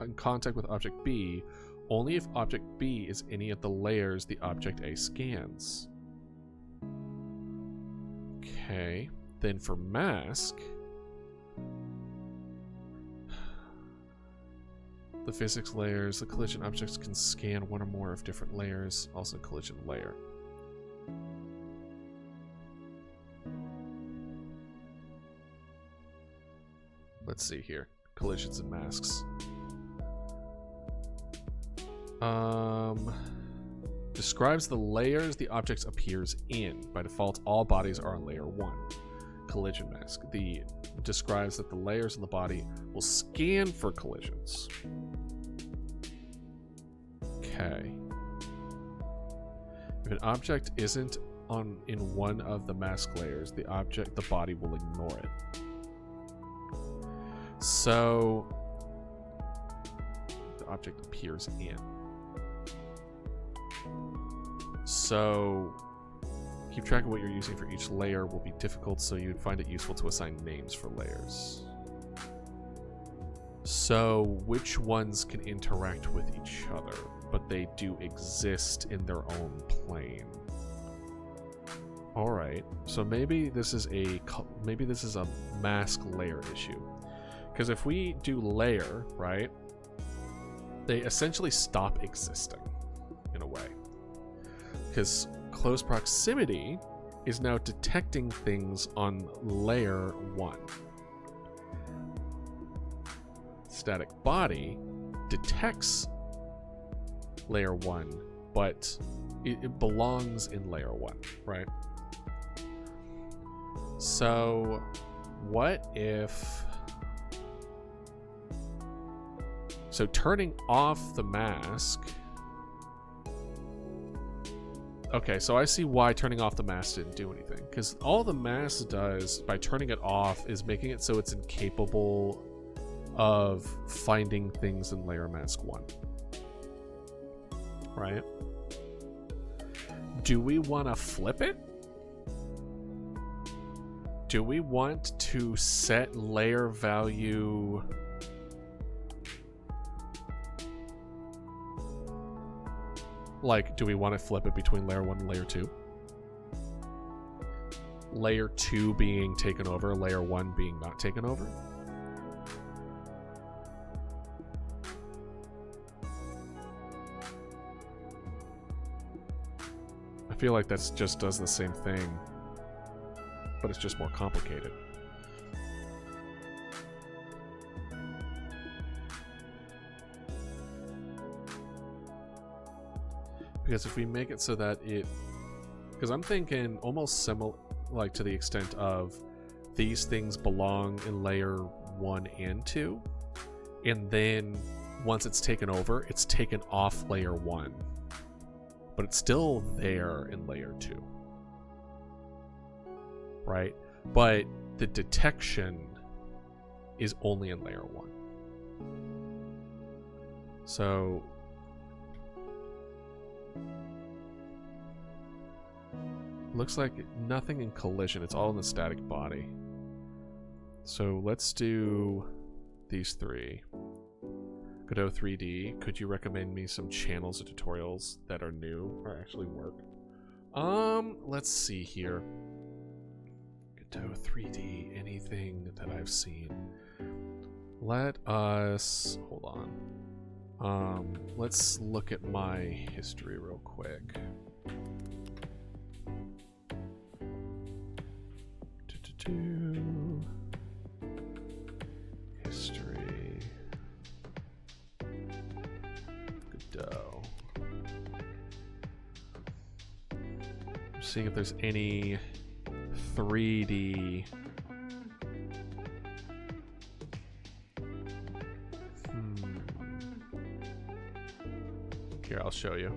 in contact with object B only if object B is any of the layers the object A scans. Okay, then for mask, the physics layers, the collision objects can scan 1 or more of different layers, also collision layer. Let's see here. Collisions and masks. Describes the layers the object appears in. By default, all bodies are on layer 1. Collision mask. Describes that the layers in the body will scan for collisions. Okay. If an object isn't in one of the mask layers, the body will ignore it. So the object appears in. So keep track of what you're using for each layer will be difficult, so you'd find it useful to assign names for layers. So which ones can interact with each other, but they do exist in their own plane? All right, so maybe this is a mask layer issue. Because if we do layer, right, they essentially stop existing in a way. Because close proximity is now detecting things on layer 1. Static body detects layer 1, but it belongs in layer 1, right? So what if... So turning off the mask... Okay, so I see why turning off the mask didn't do anything. Because all the mask does by turning it off is making it so it's incapable of finding things in layer mask 1. Right? Do we want to flip it? Do we want to set layer value... Like, do we want to flip it between layer 1 and layer 2? Layer 2 being taken over, layer 1 being not taken over? feel like that's just does the same thing, but it's just more complicated. Because if we make it so that it... Because I'm thinking almost similar, like to the extent of these things belong in layer 1 and 2, and then once it's taken over, it's taken off layer 1. But it's still there in layer 2. Right? But the detection is only in layer 1. So... looks like nothing in collision. It's all in the static body. So let's do these 3. Godot 3D. Could you recommend me some channels or tutorials that are new or actually work? Let's see here. Godot 3D. Anything that I've seen. Let us... hold on. Let's look at my history real quick. History. Godot. I'm seeing if there's any 3D. Here, I'll show you.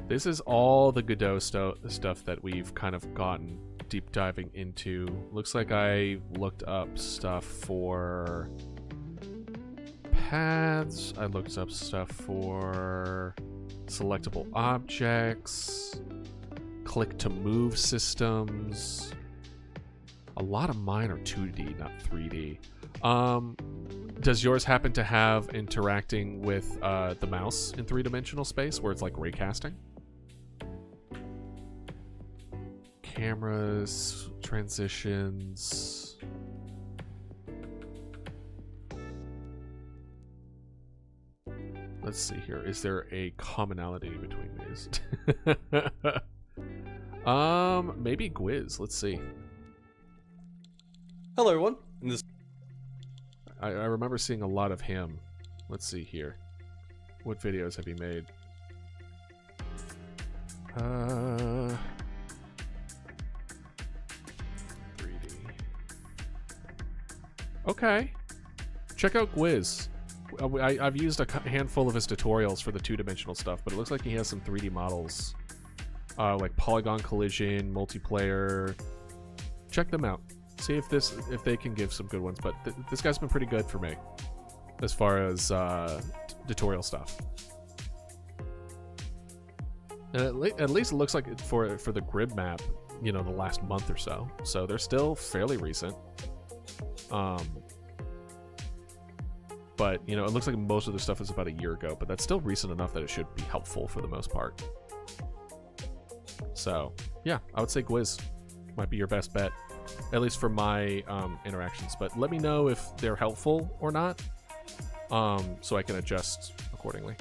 This is all the Godot stuff that we've kind of gotten deep diving into. Looks like I looked up stuff for paths. I looked up stuff for selectable objects, click to move systems. A lot of mine are 2D, not 3D. Does yours happen to have interacting with the mouse in 3-dimensional space where it's like raycasting? Cameras, transitions. Let's see here. Is there a commonality between these? Maybe Gwiz. Let's see. Hello, everyone. I remember seeing a lot of him. Let's see here. What videos have you made? 3D. Okay. Check out Gwiz. I've used a handful of his tutorials for the 2-dimensional stuff, but it looks like he has some 3D models. Like polygon collision, multiplayer. Check them out. See if they can give some good ones, but this guy's been pretty good for me as far as tutorial stuff. And at least it looks like it for the grid map, you know, the last month or so. So they're still fairly recent. But you know, it looks like most of the stuff is about a year ago, but that's still recent enough that it should be helpful for the most part. So yeah, I would say Gwiz might be your best bet. At least for my interactions, but let me know if they're helpful or not, so I can adjust accordingly.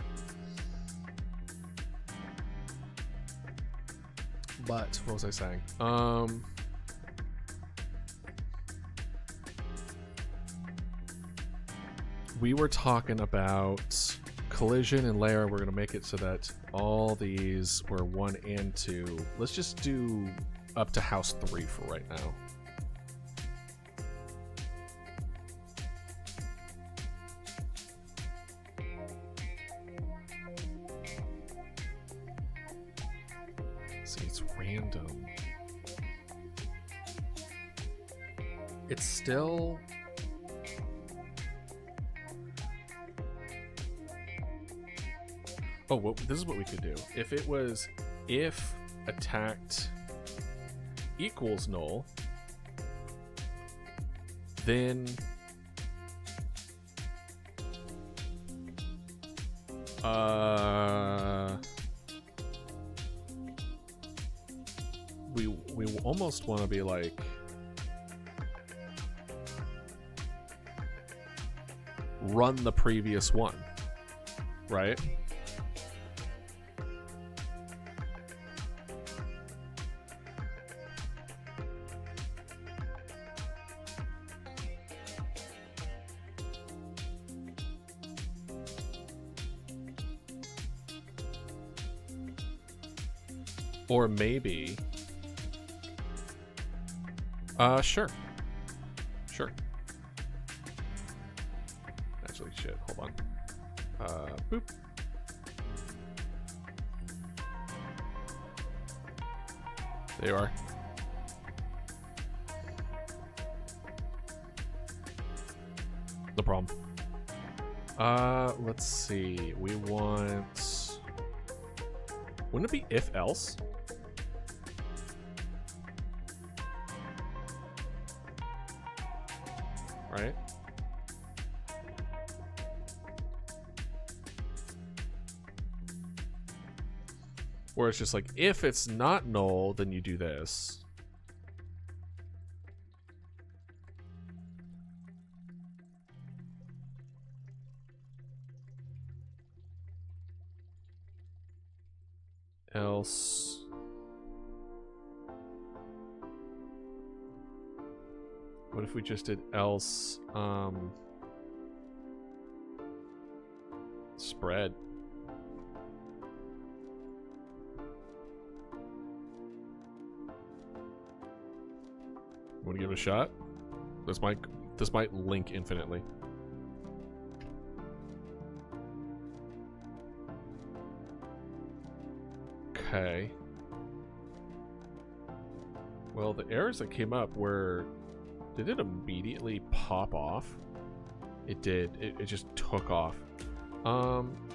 But what was I saying? We were talking about collision and layer. We're gonna make it so that all these were 1 and 2. Let's just do up to house 3 for right now. See, it's random. It's still... Oh, well, this is what we could do. If it was if attacked equals null, then we almost want to be like run the previous one, right? Or maybe... sure. Sure. Actually, shit, hold on. Boop. There you are. No problem. Let's see. We want... Wouldn't it be if else? Right? Where it's just like, if it's not null, then you do this. Else. What if we just did else, spread? Want to give it a shot? This might link infinitely. Okay. Well, the errors that came up were... Did it immediately pop off? It did. It just took off.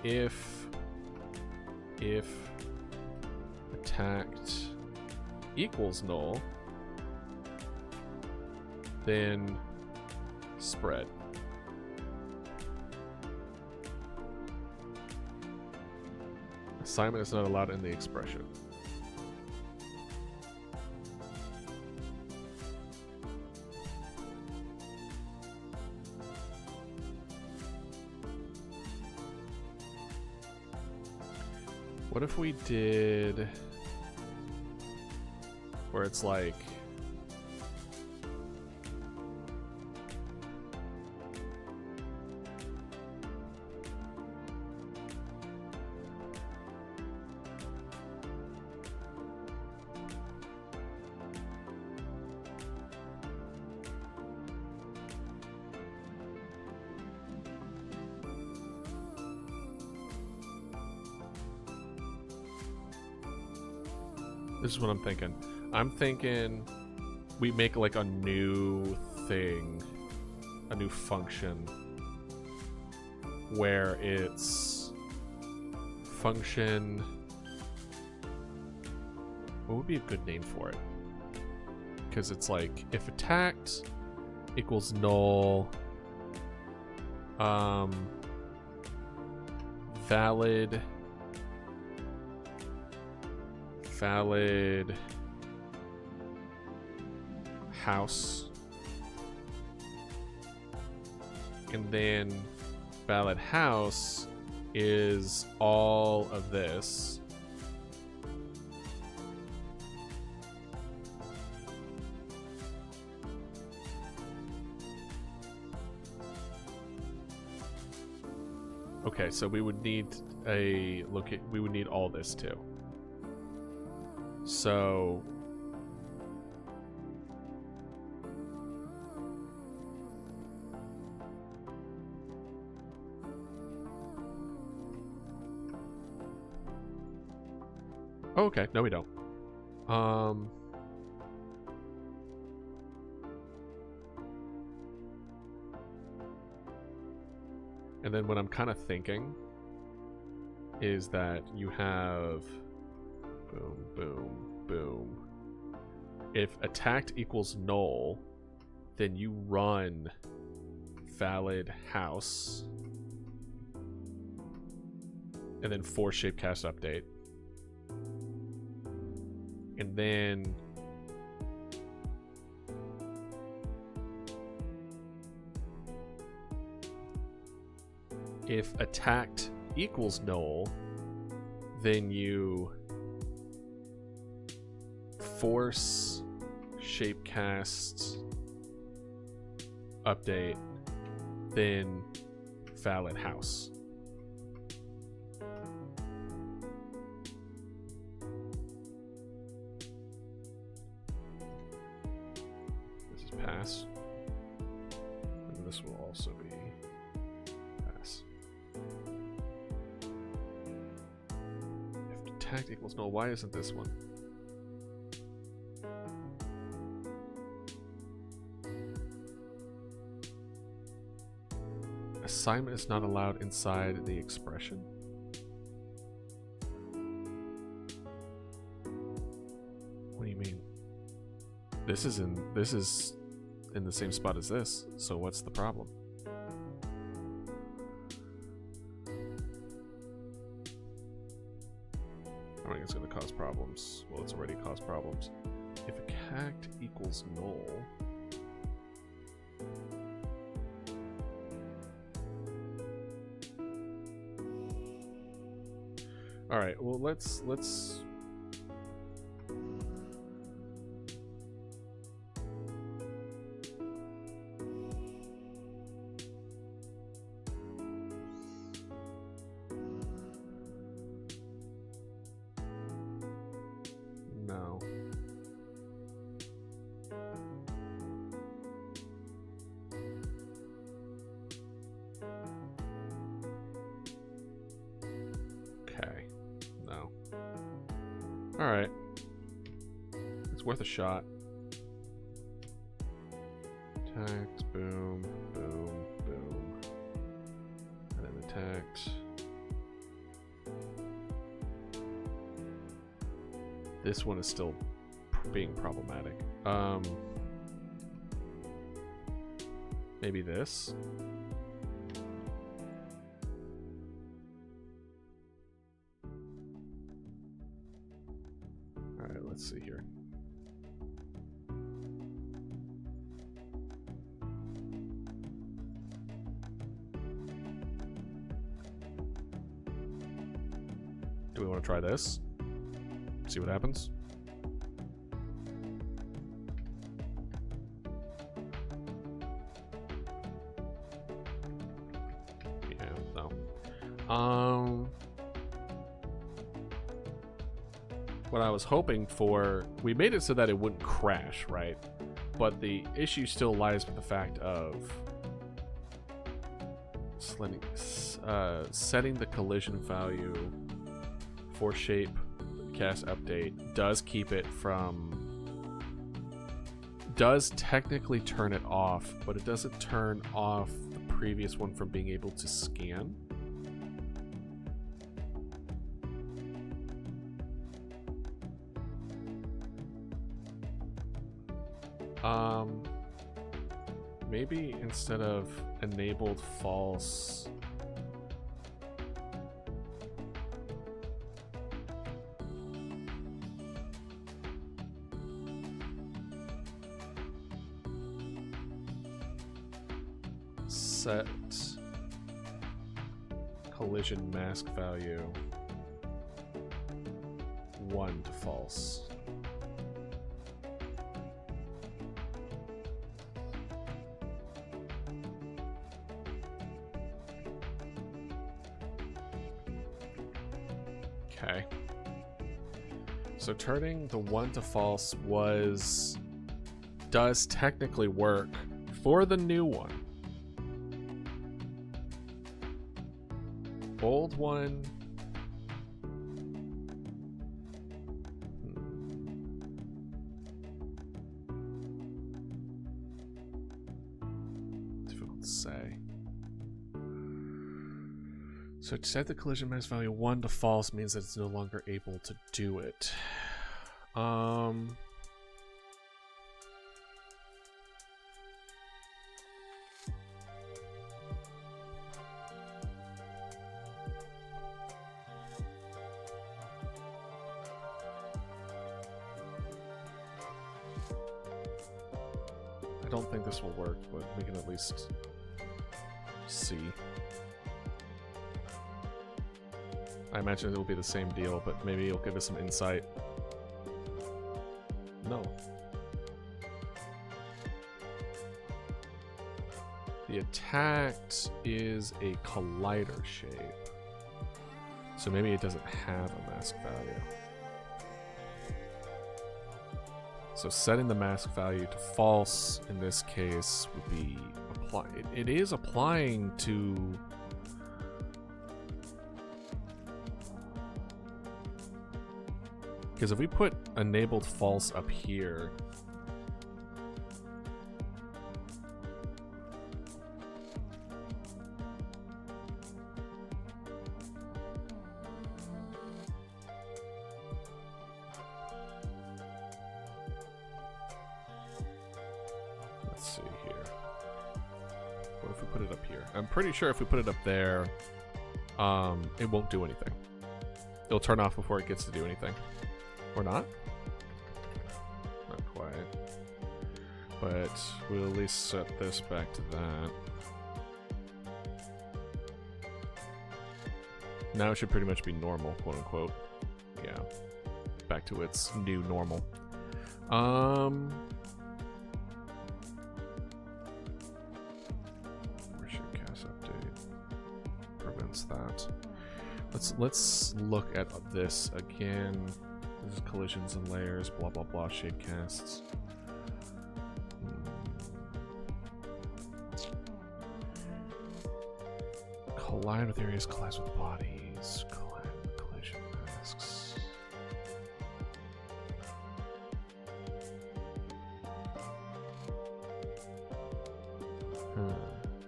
If attacked equals null, then spread. Assignment is not allowed in the expression. What if we did where it's like this is what I'm thinking. I'm thinking we make like a new thing, a new function where it's function. What would be a good name for it? Because it's like if attacked equals null, valid house, and then valid house is all of this. Okay, so we would need we would need all this too. So oh, okay, no we don't. And then what I'm kind of thinking is that you have boom, boom, boom. If attacked equals null, then you run valid house and then force shapecast update. And then if attacked equals null, then you force shapecast update, then valid house. this will also be pass. If detect equals null, why isn't this one? Assignment is not allowed inside the expression. What do you mean? This is in the same spot as this, so what's the problem? I think it's going to cause problems. Well, it's already caused problems. If a cact equals null, all right. Well, let's. No. Okay. No. All right. It's worth a shot. Attacked. Boom. Boom. Boom. And then attacked. This one is still being problematic. Maybe this? Alright, let's see here. Do we want to try this? See what happens. Yeah, no. What I was hoping for, we made it so that it wouldn't crash, right? But the issue still lies with the fact of setting the collision value for shape cast update does keep it from, does technically turn it off, but it doesn't turn off the previous one from being able to scan. Maybe instead of enabled false, set collision mask value 1 to false. Okay. So turning the 1 to false does technically work for the new one. Old one. Difficult to say. So to set the collision mask value 1 to false means that it's no longer able to do it. I don't think this will work, but we can at least see. I imagine it will be the same deal, but maybe it'll give us some insight. No. The attacked is a collider shape. So maybe it doesn't have a mask value. So setting the mask value to false in this case would be apply. It is applying to. Because if we put enabled false up here. Let's see here. What if we put it up here? I'm pretty sure if we put it up there, it won't do anything. It'll turn off before it gets to do anything. Or not? Not quite. But we'll at least set this back to that. Now it should pretty much be normal, quote unquote. Yeah. Back to its new normal. Cast update prevents that. Let's look at this again. This is collisions and layers, blah blah blah, shape casts. Collide with areas, collides with bodies, collide with collision masks.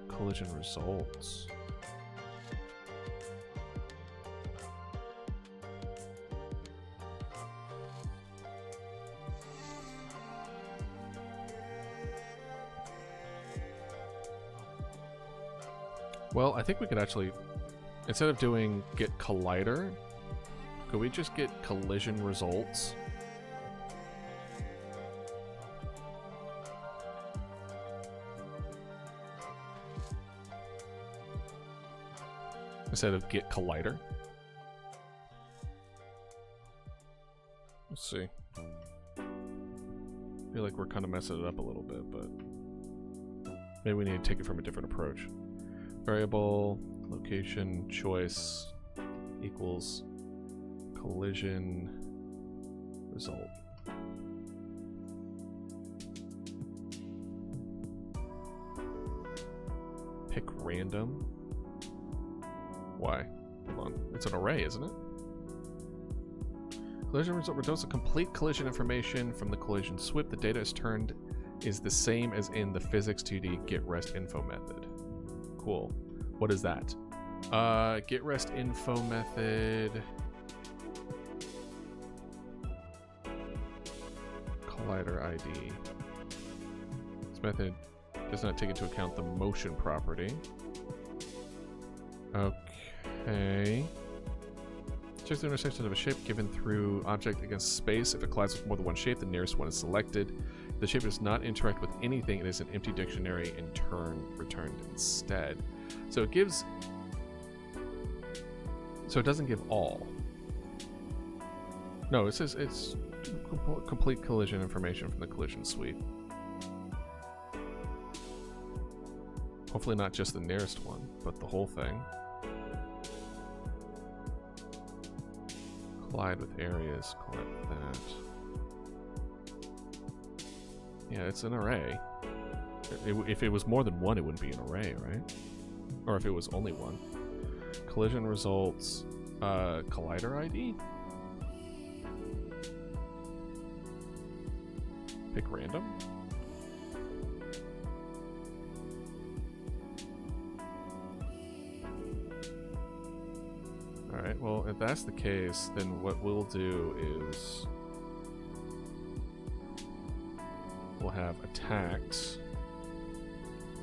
Collision results. Well, I think we could actually, instead of doing get collider, could we just get collision results? Instead of get collider. Let's see. I feel like we're kind of messing it up a little bit, but maybe we need to take it from a different approach. Variable, location, choice, equals, collision, result. Pick random. Why? Hold on. It's an array, isn't it? Collision result returns a complete collision information from the collision sweep. The data is the same as in the physics 2D get rest info method. Cool. What is that? Get rest info method. Collider ID. This method does not take into account the motion property. Okay. Check the intersection of a shape given through object against space. If it collides with more than one shape, the nearest one is selected. If the shape does not interact with anything, it is an empty dictionary and returned instead. So it gives. So it doesn't give all. No, it says it's complete collision information from the collision sweep. Hopefully not just the nearest one, but the whole thing. Collide with areas, collect that. Yeah, it's an array. If it was more than one, it wouldn't be an array, right? Or if it was only one. Collision results, collider ID? Pick random? Alright, well, if that's the case, then what we'll do is we'll have attacked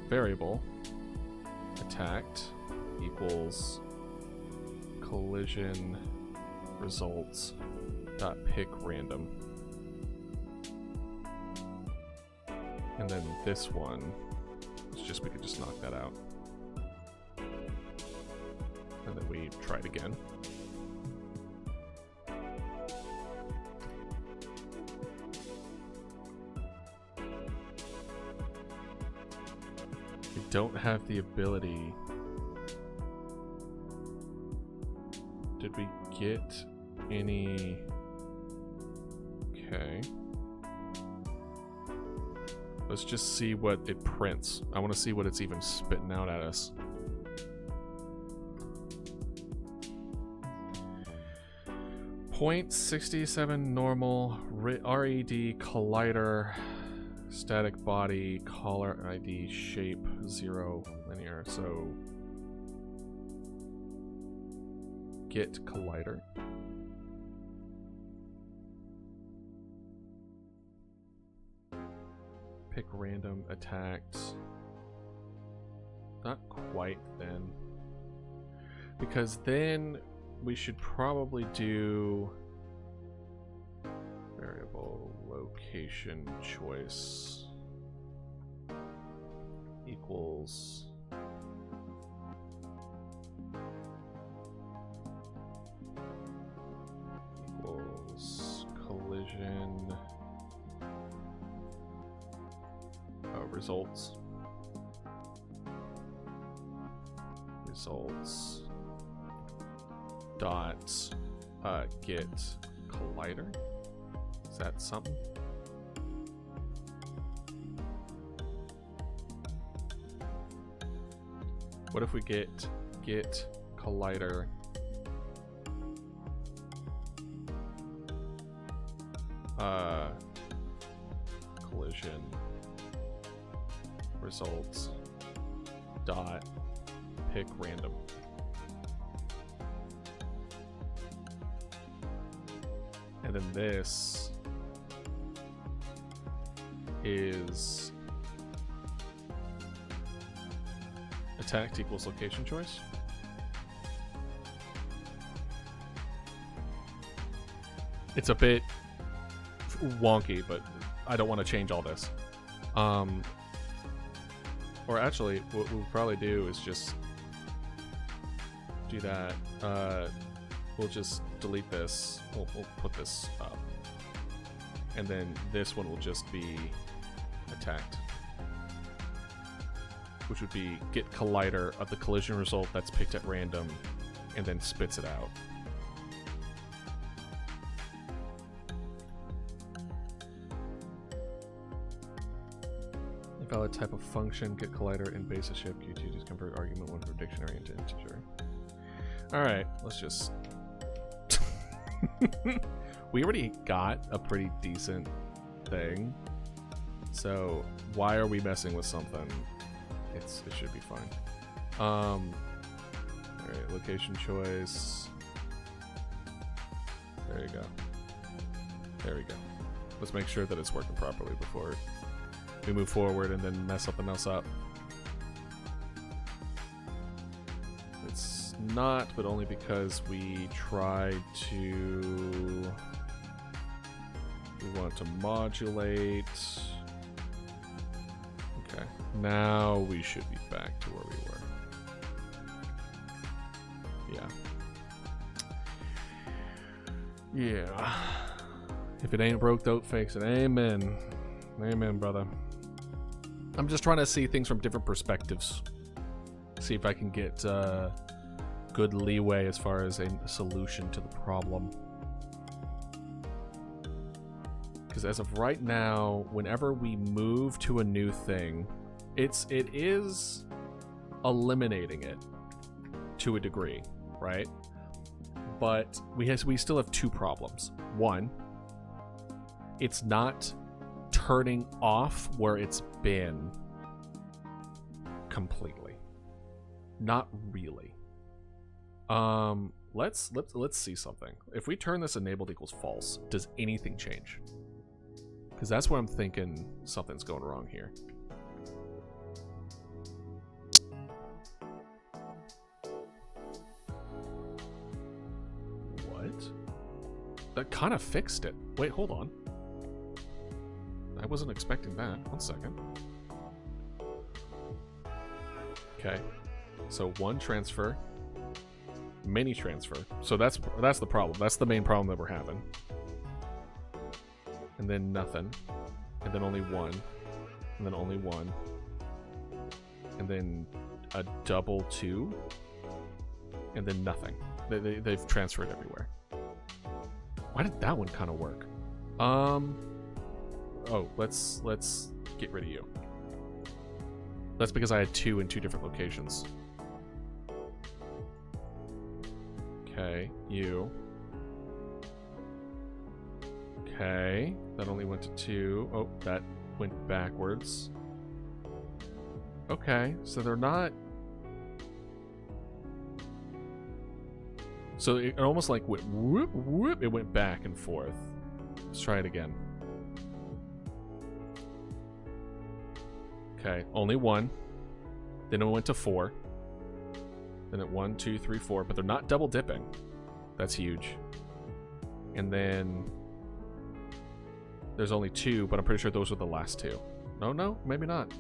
variable attacked equals collision results dot pick random, and then this one, it's just, we could just knock that out. And then we try it again. We don't have the ability. Did we get any? Okay. Let's just see what it prints. I want to see what it's even spitting out at us. .67 normal, RED collider, static body, color ID, shape, 0, linear. So get collider. Pick random, attacked. Not quite then. Because then we should probably do variable location choice equals collision results dot get collider. Is that something? What if we get collider collision results dot pick random. And then this is attacked equals location choice. It's a bit wonky, but I don't want to change all this. Or actually, what we'll probably do is just do that. We'll just delete this. We'll put this up. And then this one will just be attacked. Which would be get collider of the collision result that's picked at random and then spits it out. Invalid type of function, get collider in basis shape, Q2 just convert argument 1 from dictionary into integer. Alright, let's just... We already got a pretty decent thing, so why are we messing with something? It should be fine. Alright, location choice. There you go. There we go. Let's make sure that it's working properly before we move forward and then mess something else up. It's not, but only because we tried to... We want to modulate. Okay, now we should be back to where we were. Yeah. If it ain't broke, don't fix it. Amen. Amen, brother. I'm just trying to see things from different perspectives. See if I can get good leeway as far as a solution to the problem. Because as of right now, whenever we move to a new thing, it is eliminating it to a degree, right? But we still have two problems. One, it's not turning off where it's been completely. Not really. Let's see something. If we turn this enabled equals false, does anything change? Because that's where I'm thinking something's going wrong here. What? That kind of fixed it. Wait, hold on. I wasn't expecting that. 1 second. Okay. So one transfer. Many transfer. So that's the problem. That's the main problem that we're having. And then nothing. And then only one. And then only one. And then a double 2. And then nothing. They've transferred everywhere. Why did that one kind of work? Oh, let's get rid of you. That's because I had 2 in 2 different locations. Okay, you. Okay, that only went to 2. Oh, that went backwards. Okay, so they're not... So it almost like went whoop, whoop, it went back and forth. Let's try it again. Okay, only 1. Then it went to 4. Then it 1, 2, 3, 4, but they're not double dipping. That's huge. And then there's only 2, but I'm pretty sure those were the last 2. No, maybe not.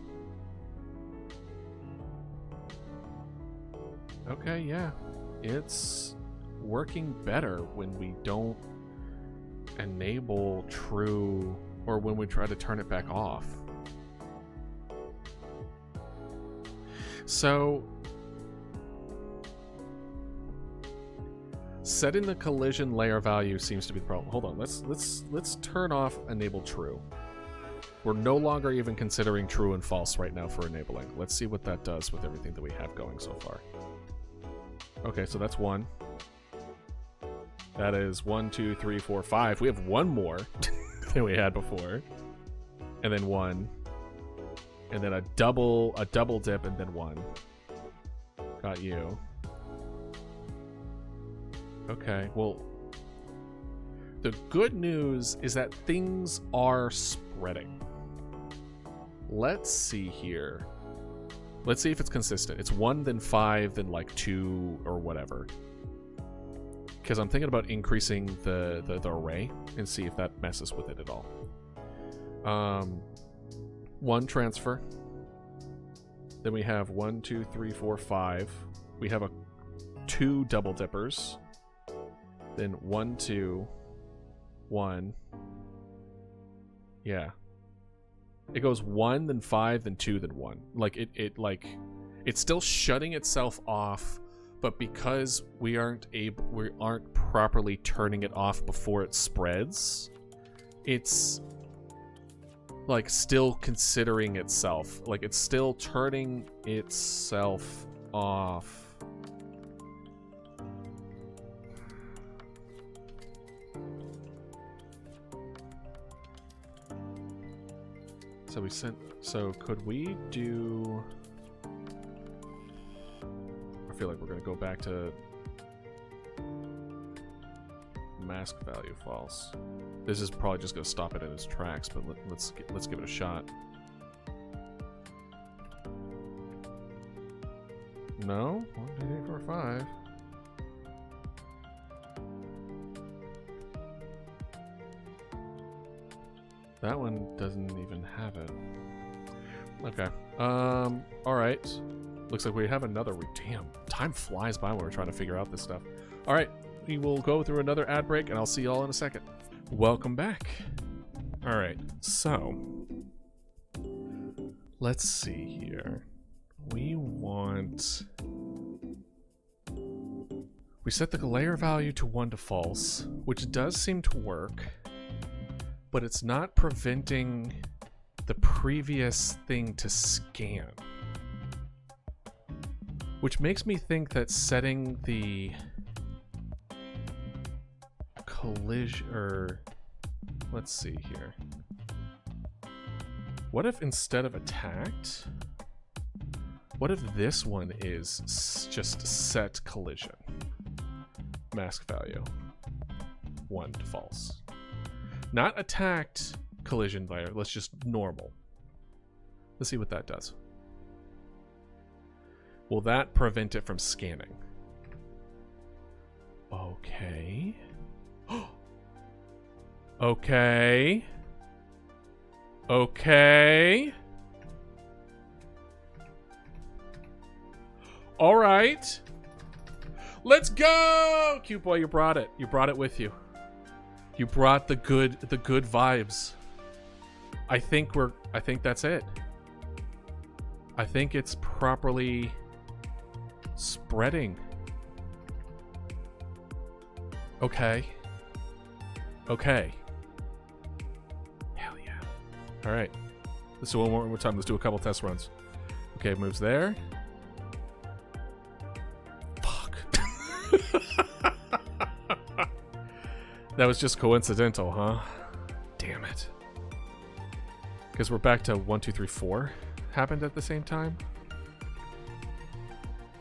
Okay, yeah. It's working better when we don't enable true, or when we try to turn it back off. So setting the collision layer value seems to be the problem. Hold on, let's turn off enable true. We're no longer even considering true and false right now for enabling. Let's see what that does with everything that we have going so far. Okay, so that's 1. That is 1, 2, 3, 4, 5. We have 1 more than we had before. And then 1. And then a double dip, and then 1. Got you. Okay, well, the good news is that things are spreading. Let's see here. Let's see if it's consistent. It's 1, then 5, then like 2 or whatever. Because I'm thinking about increasing the array and see if that messes with it at all. 1 transfer. Then we have 1, 2, 3, 4, 5. We have 2 double dippers. Then 1, 2, 1. Yeah. It goes 1, then 5, then 2, then 1. Like it's still shutting itself off, but because we aren't properly turning it off before it spreads, it's like still considering itself. Like it's still turning itself off. So could we do... I feel like we're gonna go back to mask value false. This is probably just gonna stop it in its tracks, but let's give it a shot. No? 1, 2, 3, 4, 5. That one doesn't even have it. Okay. Alright. Looks like we have another... Damn, time flies by when we're trying to figure out this stuff. Alright, we will go through another ad break, and I'll see y'all in a second. Welcome back. Alright, so... let's see here. We want... we set the layer value to 1 to false, which does seem to work, but it's not preventing the previous thing to scan. Which makes me think that setting the collision, or let's see here. What if instead of attacked, what if this one is just set collision? Mask value 1 to false. Not attacked collision layer, let's just normal. Let's see what that does. Will that prevent it from scanning? Okay. Okay. Okay. All right. Let's go! Cute boy, you brought it. You brought it with you. You brought the good vibes. I think that's it. I think it's properly spreading. Okay. Okay. Hell yeah. All right. Let's do it one more time. Let's do a couple test runs. Okay, moves there. Fuck. That was just coincidental, huh? Damn it. Because we're back to 1, 2, 3, 4 happened at the same time.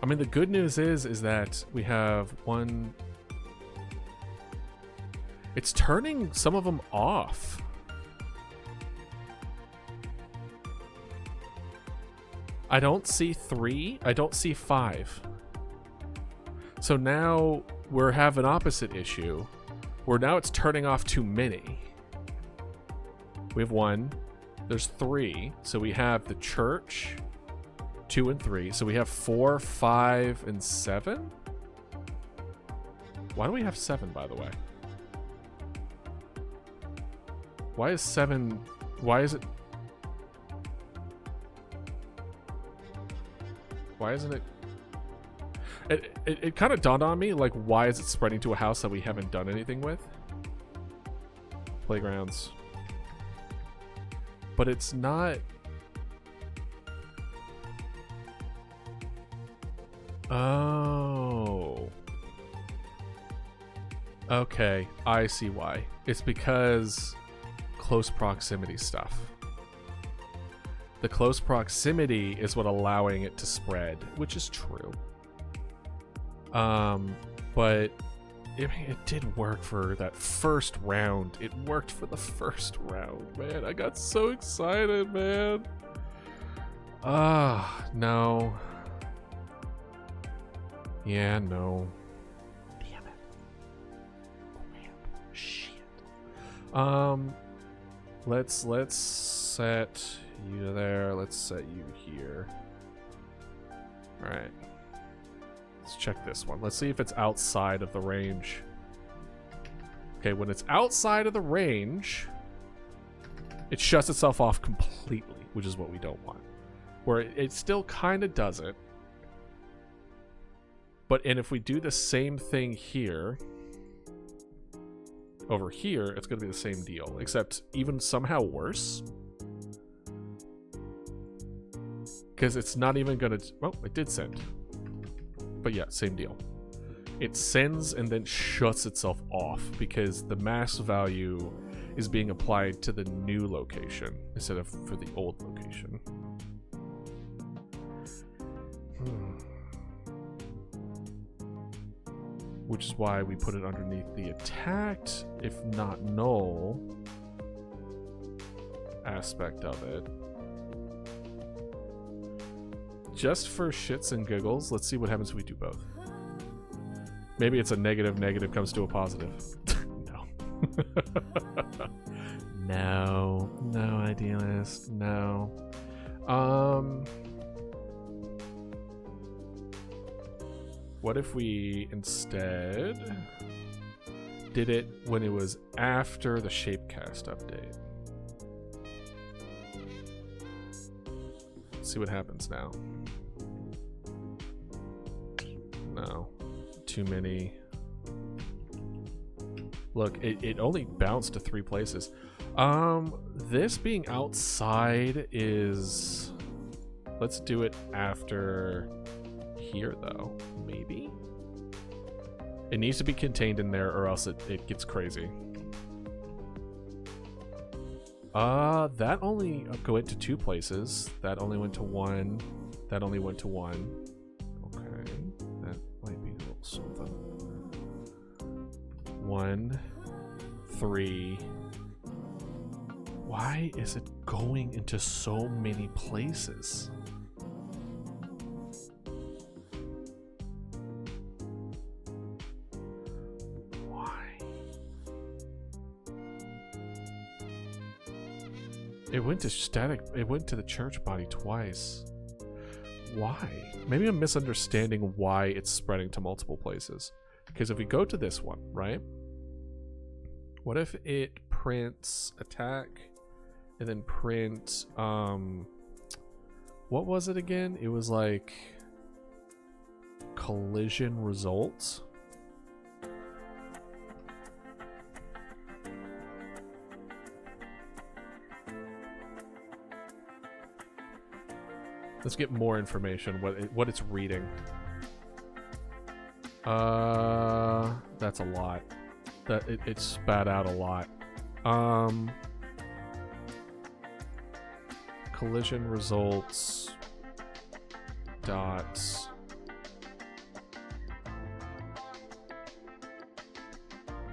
I mean, the good news is that we have one. It's turning some of them off. I don't see 3. I don't see 5. So now we're having an opposite issue, where now it's turning off too many. We have 1. There's 3. So we have the church, 2 and 3. So we have 4, 5, and 7. Why do we have 7, by the way? Why is 7? Why is it? Why isn't it? It kind of dawned on me, like, why is it spreading to a house that we haven't done anything with? Playgrounds. But it's not. Oh. Okay, I see why. It's because close proximity stuff. The close proximity is what allowing it to spread, which is true. But it did work for that first round. It worked for the first round, man. I got so excited, man. No. Yeah, no. Damn it. Crap. Shit. Let's set you there. Let's set you here. All right. Let's check this one. Let's see if it's outside of the range. Okay, when it's outside of the range, it shuts itself off completely, which is what we don't want. Where it still kind of does it. And if we do the same thing here, over here, it's going to be the same deal, except even somehow worse. Because it's not even going to... Oh, it did send. But yeah, same deal. It sends and then shuts itself off because the mass value is being applied to the new location instead of for the old location. Which is why we put it underneath the attacked, if not null, aspect of it. Just for shits and giggles, let's see what happens if we do both. Maybe it's a negative comes to a positive. No. No, idealist, no. What if we instead did it when it was after the Shapecast update? Let's see what happens now. No. Too many. Look, it only bounced to 3 places. This being outside is... Let's do it after here, though. Maybe? It needs to be contained in there or else it gets crazy. That only went to 2 places. That only went to 1. That only went to 1. Okay. That might be a little something. 1, 3. Why is it going into so many places? It went to static. It went to the church body twice. Why? Maybe I'm misunderstanding why it's spreading to multiple places. Because if we go to this one, right? What if it prints attack and then print what was it again? It was like collision results. Let's get more information. What it's reading. That's a lot. That it spat out a lot. Collision results. Dots.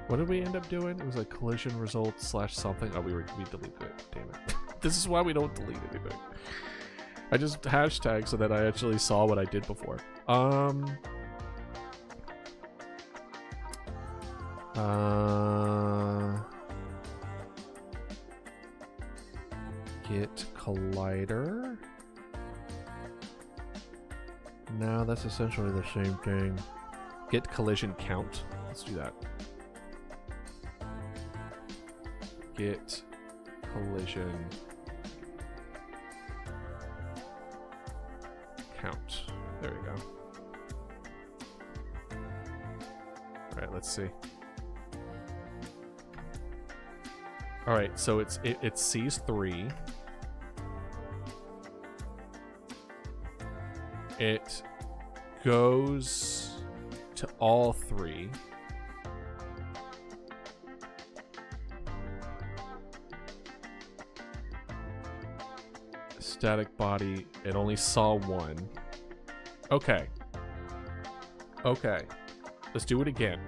What did we end up doing? It was like collision results / something. Oh, we deleted it. Damn it. This is why we don't delete anything. I just hashtag so that I actually saw what I did before. Get collider. No, that's essentially the same thing. Get collision count. Let's do that. Get collision count. There we go. Alright, let's see. Alright, so it sees 3. It goes to all 3. Static body, it only saw 1. Okay. Okay. Let's do it again.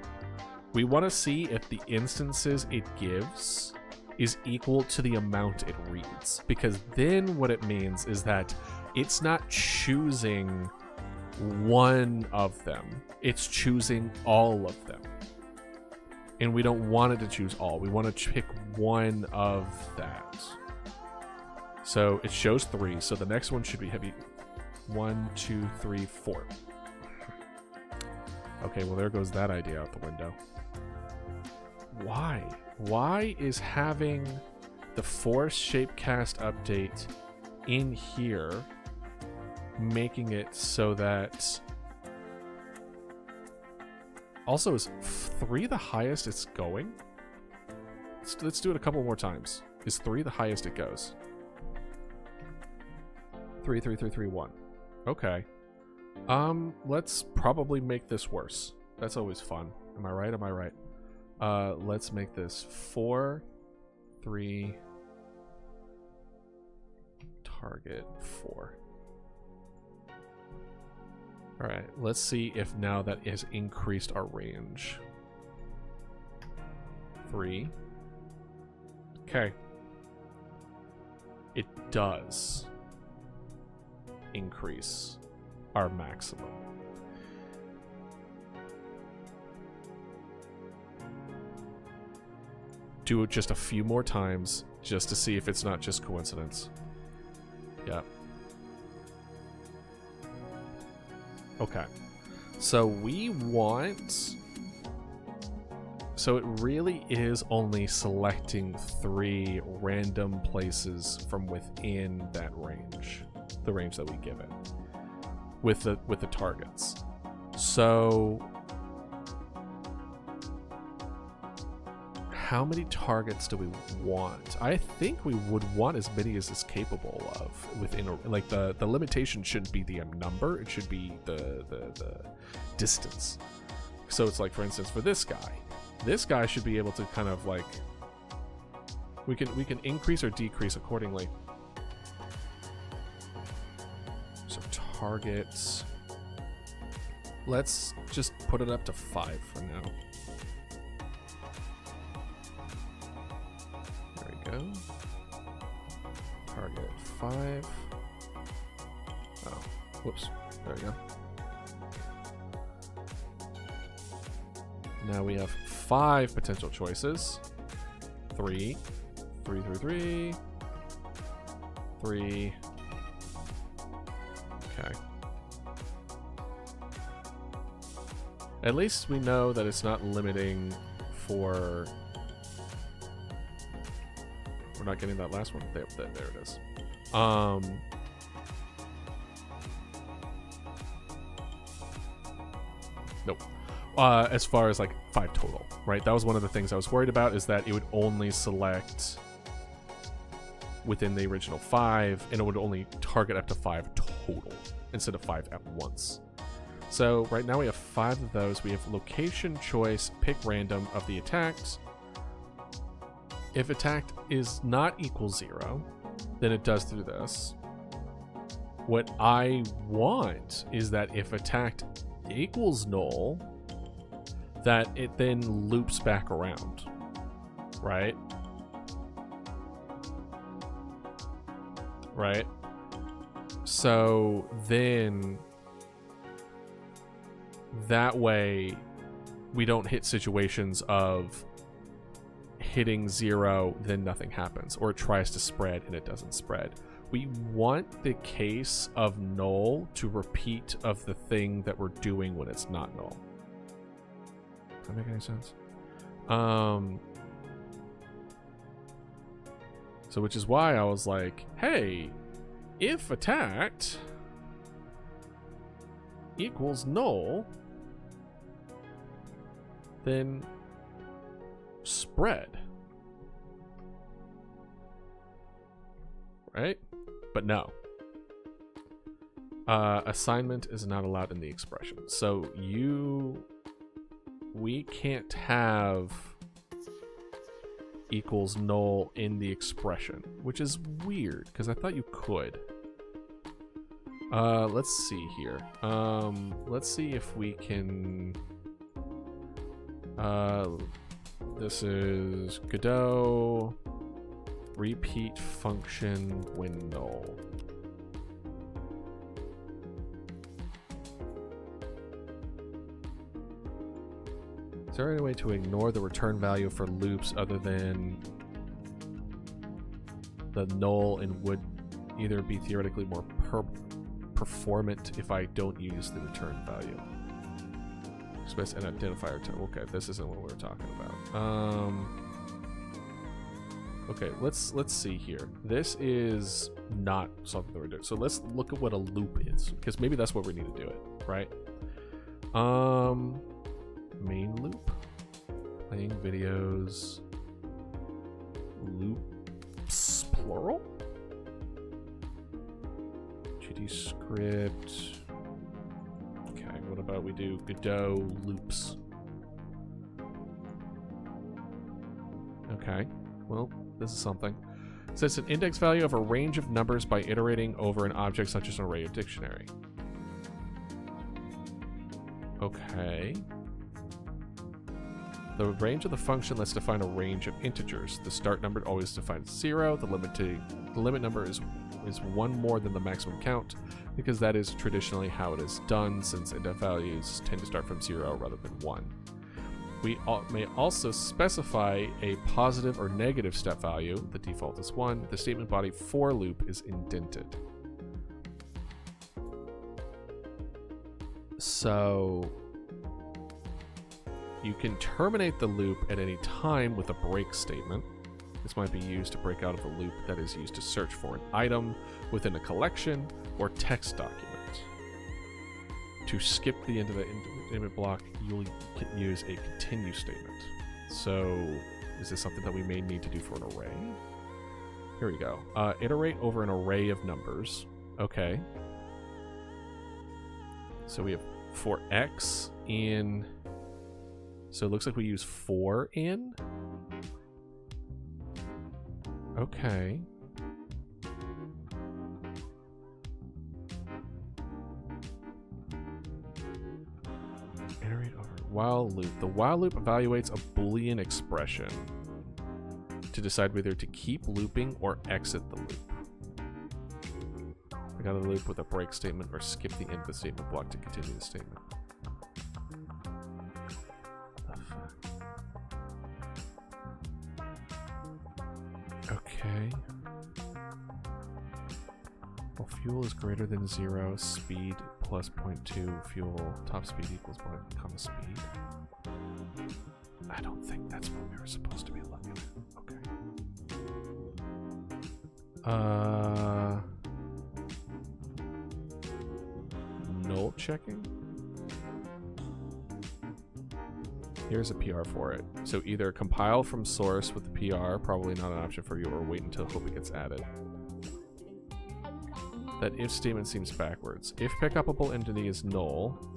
We want to see if the instances it gives is equal to the amount it reads. Because then what it means is that it's not choosing one of them. It's choosing all of them. And we don't want it to choose all. We want to pick one of that. So it shows 3. So the next one should be heavy. 1, 2, 3, 4. Okay, well there goes that idea out the window. Why? Why is having the force shapecast update in here making it so that... Also, is 3 the highest it's going? Let's do it a couple more times. Is 3 the highest it goes? 3, 3, 3, 3, 1. Okay. Let's probably make this worse. That's always fun. Am I right? Am I right? Let's make this 4, 3, target 4. Alright, let's see if now that has increased our range. 3. Okay. It does increase our maximum. Do it just a few more times just to see if it's not just coincidence. Yeah. Okay. So we want... So it really is only selecting 3 random places from within that range. The range that we give it. With the targets. So... how many targets do we want? I think we would want as many as it's capable of within like the limitation shouldn't be the number, it should be the distance. So it's like, for instance, for this guy should be able to kind of like we can increase or decrease accordingly. So targets, let's just put it up to 5 for now. Go. Target 5. Oh, whoops. There we go. Now we have 5 potential choices. 3, 3, 3, 3, 3. Okay. At least we know that it's not limiting for... We're not getting that last one. There it is. Nope. As far as like 5 total, right? That was one of the things I was worried about, is that it would only select within the original 5, and it would only target up to 5 total instead of 5 at once. So right now we have 5 of those. We have location, choice, pick random of the attacked. If attacked is not equal 0, then it does through this. What I want is that if attacked equals null, that it then loops back around, right? Right? So then that way we don't hit situations of hitting 0, then nothing happens, or it tries to spread and it doesn't spread. We want the case of null to repeat of the thing that we're doing when it's not null. Does that make any sense? So which is why I was like, hey, if attacked equals null, then spread. Right? But no. Assignment is not allowed in the expression. So we can't have equals null in the expression, which is weird because I thought you could. Let's see here. Let's see if we can. This is Godot repeat function when null. Is there any way to ignore the return value for loops other than the null, and would either be theoretically more performant if I don't use the return value? Space and identifier type. Okay, this isn't what we were talking about. Okay, let's see here. This is not something that we're doing. So let's look at what a loop is, because maybe that's what we need to do it, right? Main loop, playing videos, loops plural, GD script. Okay, what about we do Godot loops? Okay, well, this is something. It says an index value of a range of numbers by iterating over an object such as an array or dictionary. Okay. The range of the function lets define a range of integers. The start number always defines 0. The limit number is 1 more than the maximum count, because that is traditionally how it is done, since index values tend to start from 0 rather than 1. We may also specify a positive or negative step value. The default is 1. The statement body for loop is indented. So you can terminate the loop at any time with a break statement. This might be used to break out of a loop that is used to search for an item within a collection or text document. To skip the end of the input block, you'll use a continue statement. So is this something that we may need to do for an array? Here we go. Iterate over an array of numbers. Okay. So we have for x in... So it looks like we use 4 in. Okay. Iterate over while loop. The while loop evaluates a Boolean expression to decide whether to keep looping or exit the loop. I got a loop with a break statement or skip the end of the statement block to continue the statement. Okay. Well, fuel is greater than 0, speed plus 0.2, fuel, top speed equals comma speed. I don't think that's what we were supposed to be looking at. Okay. Null checking? Here's a PR for it. So either compile from source with the PR, probably not an option for you, or wait until hope it gets added. That if statement seems backwards. If pick-upable entity is null,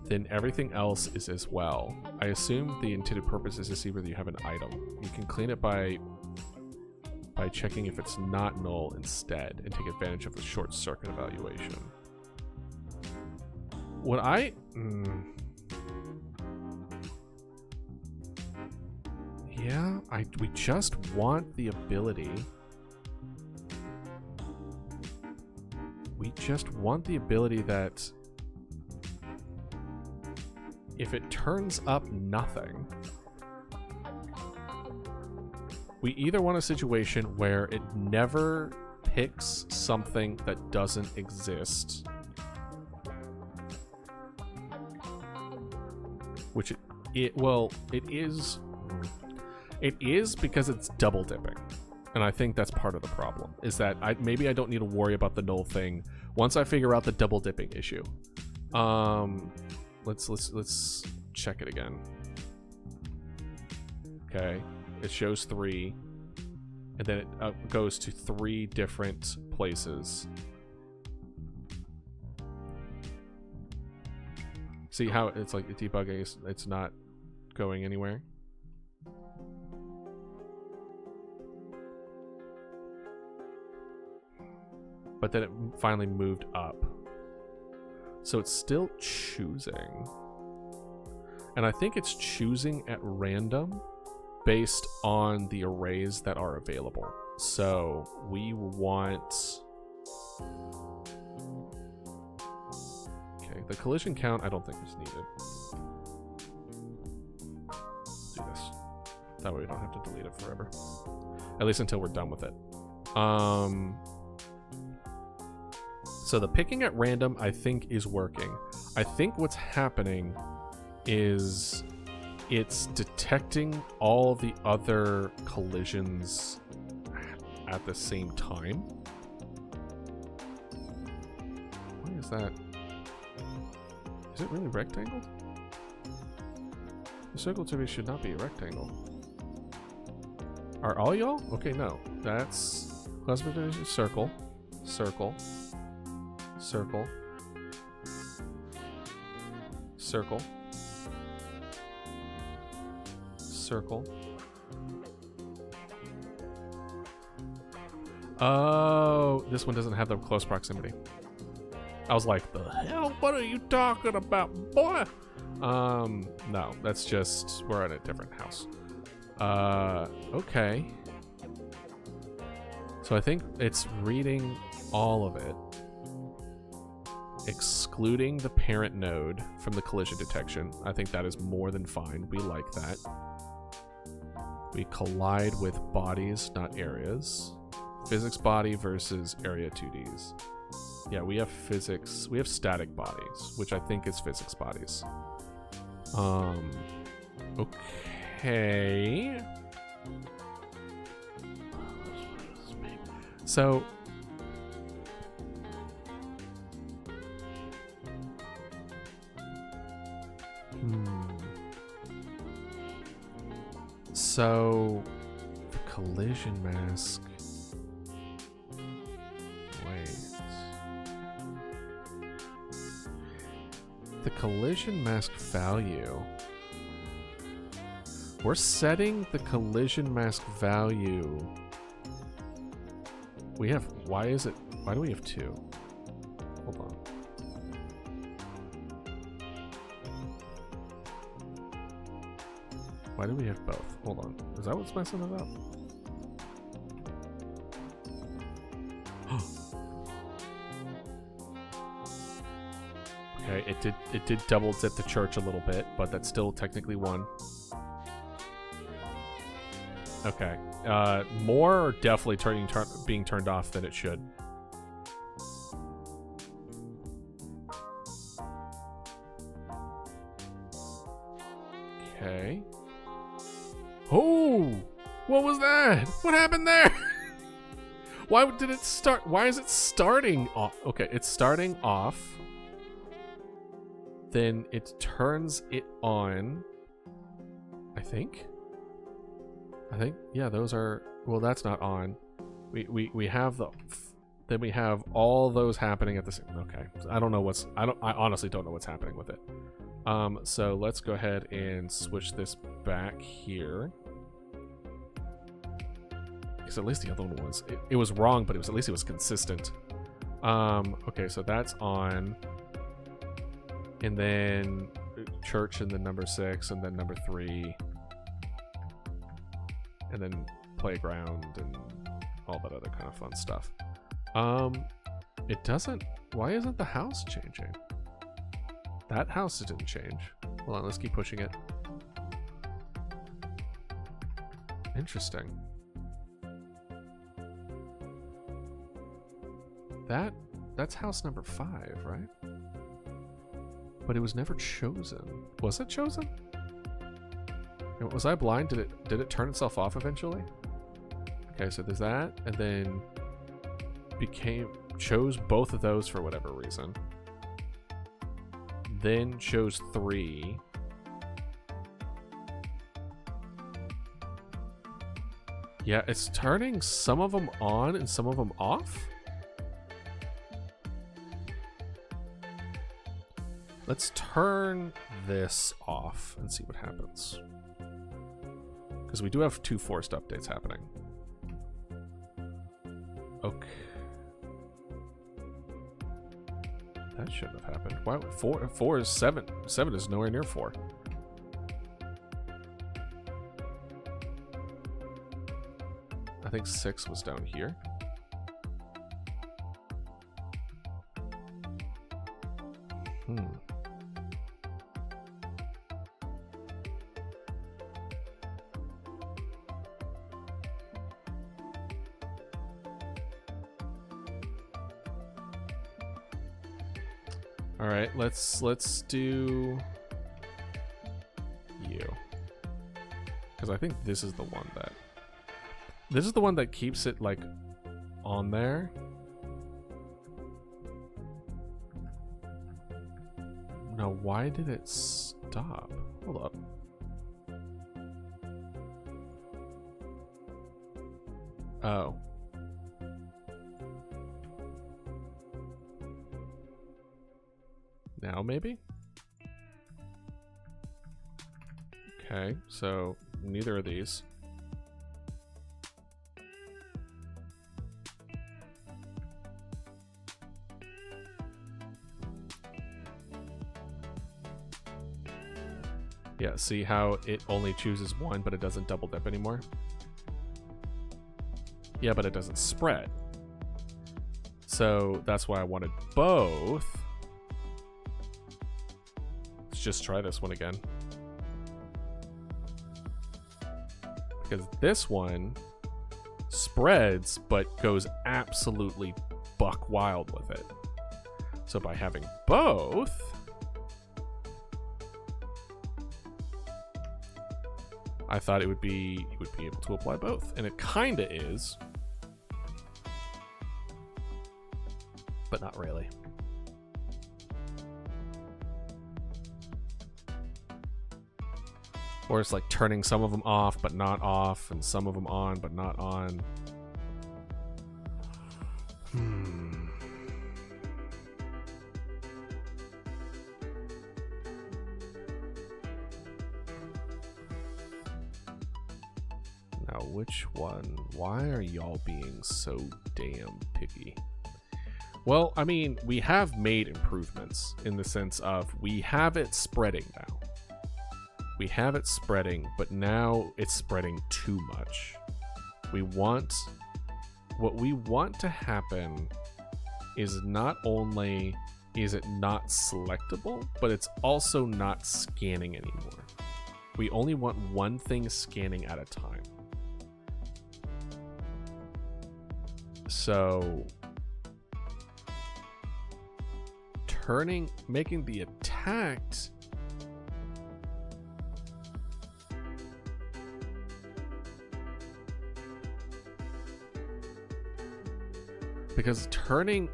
then everything else is as well. I assume the intended purpose is to see whether you have an item. You can clean it by checking if it's not null instead and take advantage of the short circuit evaluation. What I... Yeah, we just want the ability. We just want the ability that if it turns up nothing, we either want a situation where it never picks something that doesn't exist, which it is because it's double dipping, and I think that's part of the problem. Is that maybe I don't need to worry about the null thing once I figure out the double dipping issue. Let's check it again. Okay, it shows 3, and then it goes to 3 different places. See how it's like debugging? It's not going anywhere. But then it finally moved up. So it's still choosing. And I think it's choosing at random based on the arrays that are available. So we want... Okay, the collision count I don't think is needed. Do this. That way we don't have to delete it forever. At least until we're done with it. So the picking at random, I think, is working. I think what's happening is it's detecting all the other collisions at the same time. Why is that? Is it really rectangled? The circle to me should not be a rectangle. Are all y'all? Okay, no. That's classification circle, circle, circle, circle, circle. Oh, this one doesn't have the close proximity. I was like, the hell? What are you talking about, boy? No, that's just, we're at a different house. Okay. So I think it's reading all of it, excluding the parent node from the collision detection. I think that is more than fine. We like that. We collide with bodies, not areas. Physics body versus area 2Ds. Yeah, we have physics. We have static bodies, which I think is physics bodies. Okay. So So the collision mask. The collision mask value. We're setting the collision mask value. We have, why do we have 2? Hold on. Why do we have both? Hold on. Is that what's messing it up? Okay, it did double zip the church a little bit, but that's still technically 1. Okay. More are definitely being turned off than it should. Okay. Oh! What was that? What happened there? Why did it start? Why is it starting off? Okay, it's starting off. Then it turns it on. I think, yeah, those are Well, that's not on. We have the... Then we have all those happening at the same... Okay. I don't know what's... I honestly don't know what's happening with it. So let's go ahead and switch this back here. Because at least the other one was... It was wrong, but at least it was consistent. Okay, so that's on. And then church and then number 6 and then number 3. And then playground and all that other kind of fun stuff. It doesn't... Why isn't the house changing? That house didn't change. Hold on, let's keep pushing it. Interesting. That's house number 5, right? But it was never chosen. Was it chosen? Was I blind? Did it turn itself off eventually? Okay, so there's that, and then chose both of those for whatever reason. Then chose 3. Yeah, it's turning some of them on and some of them off. Let's turn this off and see what happens. Because we do have 2 forced updates happening. Okay. That shouldn't have happened. Why? 4 is 7. 7 is nowhere near 4. I think 6 was down here. All right, let's do you, because I think this is the one that keeps it like on there. Now, why did it stop? Hold up. Oh. Now, maybe? Okay, so neither of these. Yeah, see how it only chooses 1, but it doesn't double dip anymore? Yeah, but it doesn't spread. So that's why I wanted both. Just try this one again, because this one spreads but goes absolutely buck wild with it. So by having both, I thought it would be able to apply both, and it kinda is, but not really. Or it's like turning some of them off but not off, and some of them on but not on. Now, which one? Why are y'all being so damn picky? Well, I mean, we have made improvements in the sense of we have it spreading now. We have it spreading, but now it's spreading too much. What we want to happen is not only is it not selectable, but it's also not scanning anymore. We only want one thing scanning at a time. So making the attacked because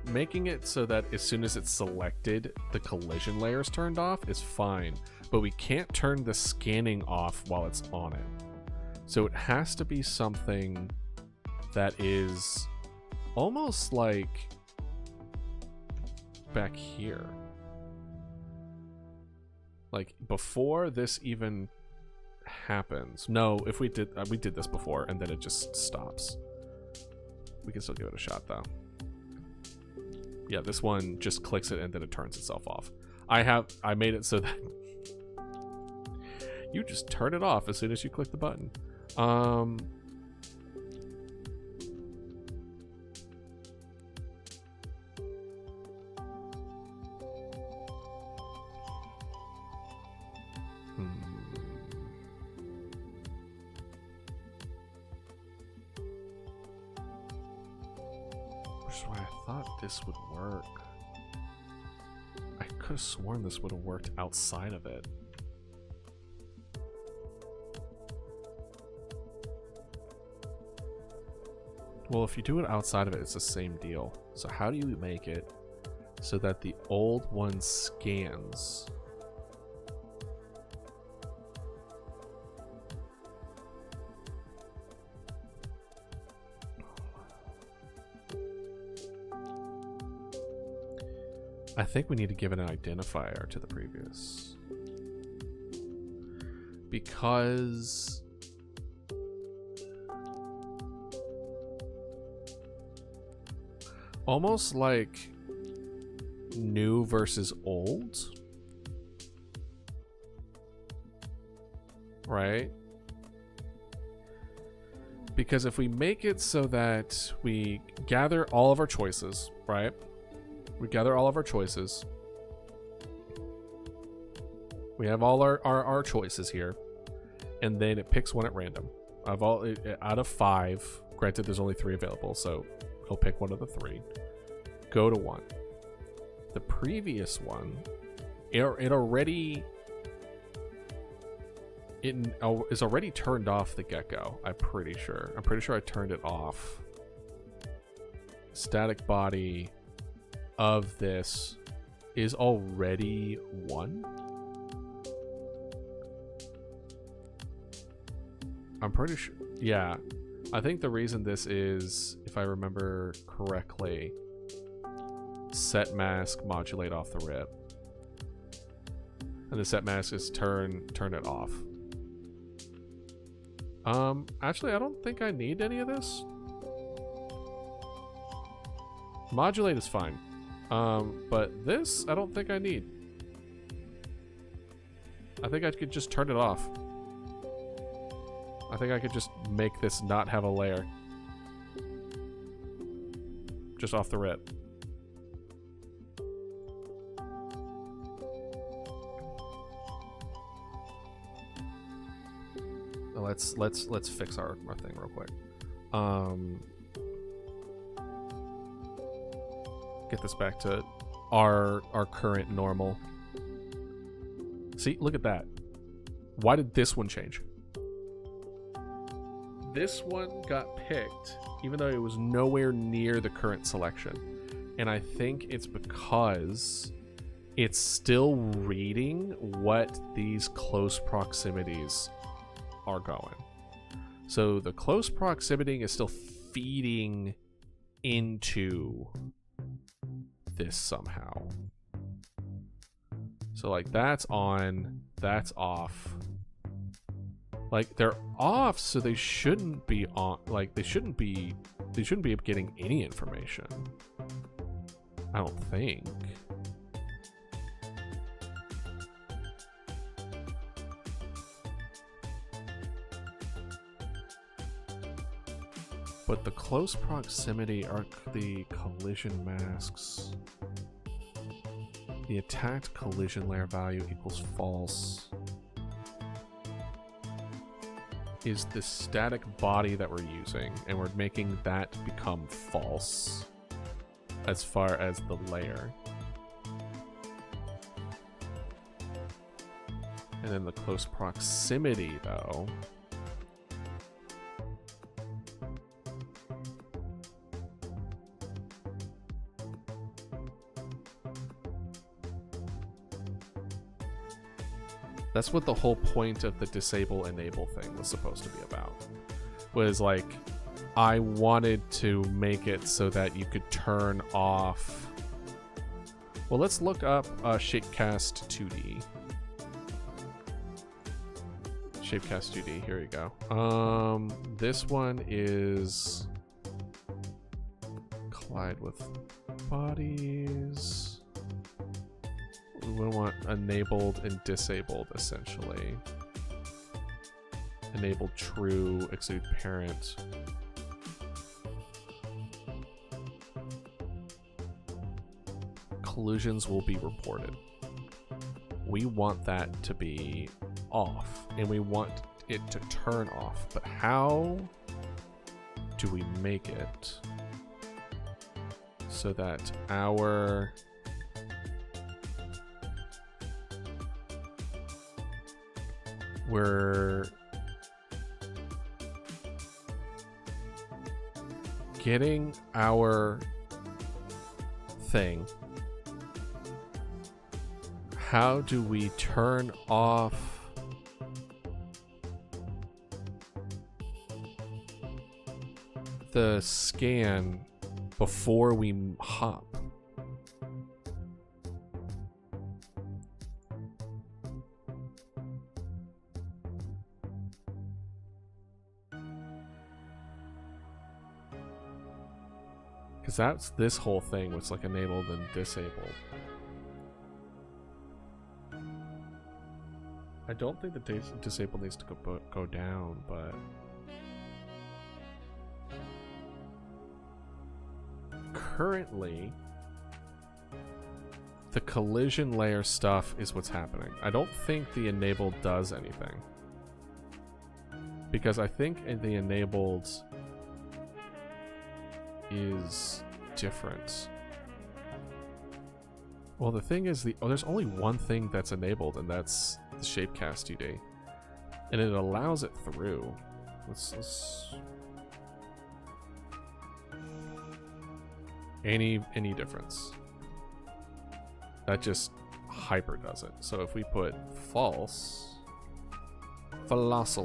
making it so that as soon as it's selected, the collision layer is turned off is fine, but we can't turn the scanning off while it's on it. So it has to be something that is almost like back here. Like before this even happens. No, if we did this before and then it just stops. We can still give it a shot though. Yeah, this one just clicks it and then it turns itself off. I made it so that you just turn it off as soon as you click the button. Which is why I thought this would work. I could have sworn this would have worked outside of it. Well, if you do it outside of it, it's the same deal. So how do you make it so that the old one scans? I think we need to give it an identifier to the previous. Because almost like new versus old, right? Because if we make it so that we gather all of our choices, right? We gather all of our choices. We have all our choices here. And then it picks one at random. Out of 5, granted there's only 3 available, so he'll pick one of the 3. Go to 1. The previous one, it is already turned off the get-go, I'm pretty sure. I'm pretty sure I turned it off. Static body of this is already 1. I'm pretty sure. Yeah. I think the reason this is, if I remember correctly, set mask, modulate off the rip. And the set mask is turn it off. Actually, I don't think I need any of this. Modulate is fine. But this, I don't think I need. I think I could just turn it off. I think I could just make this not have a layer. Just off the rip. Let's fix our thing real quick. Get this back to our current normal. See, look at that. Why did this one change? This one got picked even though it was nowhere near the current selection. And I think it's because it's still reading what these close proximities are going. So the close proximity is still feeding into this somehow. So like that's on, that's off. Like they're off, so they shouldn't be on. Like they shouldn't be getting any information. I don't think. But the close proximity are the collision masks. The attacked collision layer value equals false. Is the static body that we're using, and we're making that become false as far as the layer. And then the close proximity though, that's what the whole point of the disable enable thing was supposed to be about. Was like, I wanted to make it so that you could turn off. Well, let's look up Shapecast 2D. Shapecast 2D, here we go. This one is collide with bodies. We want enabled and disabled, essentially. Enable true, exclude parent. Collisions will be reported. We want that to be off, and we want it to turn off. But how do we make it so that we're getting our thing? How do we turn off the scan before we hop? Because that's this whole thing was like enabled and disabled. I don't think the disabled needs to go down, but currently the collision layer stuff is what's happening. I don't think the enabled does anything, because I think the enabled is different. Well, the thing is, there's only one thing that's enabled, and that's the Shapecast 2D, and it allows it through. Let's any difference. That just hyper does it. So if we put false, false.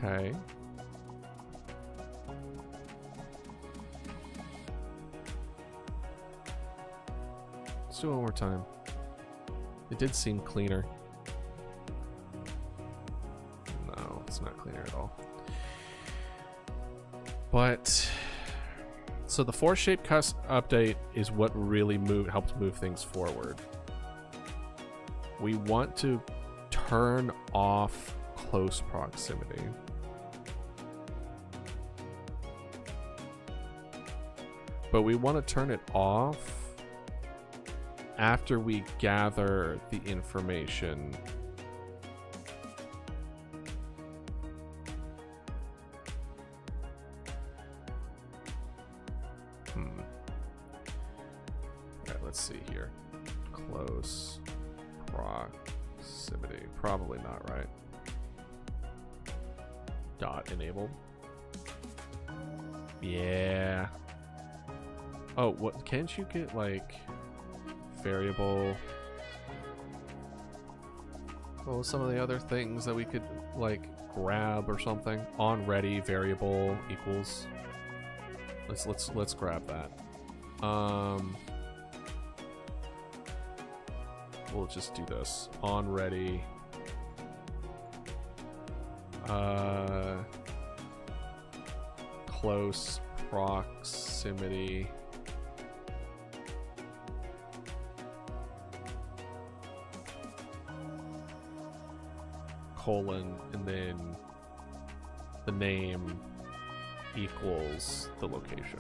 Okay. Let's do it one more time. It did seem cleaner. No, it's not cleaner at all. But so the force Shapecast update is what really helped move things forward. We want to turn off close proximity. But we want to turn it off after we gather the information Alright, let's see here. Close proximity. Probably not, right? Dot enabled. Yeah. Oh, what? Can't you get like variable? What was some of the other things that we could like grab or something? On ready variable equals. Let's grab that. We'll just do this. On ready. Close proximity. Colon, and then the name equals the location.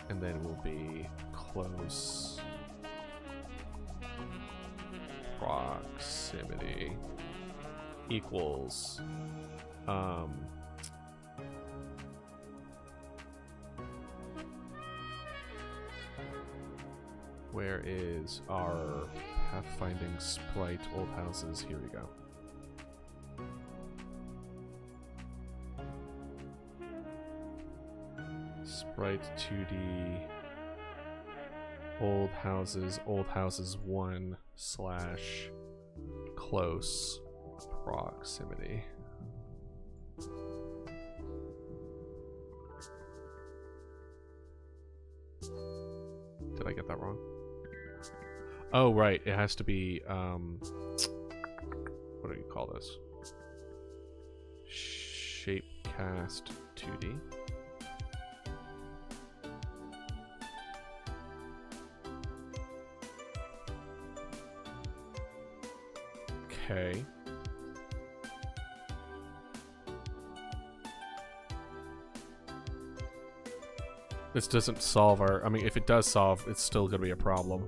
And then will be close proximity equals where is our pathfinding sprite old houses? Here we go. Right 2D. Old houses 1 / close proximity. Did I get that wrong? Oh, right. It has to be, what do you call this? Shapecast 2D. Okay. This doesn't solve our... I mean, if it does solve, it's still going to be a problem.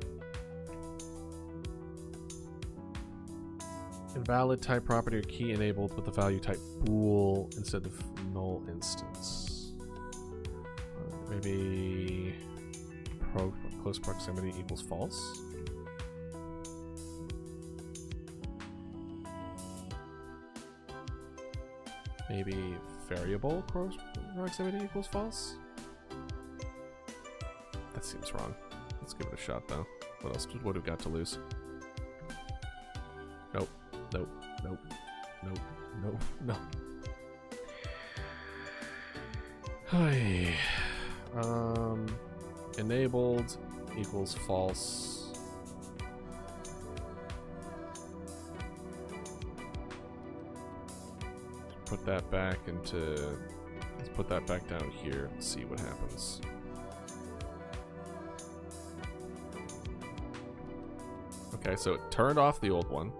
Invalid type property or key enabled with the value type bool instead of null instance. Maybe close proximity equals false. Maybe variable close proximity equals false. That seems wrong. Let's give it a shot though. What else would have got to lose? Nope. Nope. Nope. Nope. Nope. No. Hi. Enabled equals false. Put that back into... Let's put that back down here and see what happens. Okay, so it turned off the old one.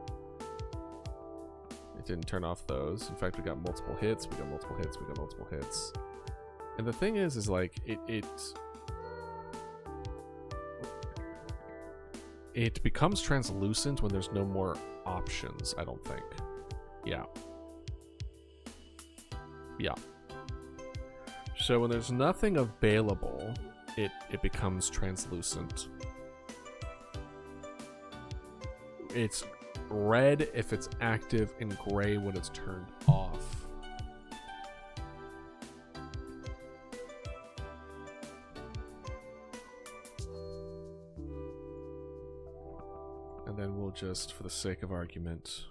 It didn't turn off those. In fact, we got multiple hits, we got multiple hits, we got multiple hits. And the thing is like, it becomes translucent when there's no more options, I don't think. Yeah. Yeah. So when there's nothing available, it becomes translucent. It's red if it's active and gray when it's turned off. And then we'll just, for the sake of argument,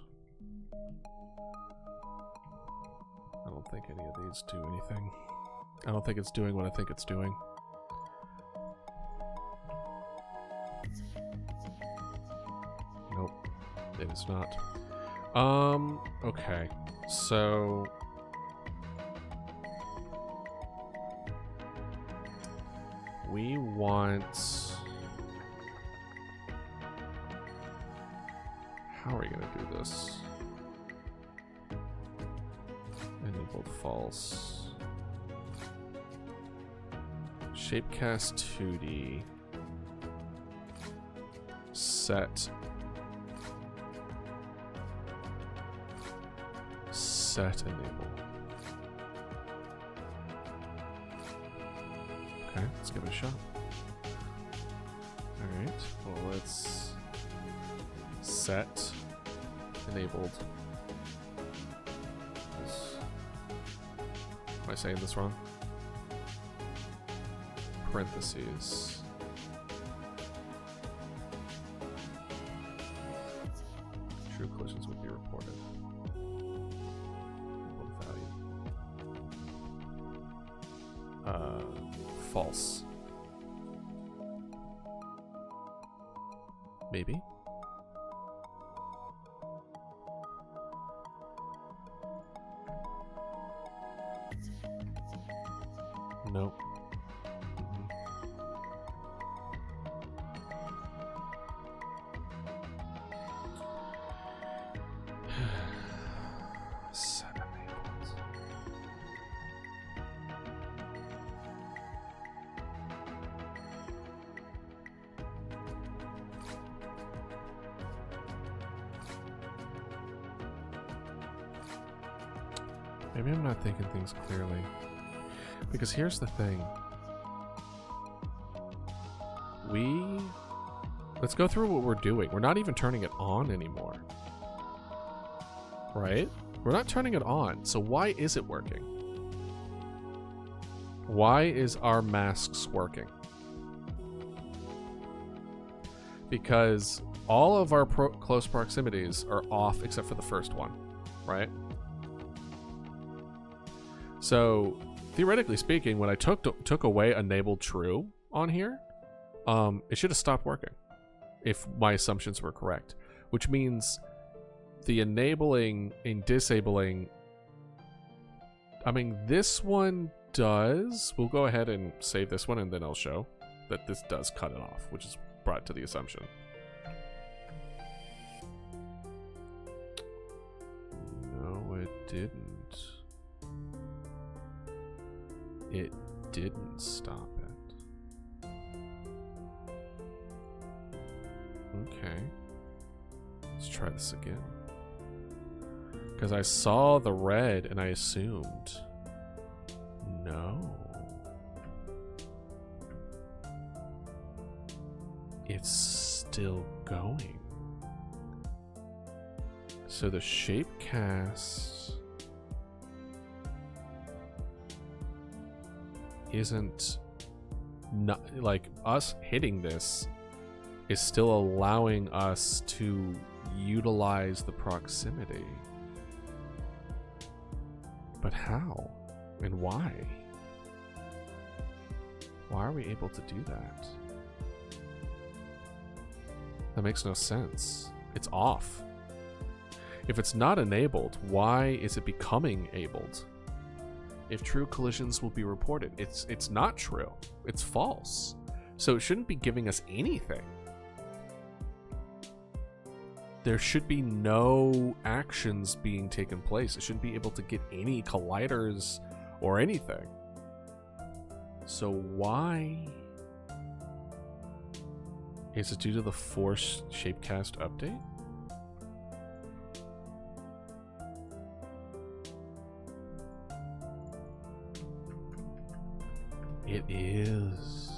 I don't think any of these do anything. I don't think it's doing what I think it's doing. Nope, it is not. Okay, so we want... How are we gonna do this? Enabled false. Shapecast 2D. Set enable. Okay, let's give it a shot. Alright, well let's set enabled. Am I saying this wrong? Parentheses. True collisions would be reported. Value. False. Maybe. Nope. Maybe I'm not thinking things clearly. Because here's the thing. Let's go through what we're doing. We're not even turning it on anymore. Right? We're not turning it on. So why is it working? Why is our masks working? Because all of our close proximities are off except for the first one, right? So theoretically speaking, when I took away enable true on here, it should have stopped working if my assumptions were correct, which means the enabling and disabling, I mean, this one does. We'll go ahead and save this one and then I'll show that this does cut it off, which is brought to the assumption. No, it didn't. It didn't stop it. Okay. Let's try this again. Because I saw the red and I assumed. No. It's still going. So the shape cast isn't not like us hitting this is still allowing us to utilize the proximity. But how and why? Why are we able to do that? That makes no sense. It's off. If it's not enabled, why is it becoming abled? If true collisions will be reported, it's not true. It's false. So it shouldn't be giving us anything. There should be no actions being taken place. It shouldn't be able to get any colliders or anything. So why? Is it due to the forced shapecast update? It is.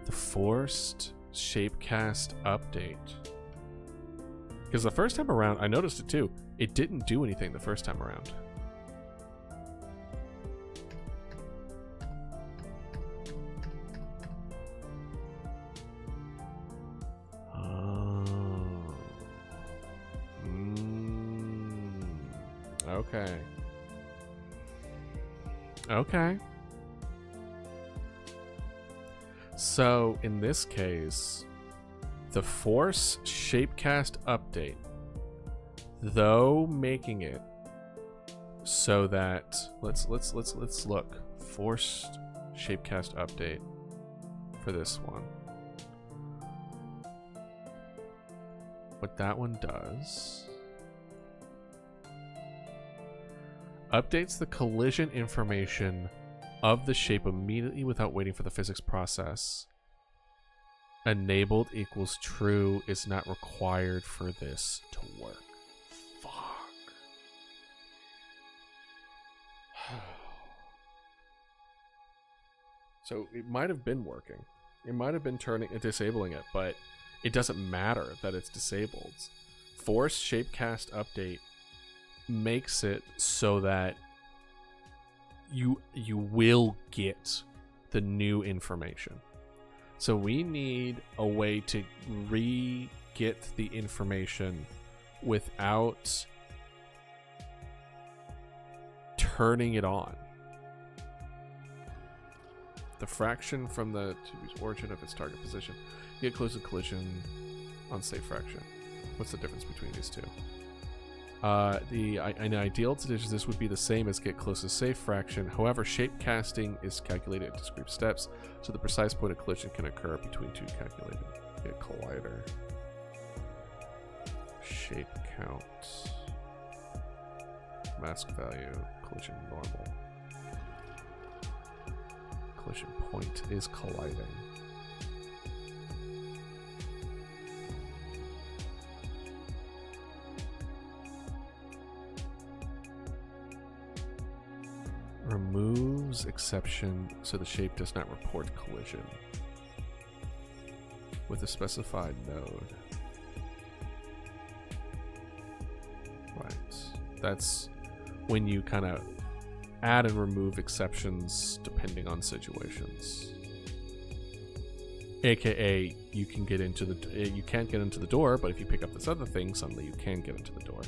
The forced shapecast update. Because the first time around, I noticed it too. It didn't do anything the first time around. Okay. Okay. So, in this case, the force shapecast update, though making it so that let's look. Forced shapecast update for this one. What that one does, updates the collision information of the shape immediately without waiting for the physics process. Enabled equals true is not required for this to work. Fuck. So it might have been working. It might have been disabling it, but it doesn't matter that it's disabled. Force shapecast update makes it so that you will get the new information. So we need a way to re-get the information without turning it on. The fraction from the origin of its target position. Get close to collision on safe fraction. What's the difference between these two? An ideal condition, this would be the same as get close to safe fraction. However, shape casting is calculated in discrete steps, so the precise point of collision can occur between two calculated. Get collider. Shape count. Mask value. Collision normal. Collision point is colliding. Removes exception so the shape does not report collision with a specified node. Right. That's when you kind of add and remove exceptions depending on situations. AKA, you can't get into the door, but if you pick up this other thing, suddenly you can get into the door.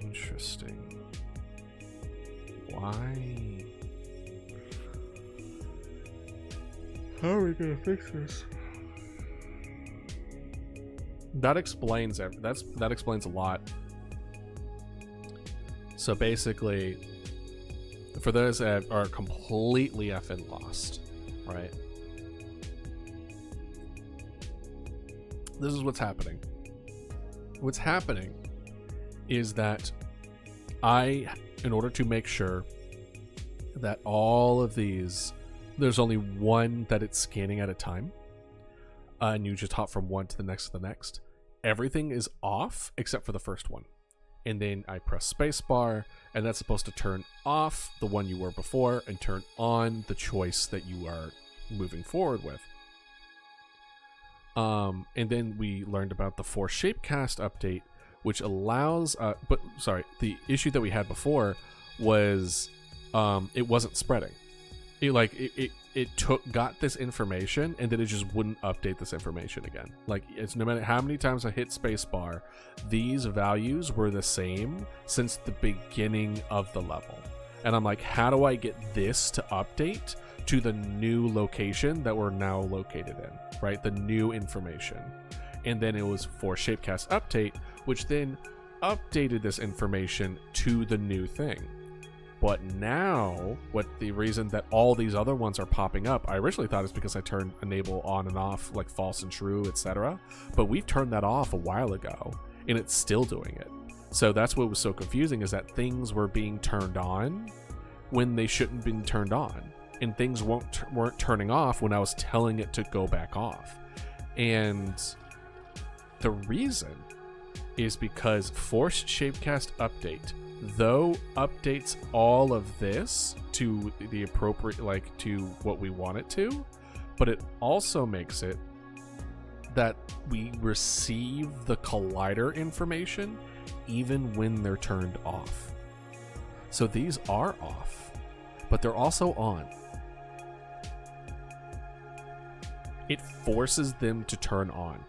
Interesting. Why? How are we gonna fix this? That explains that explains a lot. So basically, for those that are completely effing lost, right? This is what's happening. What's happening is that in order to make sure that all of these, there's only one that it's scanning at a time, and you just hop from one to the next, everything is off except for the first one. And then I press spacebar, and that's supposed to turn off the one you were before and turn on the choice that you are moving forward with. And then we learned about the Force Shapecast update, which allows, the issue that we had before was it wasn't spreading. It got this information, and then it just wouldn't update this information again. Like, it's no matter how many times I hit spacebar, these values were the same since the beginning of the level. And I'm like, how do I get this to update to the new location that we're now located in, right? The new information. And then it was for Shapecast update, which then updated this information to the new thing. But now, the reason that all these other ones are popping up, I originally thought it's because I turned enable on and off, like false and true, etc. But we've turned that off a while ago, and it's still doing it. So that's what was so confusing, is that things were being turned on when they shouldn't have been turned on, and things weren't turning off when I was telling it to go back off. And the reason is because Forced Shapecast Update, though updates all of this to the appropriate, like to what we want it to, but it also makes it that we receive the collider information even when they're turned off. So these are off, but they're also on. It forces them to turn on.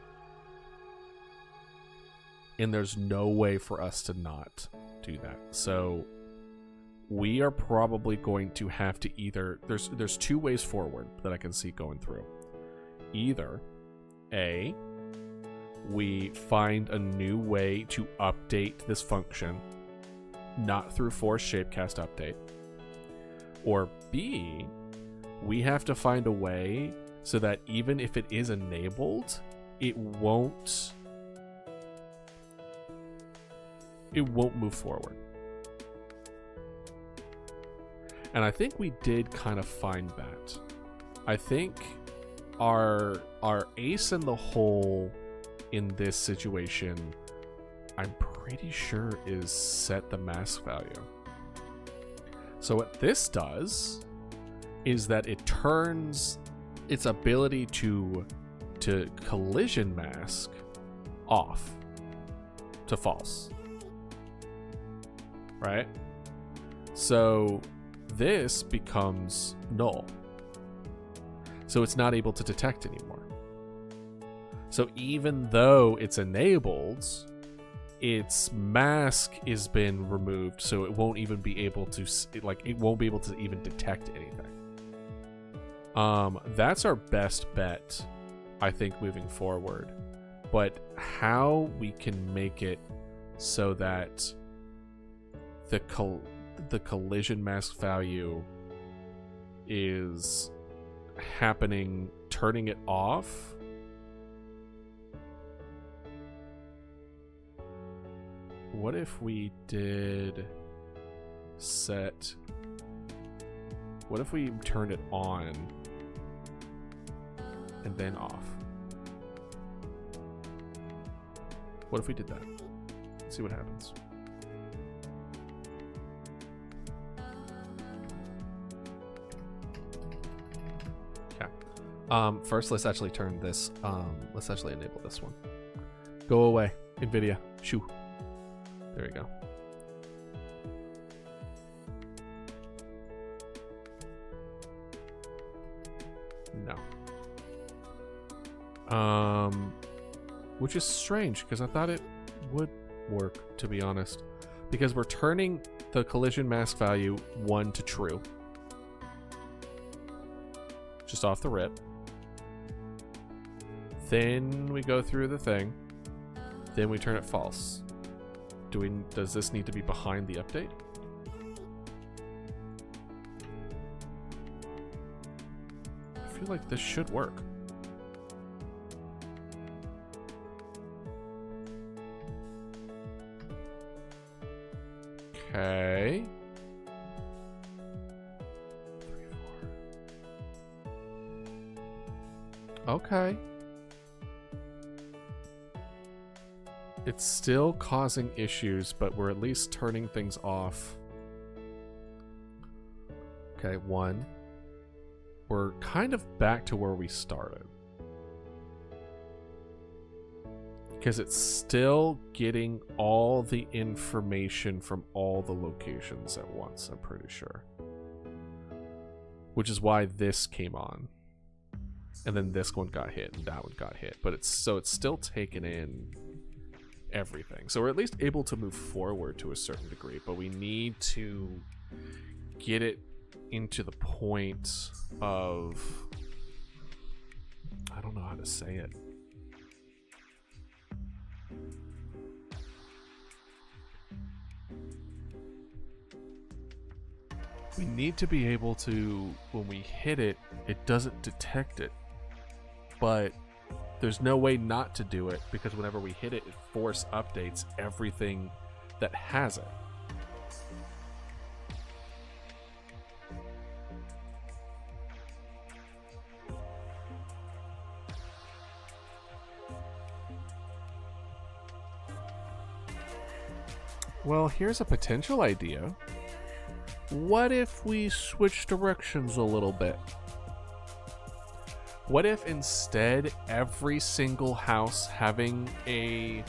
And there's no way for us to not do that. So we are probably going to have to either, there's two ways forward that I can see going through. Either A, we find a new way to update this function, not through Force Shapecast Update. Or B, we have to find a way so that even if it is enabled, it won't move forward. And I think we did kind of find that. I think our ace in the hole in this situation, I'm pretty sure, is set the mask value. So what this does is that it turns its ability to collision mask off to false. Right? So this becomes null. So it's not able to detect anymore. So even though it's enabled, its mask has been removed, so it won't even be able to, it won't be able to even detect anything. That's our best bet, I think, moving forward. But how we can make it so that the collision mask value is happening, turning it off. What if we did set, what if we turned it on and then off? What if we did that? Let's see what happens. First, let's actually turn this, let's actually enable this one. Go away, NVIDIA. Shoo. There we go. No. Which is strange, because I thought it would work, to be honest. Because we're turning the collision mask value 1 to true. Just off the rip. Then we go through the thing. Then we turn it false. Does this need to be behind the update? I feel like this should work. Okay. 3, 4. Okay. It's still causing issues, but we're at least turning things off. Okay, 1. We're kind of back to where we started. Because it's still getting all the information from all the locations at once, I'm pretty sure. Which is why this came on. And then this one got hit, and that one got hit. But it's still taking in everything. So we're at least able to move forward to a certain degree, but we need to get it into the point of... I don't know how to say it. We need to be able to, when we hit it, it doesn't detect it. But there's no way not to do it, because whenever we hit it, it force updates everything that has it. Well, here's a potential idea. What if we switch directions a little bit? What if instead every single house having a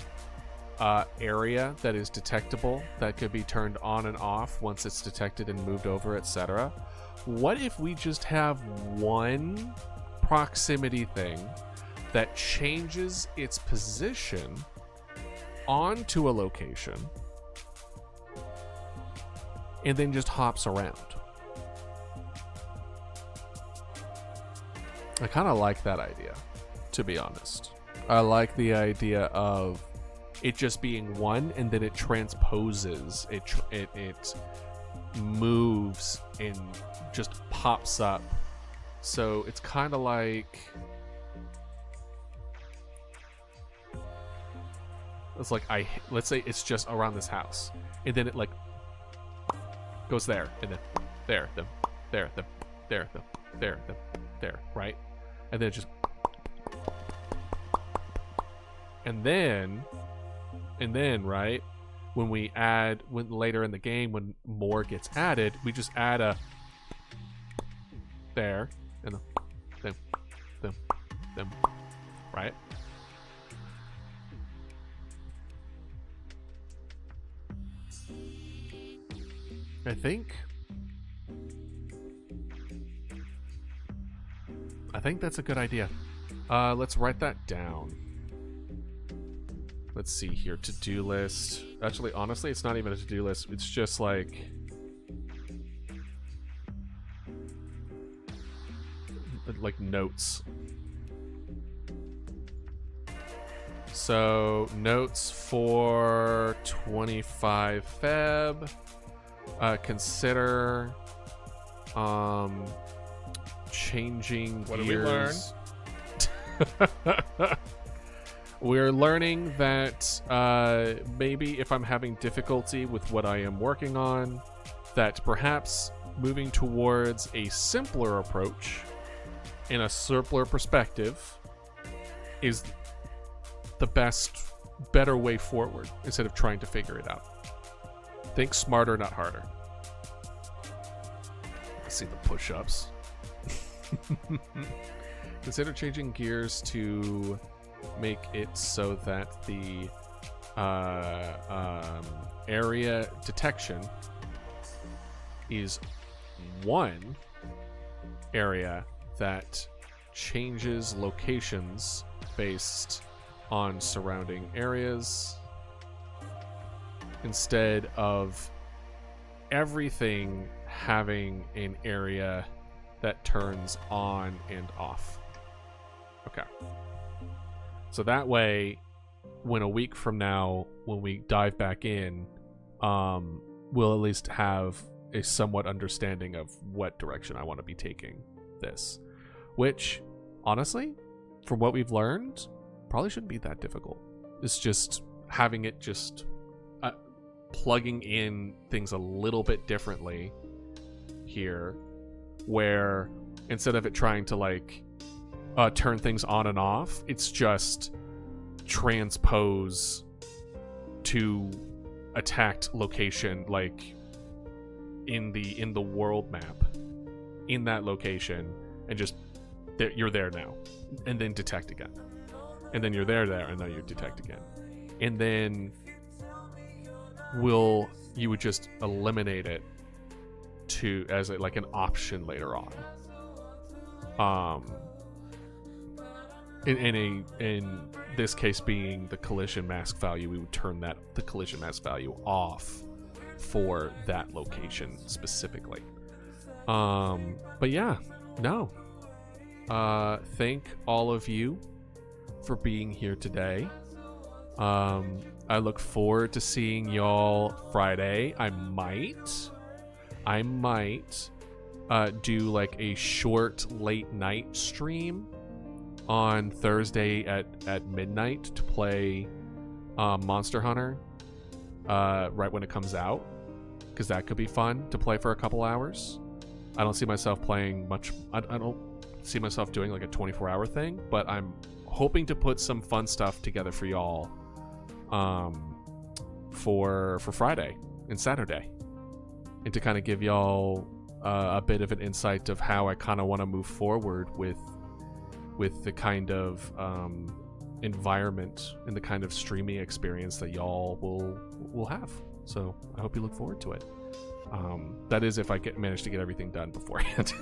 area that is detectable, that could be turned on and off once it's detected and moved over, etc. What if we just have one proximity thing that changes its position onto a location and then just hops around? I kind of like that idea, to be honest. I like the idea of it just being one, and then it transposes, it moves and just pops up. So it's kind of like, it's like let's say it's just around this house, and then it like goes there, and then there, then there, then there, then there, then there, right? And then it just, and then right, when we add, when later in the game when more gets added, we just add a there, and then right? I think that's a good idea. Let's write that down. Let's see here. To-do list. Actually, honestly, it's not even a to-do list. It's just like notes. So notes for 25 Feb. Consider changing What gears. did we learn? We're learning that maybe if I'm having difficulty with what I am working on, that perhaps moving towards a simpler approach in a simpler perspective is the better way forward, instead of trying to figure it out. Think smarter, not harder. Let's see the push-ups. Consider changing gears to make it so that the area detection is one area that changes locations based on surrounding areas instead of everything having an area that turns on and off. Okay. So that way, when a week from now, when we dive back in, we'll at least have a somewhat understanding of what direction I want to be taking this. Which, honestly, from what we've learned, probably shouldn't be that difficult. It's just having it just plugging in things a little bit differently here, where instead of it trying to like turn things on and off, it's just transpose to attacked location, like in the world map, in that location, and just you're there now, and then detect again, and then you're there, and now you detect again, and then you would just eliminate it to as like an option later on. In this case being the collision mask value, we would turn the collision mask value off for that location specifically. But yeah, no. Thank all of you for being here today. I look forward to seeing y'all Friday. I might do like a short late night stream on Thursday at midnight to play Monster Hunter right when it comes out, because that could be fun to play for a couple hours. I don't see myself playing much. I don't see myself doing like a 24-hour thing, but I'm hoping to put some fun stuff together for y'all for Friday and Saturday, and to kind of give y'all a bit of an insight of how I kind of want to move forward with the kind of environment and the kind of streaming experience that y'all will have. So I hope you look forward to it. That is if I manage to get everything done beforehand.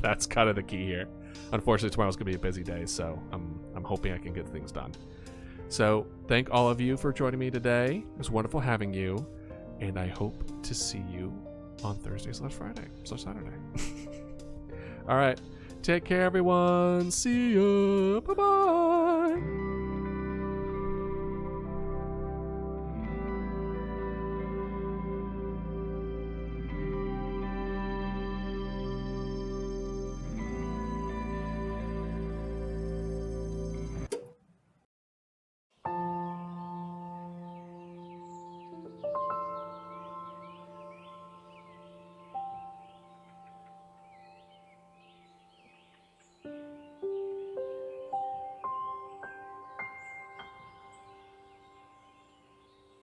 That's kind of the key here. Unfortunately, tomorrow's gonna be a busy day, so I'm hoping I can get things done. So thank all of you for joining me today. It was wonderful having you, and I hope to see you on Thursday/Friday, so Saturday. All right, take care, everyone. See ya. Bye bye.